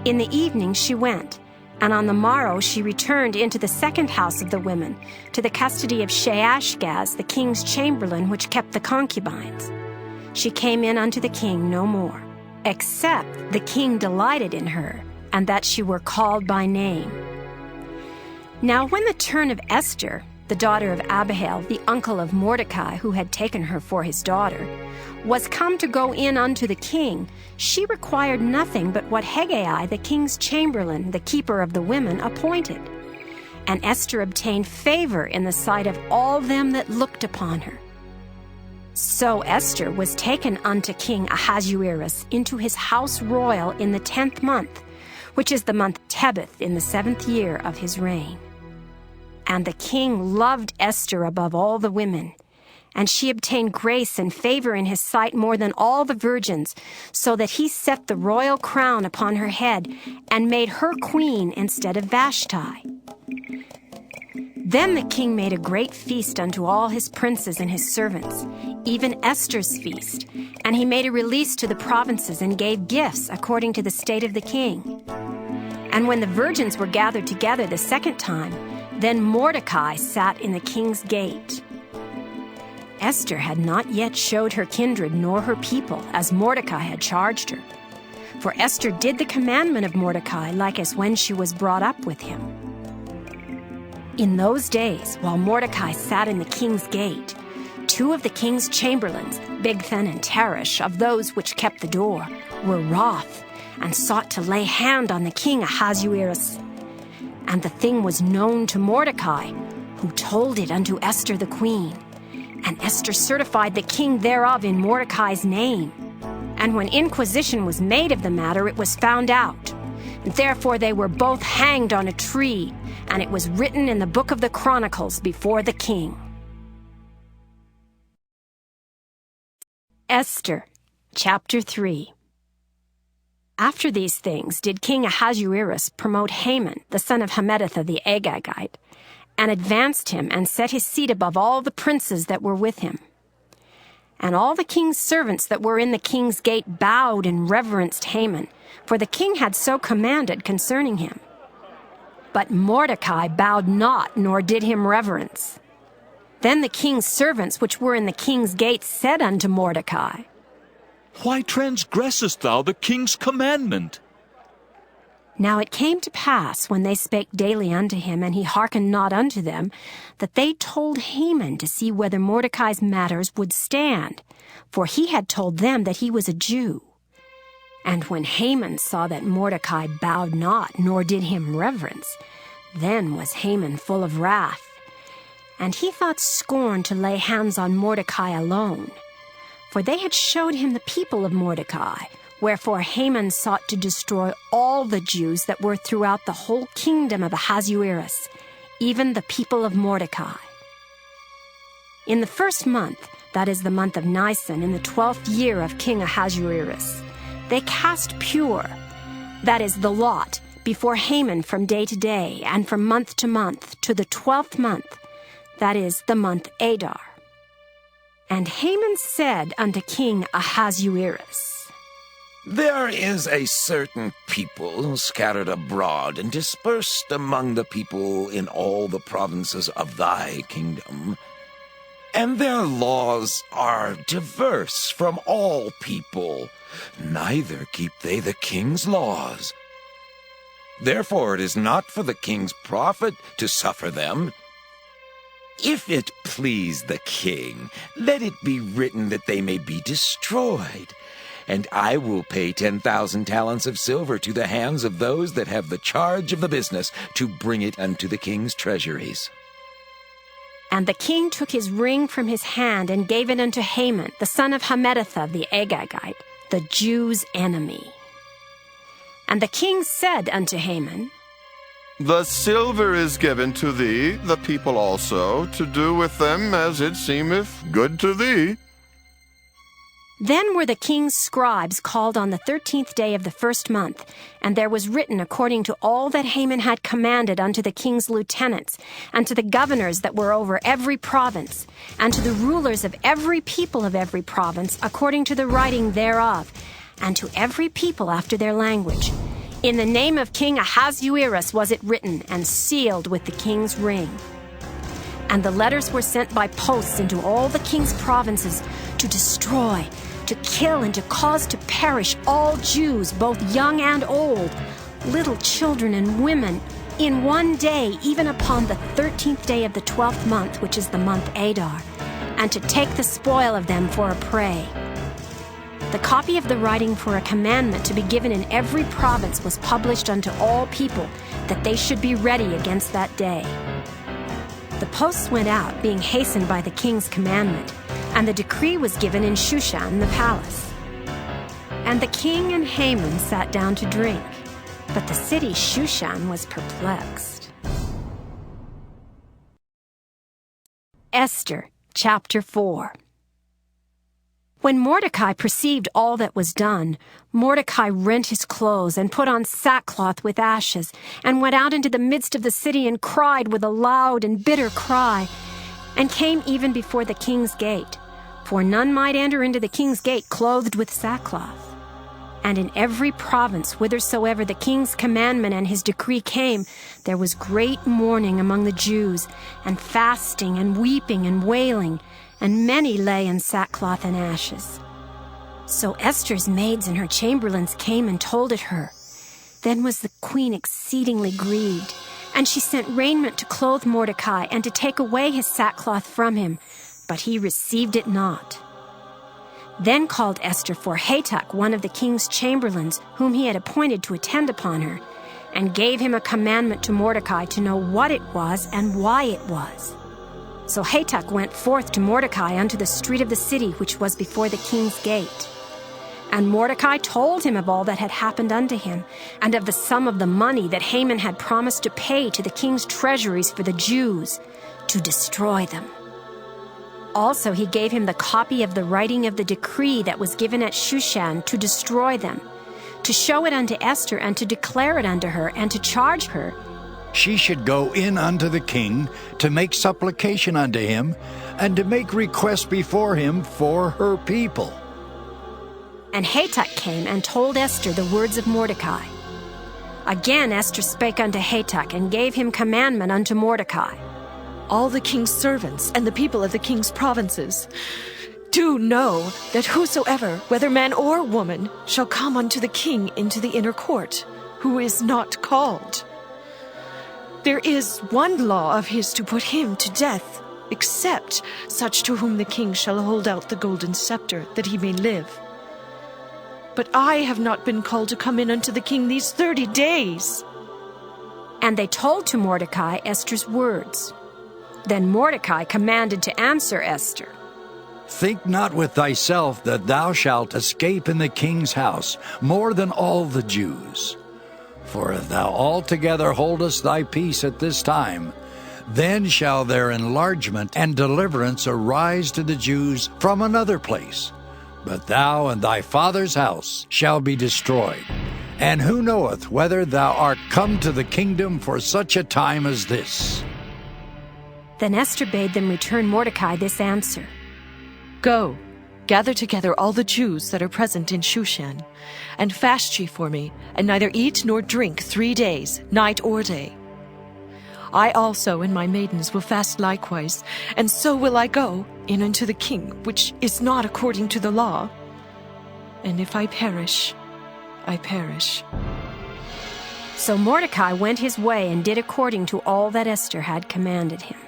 In the evening she went, and on the morrow she returned into the second house of the women, to the custody of Shaashgaz, the king's chamberlain, which kept the concubines. She came in unto the king no more, except the king delighted in her, and that she were called by name. Now when the turn of Esther, the daughter of Abihail, the uncle of Mordecai, who had taken her for his daughter, was come to go in unto the king, she required nothing but what Hegai, the king's chamberlain, the keeper of the women, appointed. And Esther obtained favor in the sight of all them that looked upon her. So Esther was taken unto King Ahasuerus into his house royal in the 10th month, which is the month Tebeth, in the 7th year of his reign. And the king loved Esther above all the women, and she obtained grace and favor in his sight more than all the virgins, so that he set the royal crown upon her head, and made her queen instead of Vashti. Then the king made a great feast unto all his princes and his servants, even Esther's feast, and he made a release to the provinces and gave gifts according to the state of the king. And when the virgins were gathered together the second time, then Mordecai sat in the king's gate. Esther had not yet showed her kindred nor her people, as Mordecai had charged her. For Esther did the commandment of Mordecai, like as when she was brought up with him. In those days, while Mordecai sat in the king's gate, 2 of the king's chamberlains, Bigthan and Teresh, of those which kept the door, were wroth, and sought to lay hand on the king Ahasuerus. And the thing was known to Mordecai, who told it unto Esther the queen. And Esther certified the king thereof in Mordecai's name. And when inquisition was made of the matter, it was found out. And therefore they were both hanged on a tree, and it was written in the book of the Chronicles before the king. Esther, chapter 3. After these things did King Ahasuerus promote Haman, the son of Hammedatha the Agagite, and advanced him and set his seat above all the princes that were with him. And all the king's servants that were in the king's gate bowed and reverenced Haman, for the king had so commanded concerning him. But Mordecai bowed not, nor did him reverence. Then the king's servants which were in the king's gate said unto Mordecai, Why transgressest thou the king's commandment? Now it came to pass, when they spake daily unto him, and he hearkened not unto them, that they told Haman to see whether Mordecai's matters would stand, for he had told them that he was a Jew. And when Haman saw that Mordecai bowed not, nor did him reverence, then was Haman full of wrath. And he thought scorn to lay hands on Mordecai alone, for they had showed him the people of Mordecai. Wherefore Haman sought to destroy all the Jews that were throughout the whole kingdom of Ahasuerus, even the people of Mordecai. In the 1st month, that is the month of Nisan, in the 12th year of King Ahasuerus, they cast pure, that is the lot, before Haman from day to day, and from month to month, to the 12th month, that is the month Adar. And Haman said unto King Ahasuerus, There is a certain people scattered abroad and dispersed among the people in all the provinces of thy kingdom, and their laws are diverse from all people, neither keep they the king's laws. Therefore it is not for the king's profit to suffer them. If it please the king, let it be written that they may be destroyed, and I will pay 10,000 talents of silver to the hands of those that have the charge of the business, to bring it unto the king's treasuries. And the king took his ring from his hand, and gave it unto Haman, the son of Hammedatha the Agagite, the Jews' enemy. And the king said unto Haman, The silver is given to thee, the people also, to do with them as it seemeth good to thee. Then were the king's scribes called on the 13th day of the 1st month, and there was written according to all that Haman had commanded unto the king's lieutenants, and to the governors that were over every province, and to the rulers of every people of every province, according to the writing thereof, and to every people after their language. In the name of King Ahasuerus was it written, and sealed with the king's ring. And the letters were sent by posts into all the king's provinces, to destroy, to kill, and to cause to perish all Jews, both young and old, little children and women, in one day, even upon the 13th day of the 12th month, which is the month Adar, and to take the spoil of them for a prey. The copy of the writing for a commandment to be given in every province was published unto all people, that they should be ready against that day. The posts went out, being hastened by the king's commandment, and the decree was given in Shushan the palace. And the king and Haman sat down to drink, but the city Shushan was perplexed. Esther, chapter 4. When Mordecai perceived all that was done, Mordecai rent his clothes and put on sackcloth with ashes, and went out into the midst of the city and cried with a loud and bitter cry, and came even before the king's gate, for none might enter into the king's gate clothed with sackcloth. And in every province whithersoever the king's commandment and his decree came, there was great mourning among the Jews, and fasting and weeping and wailing, and many lay in sackcloth and ashes. So Esther's maids and her chamberlains came and told it her. Then was the queen exceedingly grieved, and she sent raiment to clothe Mordecai, and to take away his sackcloth from him, but he received it not. Then called Esther for Hatach, one of the king's chamberlains, whom he had appointed to attend upon her, and gave him a commandment to Mordecai to know what it was and why it was. So Hatach went forth to Mordecai unto the street of the city, which was before the king's gate. And Mordecai told him of all that had happened unto him, and of the sum of the money that Haman had promised to pay to the king's treasuries for the Jews, to destroy them. Also he gave him the copy of the writing of the decree that was given at Shushan to destroy them, to show it unto Esther, and to declare it unto her, and to charge her she should go in unto the king to make supplication unto him, and to make request before him for her people. And Hatach came and told Esther the words of Mordecai. Again Esther spake unto Hatach, and gave him commandment unto Mordecai. All the king's servants and the people of the king's provinces, do know that whosoever, whether man or woman, shall come unto the king into the inner court, who is not called. There is one law of his to put him to death, except such to whom the king shall hold out the golden scepter, that he may live. But I have not been called to come in unto the king these 30 days. And they told to Mordecai Esther's words. Then Mordecai commanded to answer Esther. Think not with thyself that thou shalt escape in the king's house more than all the Jews. For if thou altogether holdest thy peace at this time, then shall their enlargement and deliverance arise to the Jews from another place. But thou and thy father's house shall be destroyed. And who knoweth whether thou art come to the kingdom for such a time as this? Then Esther bade them return Mordecai this answer. Go, gather together all the Jews that are present in Shushan, and fast ye for me, and neither eat nor drink 3 days, night or day. I also and my maidens will fast likewise, and so will I go in unto the king, which is not according to the law. And if I perish, I perish. So Mordecai went his way and did according to all that Esther had commanded him.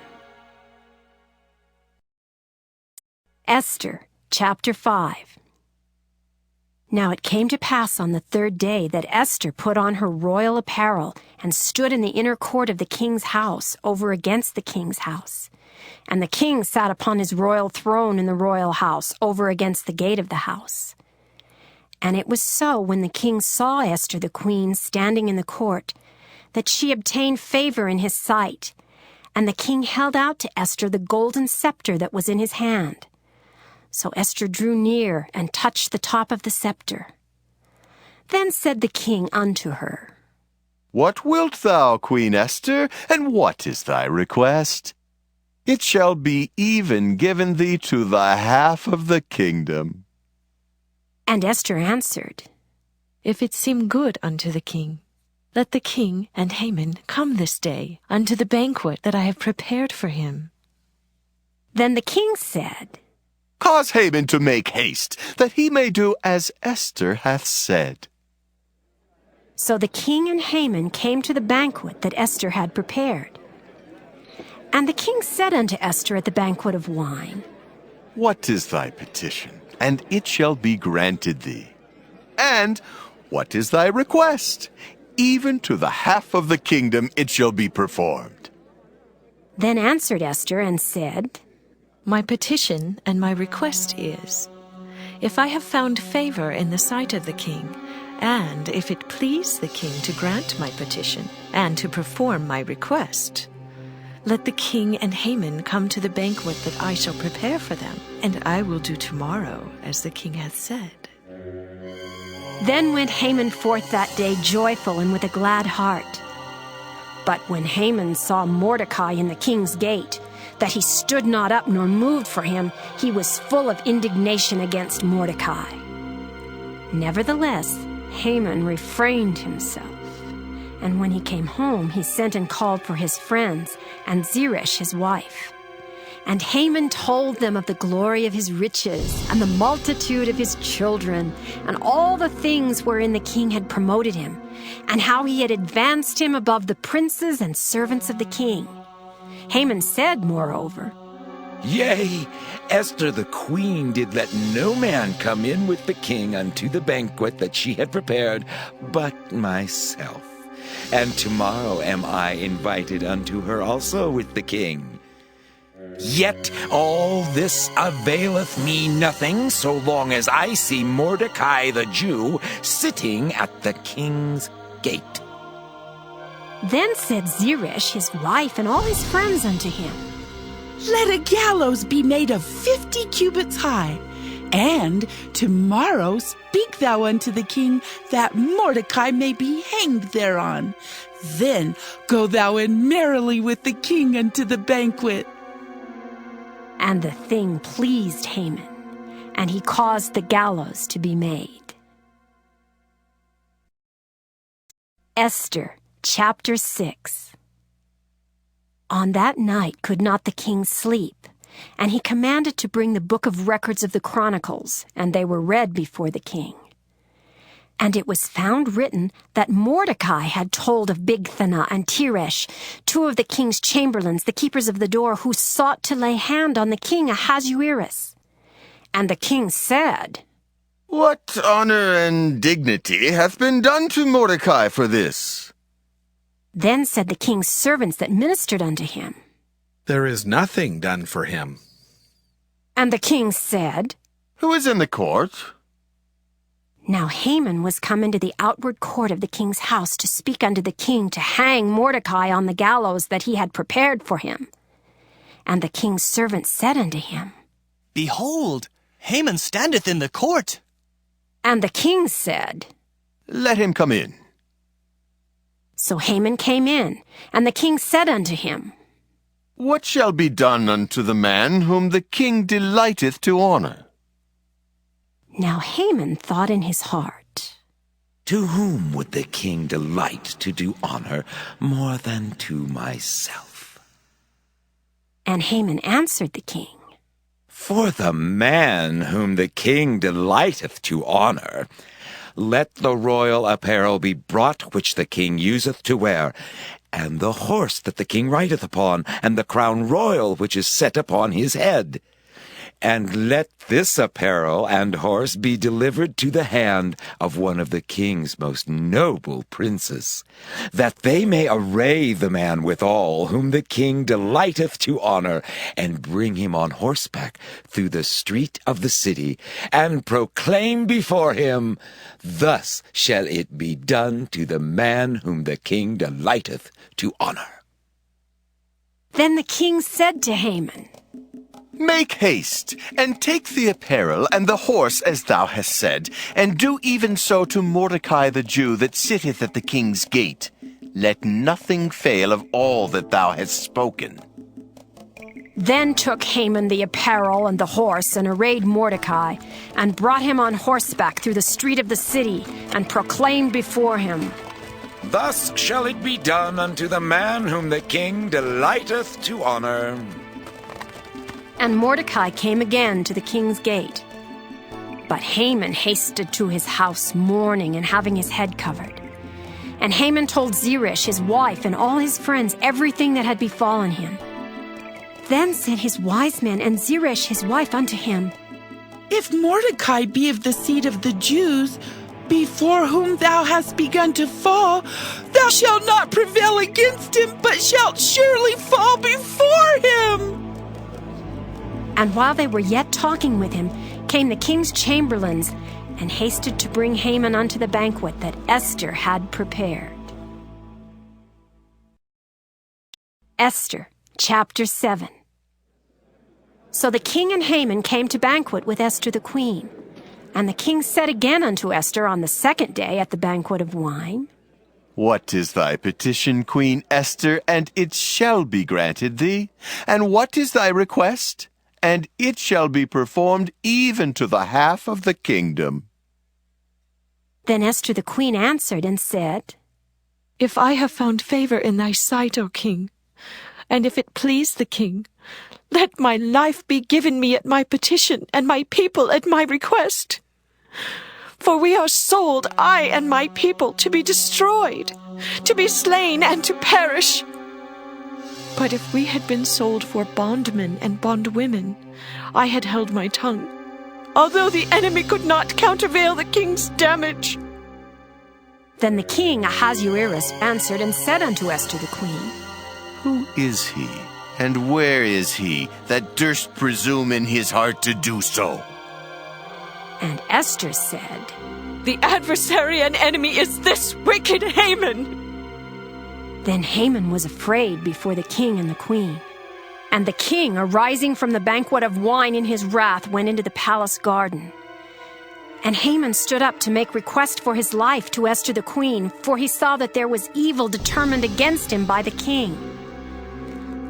Esther, chapter 5. Now it came to pass on the 3rd day that Esther put on her royal apparel and stood in the inner court of the king's house over against the king's house. And the king sat upon his royal throne in the royal house over against the gate of the house. And it was so, when the king saw Esther the queen standing in the court, that she obtained favor in his sight. And the king held out to Esther the golden scepter that was in his hand. So Esther drew near and touched the top of the scepter. Then said the king unto her, What wilt thou, Queen Esther, and what is thy request? It shall be even given thee to the half of the kingdom. And Esther answered, If it seem good unto the king, let the king and Haman come this day unto the banquet that I have prepared for him. Then the king said, Cause Haman to make haste, that he may do as Esther hath said. So the king and Haman came to the banquet that Esther had prepared. And the king said unto Esther at the banquet of wine, What is thy petition? And it shall be granted thee. And what is thy request? Even to the half of the kingdom it shall be performed. Then answered Esther and said, My petition and my request is, if I have found favor in the sight of the king, and if it please the king to grant my petition and to perform my request, let the king and Haman come to the banquet that I shall prepare for them, and I will do tomorrow as the king hath said. Then went Haman forth that day joyful and with a glad heart. But when Haman saw Mordecai in the king's gate, that he stood not up nor moved for him, he was full of indignation against Mordecai. Nevertheless, Haman refrained himself. And when he came home, he sent and called for his friends and Zeresh his wife. And Haman told them of the glory of his riches and the multitude of his children and all the things wherein the king had promoted him, and how he had advanced him above the princes and servants of the king. Haman said, moreover, Yea, Esther the queen did let no man come in with the king unto the banquet that she had prepared, but myself. And tomorrow am I invited unto her also with the king. Yet all this availeth me nothing, so long as I see Mordecai the Jew sitting at the king's gate. Then said Zeresh his wife and all his friends unto him, Let a gallows be made of 50 cubits high, and tomorrow speak thou unto the king, that Mordecai may be hanged thereon. Then go thou in merrily with the king unto the banquet. And the thing pleased Haman, and he caused the gallows to be made. Esther, chapter 6. On that night could not the king sleep, and he commanded to bring the book of records of the Chronicles, and they were read before the king. And it was found written that Mordecai had told of Bigthana and Teresh, two of the king's chamberlains, the keepers of the door, who sought to lay hand on the king Ahasuerus. And the king said, What honor and dignity hath been done to Mordecai for this? Then said the king's servants that ministered unto him, There is nothing done for him. And the king said, Who is in the court? Now Haman was come into the outward court of the king's house to speak unto the king to hang Mordecai on the gallows that he had prepared for him. And the king's servant said unto him, Behold, Haman standeth in the court. And the king said, Let him come in. So Haman came in, and the king said unto him, What shall be done unto the man whom the king delighteth to honor? Now Haman thought in his heart, To whom would the king delight to do honor more than to myself? And Haman answered the king, For the man whom the king delighteth to honor, let the royal apparel be brought which the king useth to wear, and the horse that the king rideth upon, and the crown royal which is set upon his head. And let this apparel and horse be delivered to the hand of one of the king's most noble princes, that they may array the man withal whom the king delighteth to honor, and bring him on horseback through the street of the city, and proclaim before him, Thus shall it be done to the man whom the king delighteth to honor. Then the king said to Haman, Make haste, and take the apparel and the horse as thou hast said, and do even so to Mordecai the Jew that sitteth at the king's gate. Let nothing fail of all that thou hast spoken. Then took Haman the apparel and the horse, and arrayed Mordecai, and brought him on horseback through the street of the city, and proclaimed before him, Thus shall it be done unto the man whom the king delighteth to honor. And Mordecai came again to the king's gate. But Haman hasted to his house mourning and having his head covered. And Haman told Zeresh his wife and all his friends everything that had befallen him. Then said his wise men and Zeresh his wife unto him, If Mordecai be of the seed of the Jews, before whom thou hast begun to fall, thou shalt not prevail against him, but shalt surely fall before him. And while they were yet talking with him, came the king's chamberlains, and hasted to bring Haman unto the banquet that Esther had prepared. Esther, chapter 7. So the king and Haman came to banquet with Esther the queen. And the king said again unto Esther on the second day at the banquet of wine, What is thy petition, Queen Esther, and it shall be granted thee? And what is thy request? And it shall be performed even to the half of the kingdom. Then Esther the queen answered and said, If I have found favor in thy sight, O king, and if it please the king, let my life be given me at my petition, and my people at my request. For we are sold, I and my people, to be destroyed, to be slain, and to perish. But if we had been sold for bondmen and bondwomen, I had held my tongue, although the enemy could not countervail the king's damage. Then the king Ahasuerus answered and said unto Esther the queen, Who is he, and where is he, that durst presume in his heart to do so? And Esther said, The adversary and enemy is this wicked Haman. Then Haman was afraid before the king and the queen. And the king, arising from the banquet of wine in his wrath, went into the palace garden. And Haman stood up to make request for his life to Esther the queen, for he saw that there was evil determined against him by the king.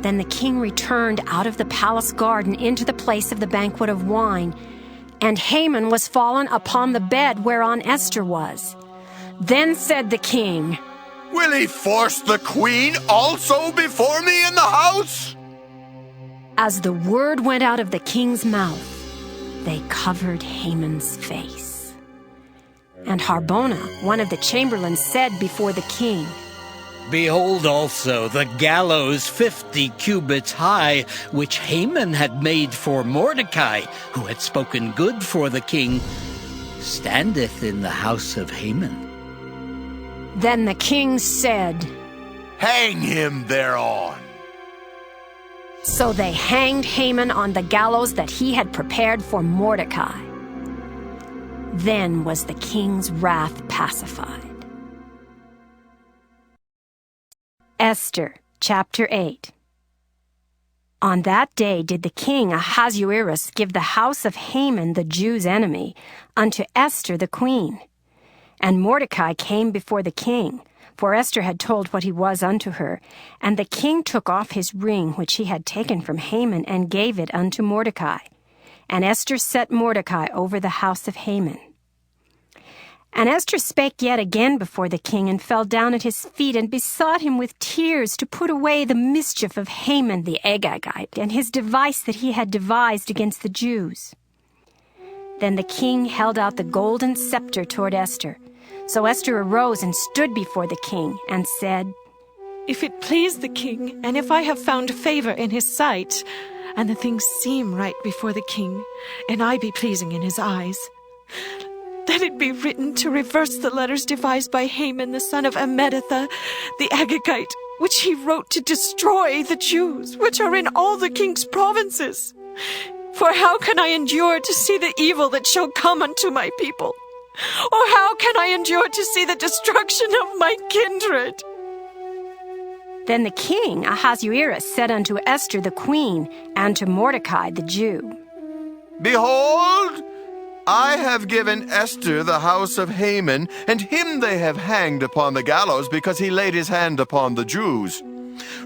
Then the king returned out of the palace garden into the place of the banquet of wine, and Haman was fallen upon the bed whereon Esther was. Then said the king, Will he force the queen also before me in the house? As the word went out of the king's mouth, they covered Haman's face. And Harbona, one of the chamberlains, said before the king, Behold also the gallows 50 cubits high, which Haman had made for Mordecai, who had spoken good for the king, standeth in the house of Haman. Then the king said, Hang him thereon. So they hanged Haman on the gallows that he had prepared for Mordecai. Then was the king's wrath pacified. Esther, chapter 8. On that day did the king Ahasuerus give the house of Haman the Jews' enemy unto Esther the queen. And Mordecai came before the king, for Esther had told what he was unto her. And the king took off his ring which he had taken from Haman, and gave it unto Mordecai. And Esther set Mordecai over the house of Haman. And Esther spake yet again before the king, and fell down at his feet, and besought him with tears to put away the mischief of Haman the Agagite, and his device that he had devised against the Jews. Then the king held out the golden scepter toward Esther. So Esther arose and stood before the king, and said, If it please the king, and if I have found favor in his sight, and the things seem right before the king, and I be pleasing in his eyes, let it be written to reverse the letters devised by Haman the son of Ammedatha, the Agagite, which he wrote to destroy the Jews, which are in all the king's provinces. For how can I endure to see the evil that shall come unto my people? Or how can I endure to see the destruction of my kindred? Then the king Ahasuerus said unto Esther the queen, and to Mordecai the Jew, Behold, I have given Esther the house of Haman, and him they have hanged upon the gallows, because he laid his hand upon the Jews.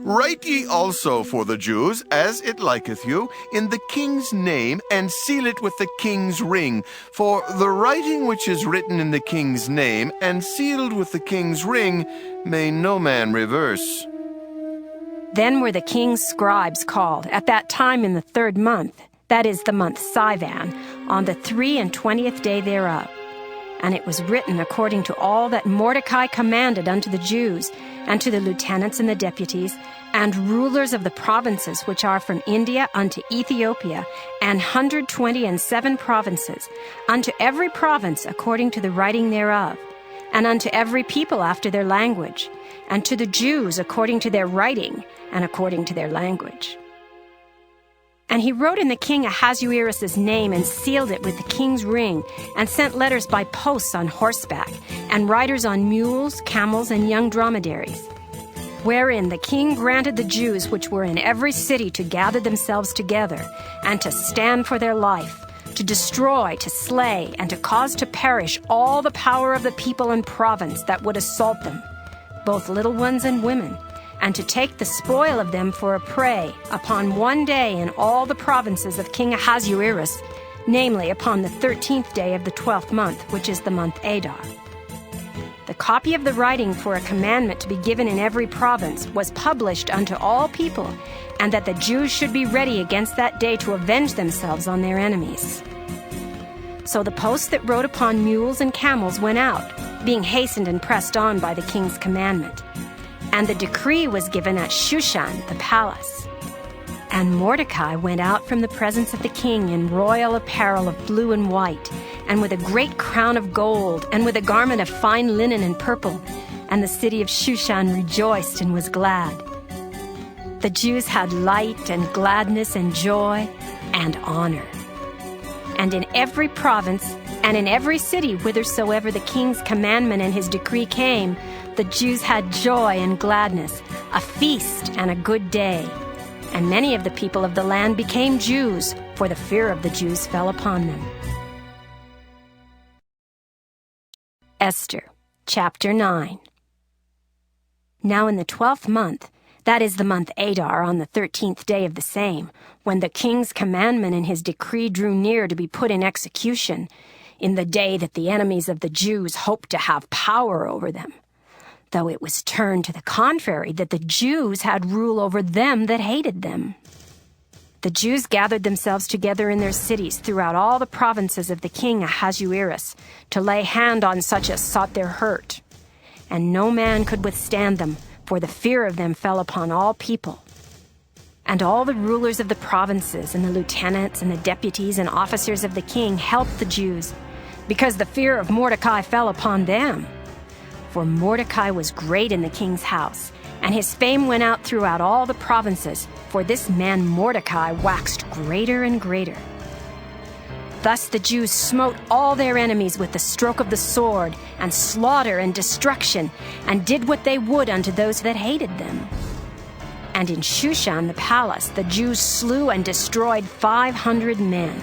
Write ye also for the Jews, as it liketh you, in the king's name, and seal it with the king's ring. For the writing which is written in the king's name, and sealed with the king's ring, may no man reverse. Then were the king's scribes called, at that time in the 3rd month, that is the month Sivan, on the 23rd day thereof. And it was written according to all that Mordecai commanded unto the Jews, and to the lieutenants and the deputies, and rulers of the provinces which are from India unto Ethiopia, and 127 provinces, unto every province according to the writing thereof, and unto every people after their language, and to the Jews according to their writing, and according to their language. And he wrote in the king Ahasuerus' name, and sealed it with the king's ring, and sent letters by posts on horseback, and riders on mules, camels, and young dromedaries, wherein the king granted the Jews which were in every city to gather themselves together, and to stand for their life, to destroy, to slay, and to cause to perish all the power of the people and province that would assault them, both little ones and women, and to take the spoil of them for a prey upon one day in all the provinces of King Ahasuerus, namely upon the 13th day of the 12th month, which is the month Adar. The copy of the writing for a commandment to be given in every province was published unto all people, and that the Jews should be ready against that day to avenge themselves on their enemies. So the posts that rode upon mules and camels went out, being hastened and pressed on by the king's commandment. And the decree was given at Shushan, the palace. And Mordecai went out from the presence of the king in royal apparel of blue and white, and with a great crown of gold, and with a garment of fine linen and purple. And the city of Shushan rejoiced and was glad. The Jews had light and gladness and joy and honor. And in every province and in every city whithersoever the king's commandment and his decree came, the Jews had joy and gladness, a feast and a good day. And many of the people of the land became Jews, for the fear of the Jews fell upon them. Esther, chapter 9. Now in the 12th month, that is the month Adar, on the 13th day of the same, when the king's commandment and his decree drew near to be put in execution, in the day that the enemies of the Jews hoped to have power over them, though it was turned to the contrary, that the Jews had rule over them that hated them. The Jews gathered themselves together in their cities throughout all the provinces of the king Ahasuerus to lay hand on such as sought their hurt. And no man could withstand them, for the fear of them fell upon all people. And all the rulers of the provinces and the lieutenants and the deputies and officers of the king helped the Jews, because the fear of Mordecai fell upon them. For Mordecai was great in the king's house, and his fame went out throughout all the provinces, for this man Mordecai waxed greater and greater. Thus the Jews smote all their enemies with the stroke of the sword, and slaughter and destruction, and did what they would unto those that hated them. And in Shushan the palace the Jews slew and destroyed 500 men.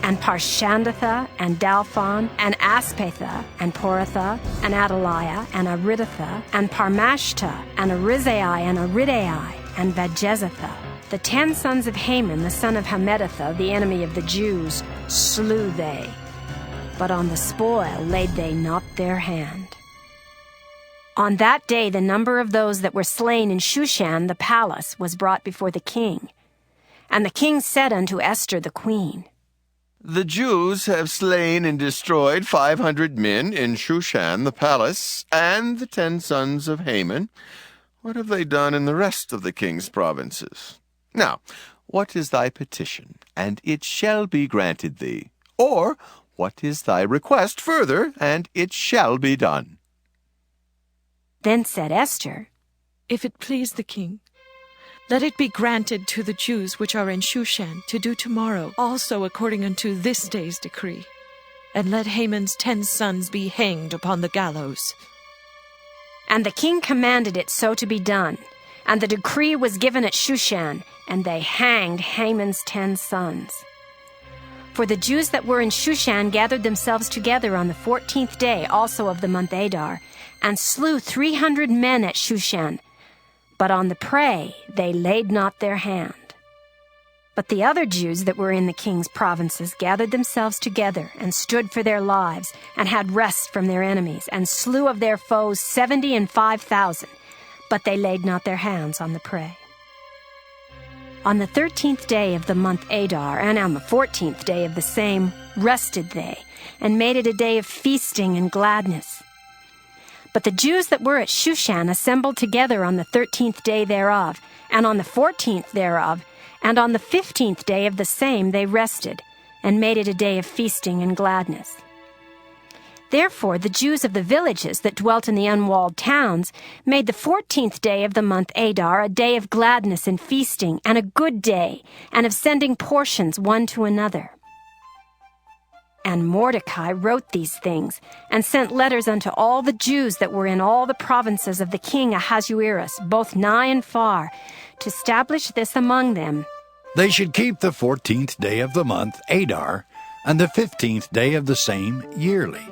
And Parshandatha, and Dalphon, and Aspatha, and Poratha, and Adaliah, and Aridatha, and Parmashta, and Arizai, and Aridai, and Vajezatha, the 10 sons of Haman, the son of Hammedatha, the enemy of the Jews, slew they. But on the spoil laid they not their hand. On that day the number of those that were slain in Shushan the palace was brought before the king. And the king said unto Esther the queen, The Jews have slain and destroyed 500 men in Shushan the palace, and the 10 sons of Haman. What have they done in the rest of the king's provinces? Now, what is thy petition, and it shall be granted thee? Or, what is thy request further, and it shall be done? Then said Esther, If it please the king, let it be granted to the Jews which are in Shushan to do tomorrow also according unto this day's decree, and let Haman's 10 sons be hanged upon the gallows. And the king commanded it so to be done, and the decree was given at Shushan, and they hanged Haman's 10 sons. For the Jews that were in Shushan gathered themselves together on the 14th day also of the month Adar, and slew 300 men at Shushan, but on the prey they laid not their hand. But the other Jews that were in the king's provinces gathered themselves together, and stood for their lives, and had rest from their enemies, and slew of their foes 75,000, but they laid not their hands on the prey. On the 13th day of the month Adar, and on the 14th day of the same, rested they, and made it a day of feasting and gladness. But the Jews that were at Shushan assembled together on the 13th day thereof, and on the 14th thereof, and on the 15th day of the same they rested, and made it a day of feasting and gladness. Therefore the Jews of the villages that dwelt in the unwalled towns made the 14th day of the month Adar a day of gladness and feasting, and a good day, and of sending portions one to another. And Mordecai wrote these things, and sent letters unto all the Jews that were in all the provinces of the king Ahasuerus, both nigh and far, to establish this among them. They should keep the 14th day of the month Adar, and the 15th day of the same yearly,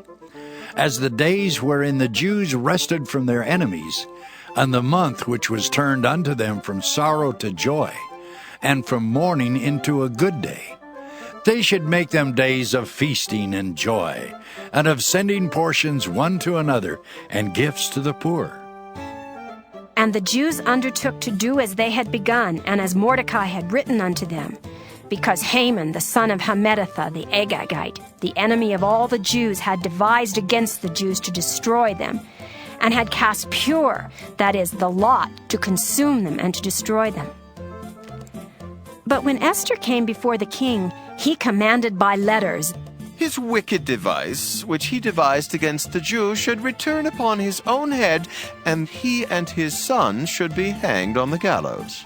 as the days wherein the Jews rested from their enemies, and the month which was turned unto them from sorrow to joy, and from mourning into a good day. They should make them days of feasting and joy, and of sending portions one to another, and gifts to the poor. And the Jews undertook to do as they had begun, and as Mordecai had written unto them, because Haman the son of Hammedatha the Agagite, the enemy of all the Jews, had devised against the Jews to destroy them, and had cast pur, that is, the lot, to consume them and to destroy them. But when Esther came before the king, he commanded by letters, His wicked device, which he devised against the Jews, should return upon his own head, and he and his sons should be hanged on the gallows.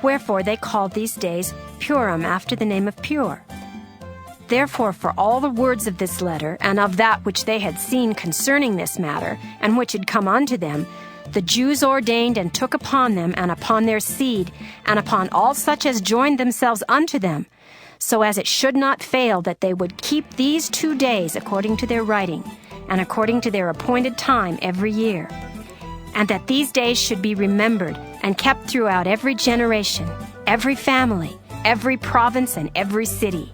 Wherefore they called these days Purim, after the name of Pur. Therefore for all the words of this letter, and of that which they had seen concerning this matter, and which had come unto them, the Jews ordained and took upon them, and upon their seed, and upon all such as joined themselves unto them, so as it should not fail that they would keep these 2 days according to their writing, and according to their appointed time every year, and that these days should be remembered and kept throughout every generation, every family, every province, and every city,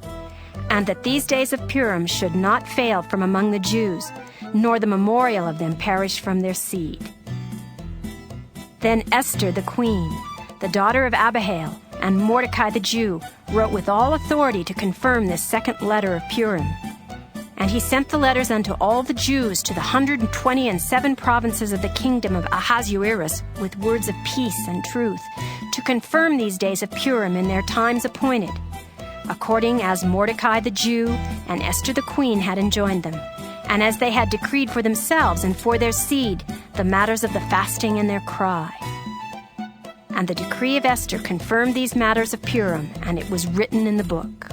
and that these days of Purim should not fail from among the Jews, nor the memorial of them perish from their seed. Then Esther the queen, the daughter of Abihail, And Mordecai the Jew wrote with all authority to confirm this second letter of Purim. And he sent the letters unto all the Jews to the 127 provinces of the kingdom of Ahasuerus with words of peace and truth, to confirm these days of Purim in their times appointed, according as Mordecai the Jew and Esther the queen had enjoined them, and as they had decreed for themselves and for their seed the matters of the fasting and their cry. And the decree of Esther confirmed these matters of Purim, and it was written in the book.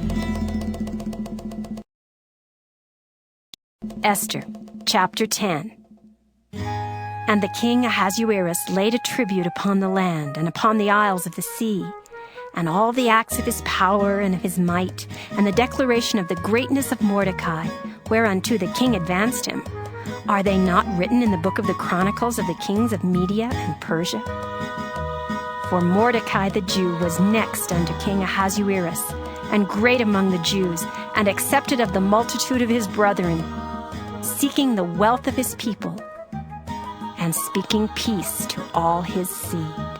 Esther, chapter 10. And the king Ahasuerus laid a tribute upon the land and upon the isles of the sea, and all the acts of his power and of his might, and the declaration of the greatness of Mordecai, whereunto the king advanced him. Are they not written in the book of the chronicles of the kings of Media and Persia? For Mordecai the Jew was next unto King Ahasuerus, and great among the Jews, and accepted of the multitude of his brethren, seeking the wealth of his people, and speaking peace to all his seed.